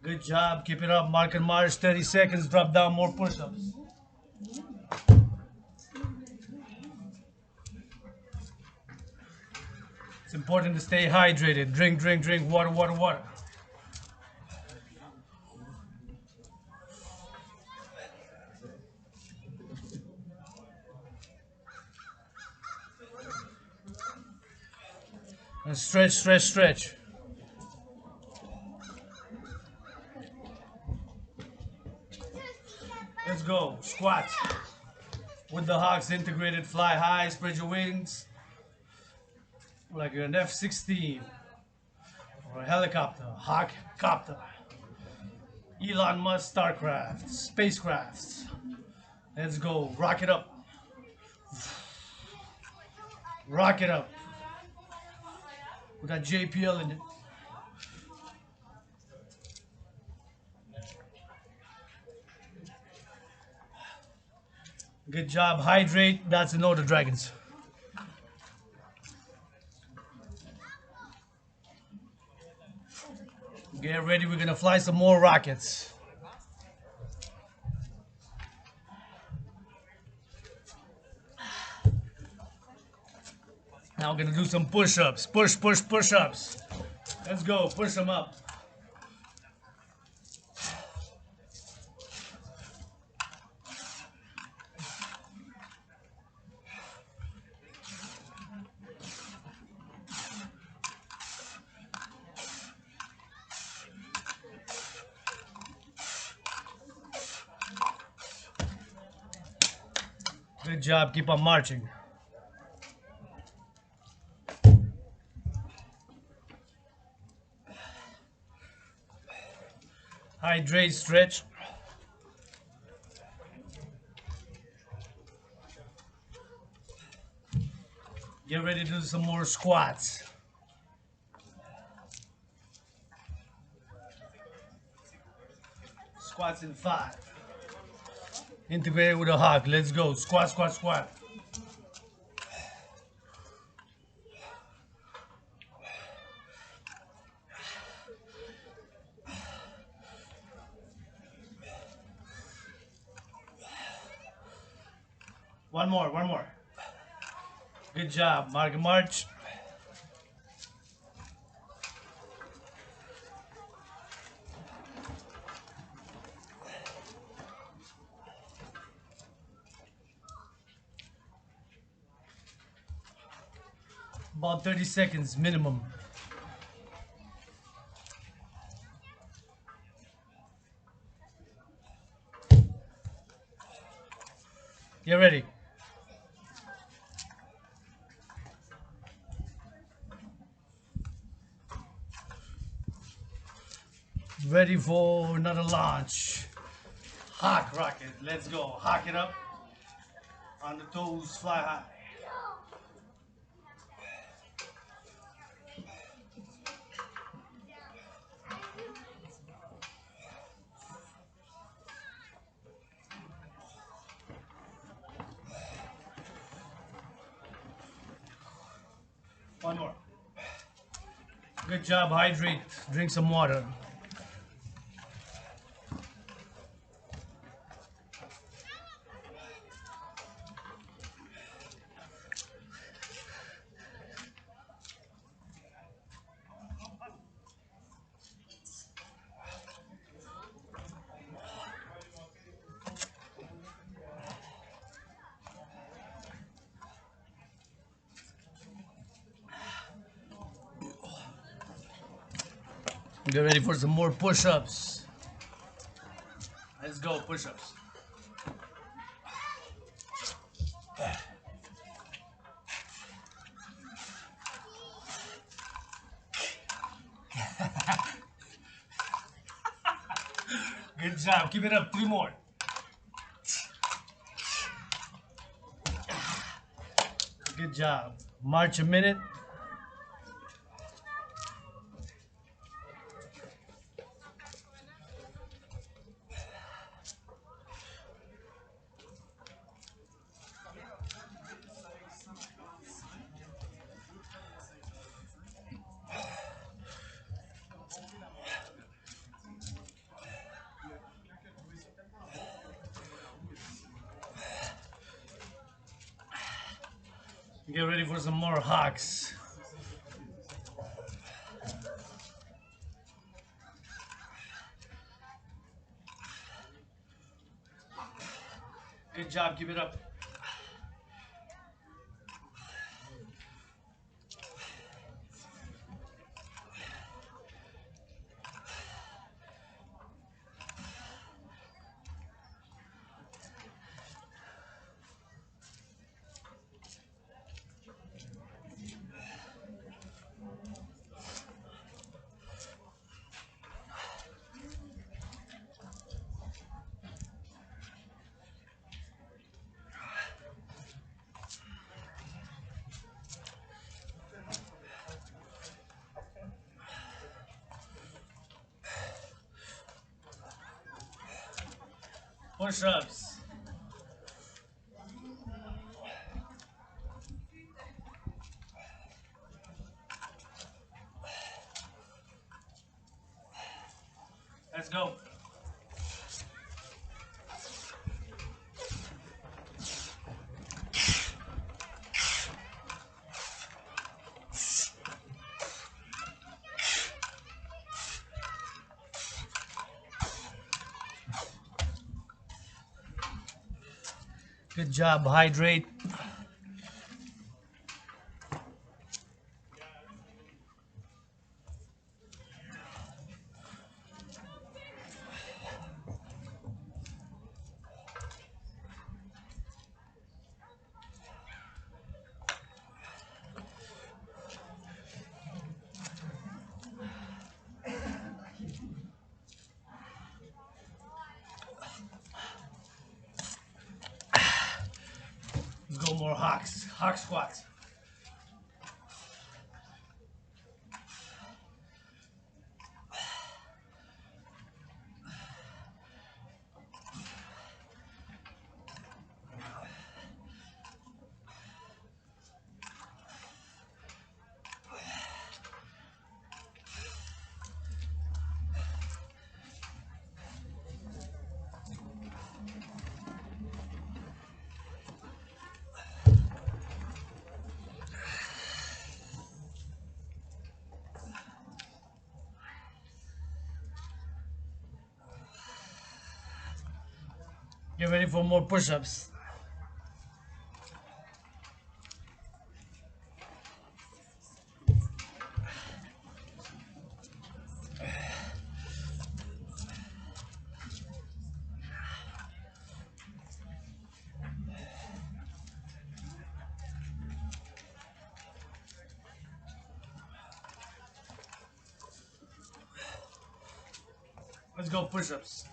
Good job. Keep it up. Mark and march. 30 seconds. Drop down more push-ups. It's important to stay hydrated. Drink, drink, drink. Water, water, water. And stretch, stretch, stretch. Let's go. Squats. With the Hawks integrated, fly high, spread your wings. Like you're an F-16 or a helicopter, Hawk copter. Elon Musk Starcraft, spacecrafts. Let's go. Rock it up. Rock it up. With that JPL in it. Good job. Hydrate. That's an order, Dragons. Get ready. We're going to fly some more rockets. Now we're going to do some push-ups. Push, push, push-ups. Let's go. Push them up. Good job. Keep on marching. Hydrate, stretch. Get ready to do some more squats. Squats in 5. Integrated with a hawk. Let's go. Squat, squat, squat. One more, one more. Good job. Mark and march. About 30 seconds minimum. Get ready. Ready for another launch. Hawk rocket. Let's go. Hawk it up. On the toes, fly high. One more. Good job. Hydrate. Drink some water. Get ready for some more push-ups. Let's go, push-ups. Good job. Keep it up. 3 more. Good job. March a minute. Get ready for some more hawks. Good job, keep it up. Push-ups. Let's go. Good job, hydrate. Go more hawks, hawk squats. Get ready for more push-ups. Let's go push-ups.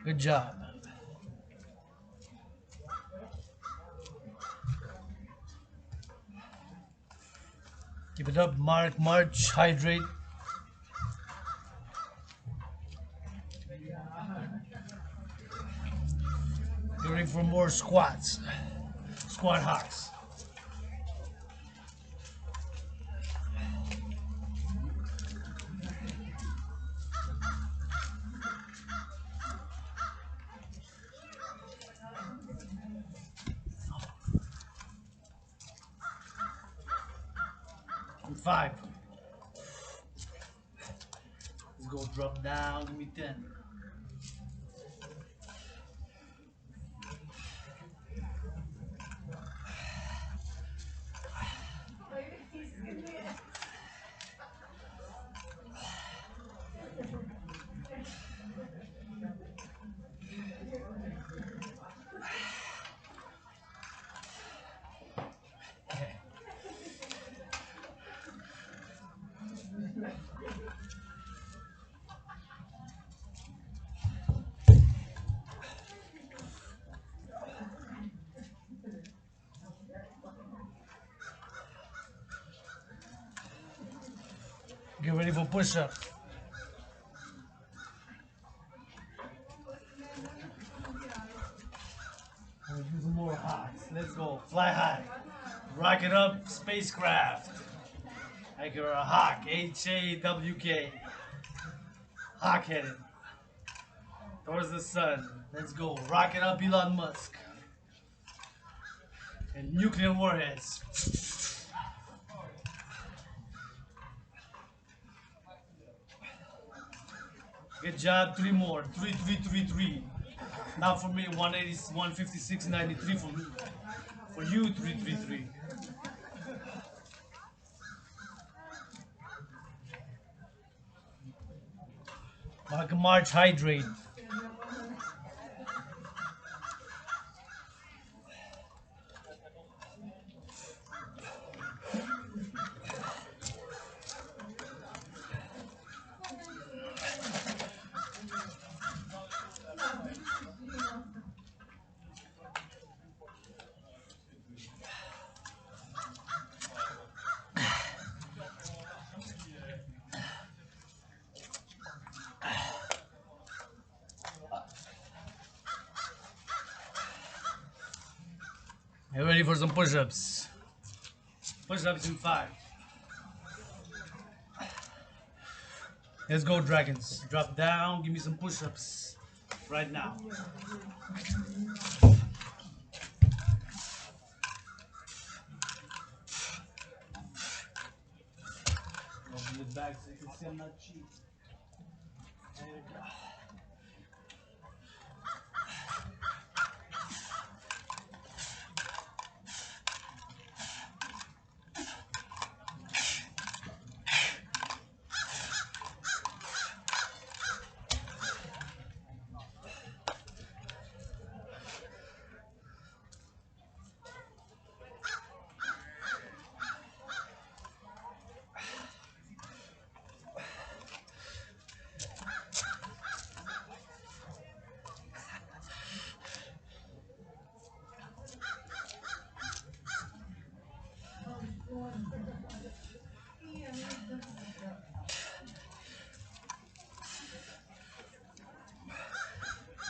Good job. Keep it up, march, hydrate. Get ready for more squats. Squat hocks. And 5. Let's go drop down, give me 10. Get ready for push-up. We'll do some more hocks. Let's go. Fly high. Rock it up, spacecraft. Like you're a hawk. H-A-W-K. Hawk-headed. Towards the sun. Let's go. Rock it up, Elon Musk. And nuclear warheads. Good job. 3 more. 3, 3, 3, 3. Not for me. 180, 156, 93 for me. For you, 3, 3, 3. March, hydrate. Get ready for some push-ups. Push-ups in 5. Let's go, dragons. Drop down. Give me some push-ups right now. Open it back so you can see I'm not cheap. There you go.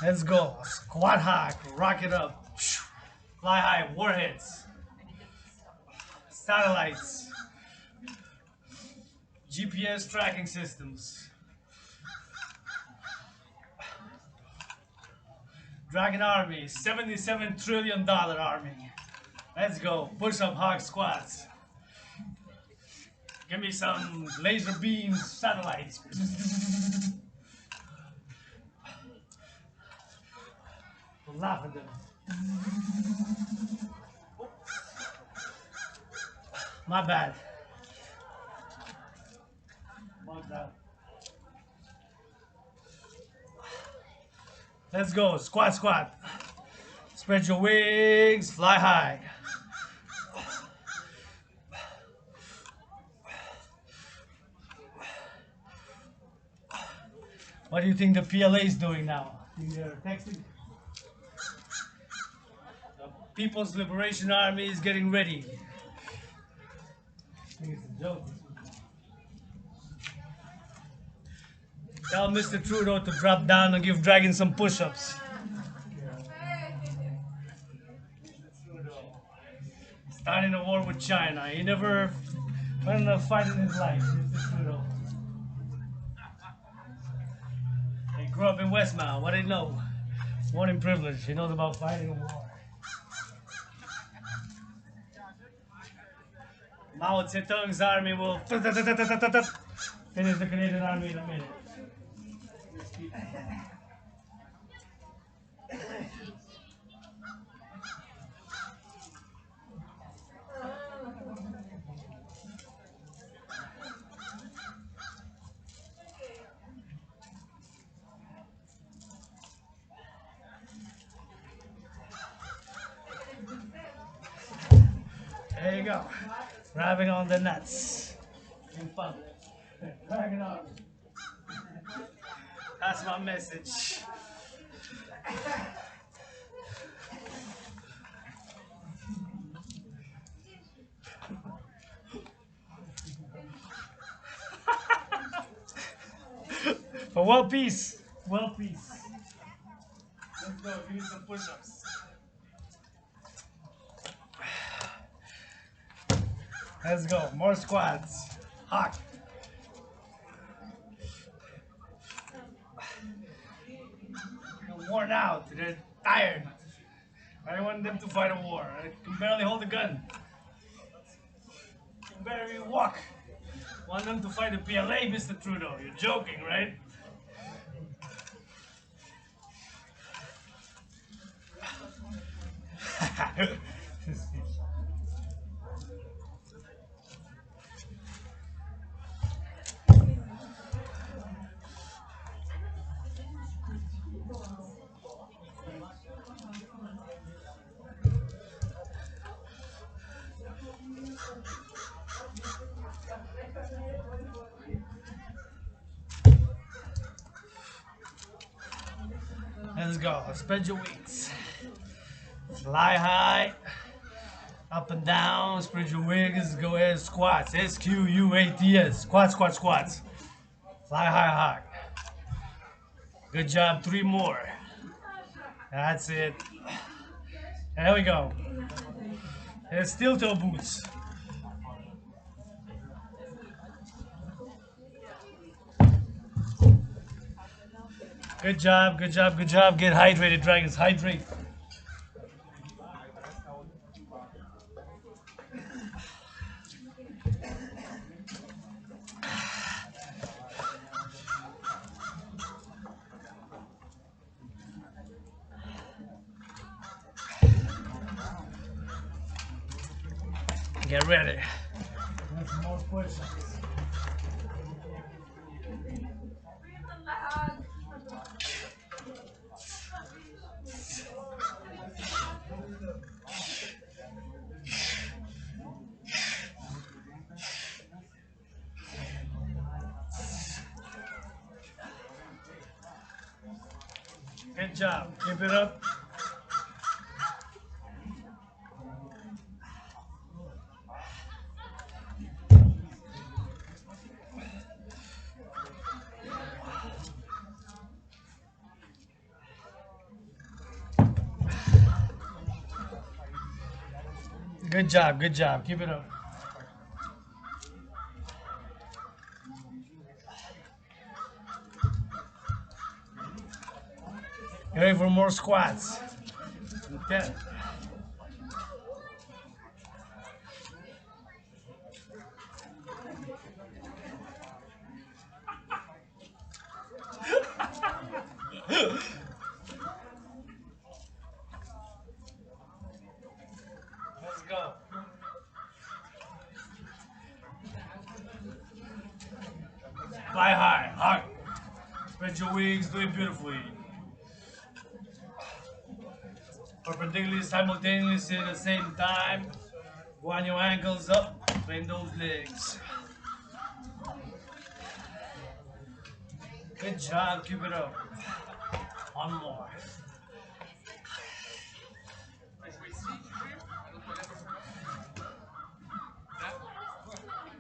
Let's go. Squat high. Rock it up. Fly high. Warheads. Satellites. GPS tracking systems. Dragon Army. $77 trillion army. Let's go. Push up hog squats. Give me some laser beams satellites. Laugh at them. My bad. My bad. Let's go. Squat, squat. Spread your wings. Fly high. What do you think the PLA is doing now? Think they're texting? The People's Liberation Army is getting ready. I think it's a joke. Tell Mr. Trudeau to drop down and give Dragon some push-ups. Starting a war with China. He never went in a fight in his life, Mr. Trudeau. He grew up in Westmount. What did he know? Born in privilege. He knows about fighting a war. Mao Zedong's army will finish the Canadian army in a minute. There you go. Grabbing on the nuts. In public. Dragging on. That's my message. For world peace. World peace. Let's go. Give me some push-ups. Let's go. More squats. Hot. They're worn out. They're tired. I don't want them to fight a war. I can barely hold a gun. I can barely walk. Want them to fight the PLA, Mr. Trudeau. You're joking, right? Let's go. Spread your wings. Fly high. Up and down. Spread your wings. Go ahead. Squats. SQUATS. Squats, squats, squats. Fly high, high. Good job. 3 more. That's it. There we go. There's steel toe boots. Good job, good job, good job. Get hydrated, Dragons. Hydrate. Get ready. That's more push-ups. Good job. Keep it up. Good job, good job. Keep it up. Get ready for more squats. 10. Fly high, hard. Spread your wings, do it beautifully. Perpendicularly, simultaneously at the same time. Wind your ankles up, bend those legs. Good job, keep it up. One more.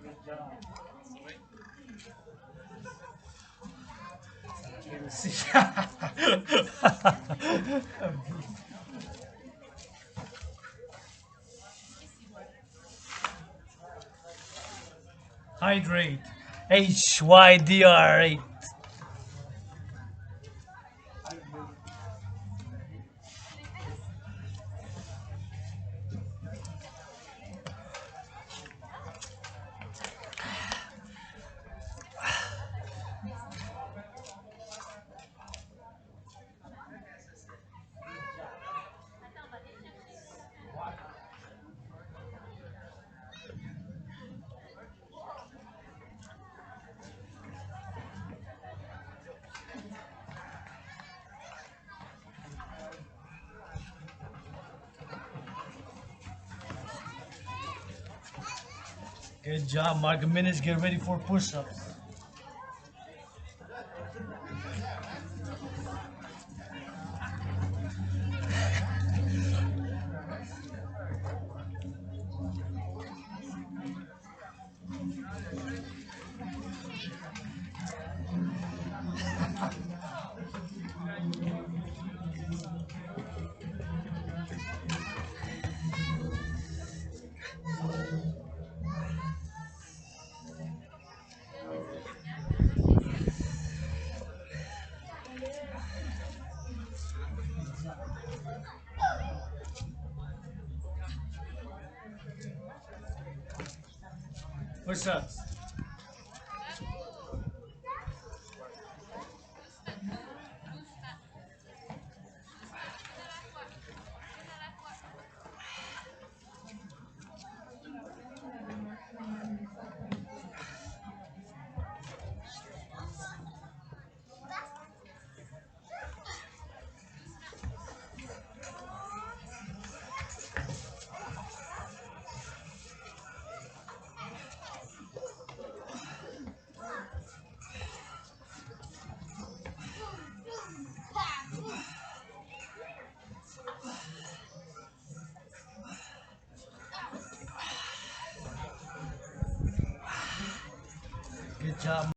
Good job. Hydrate. HYDR8. Good job, mark a minute, get ready for push-ups. Push-ups. Good job.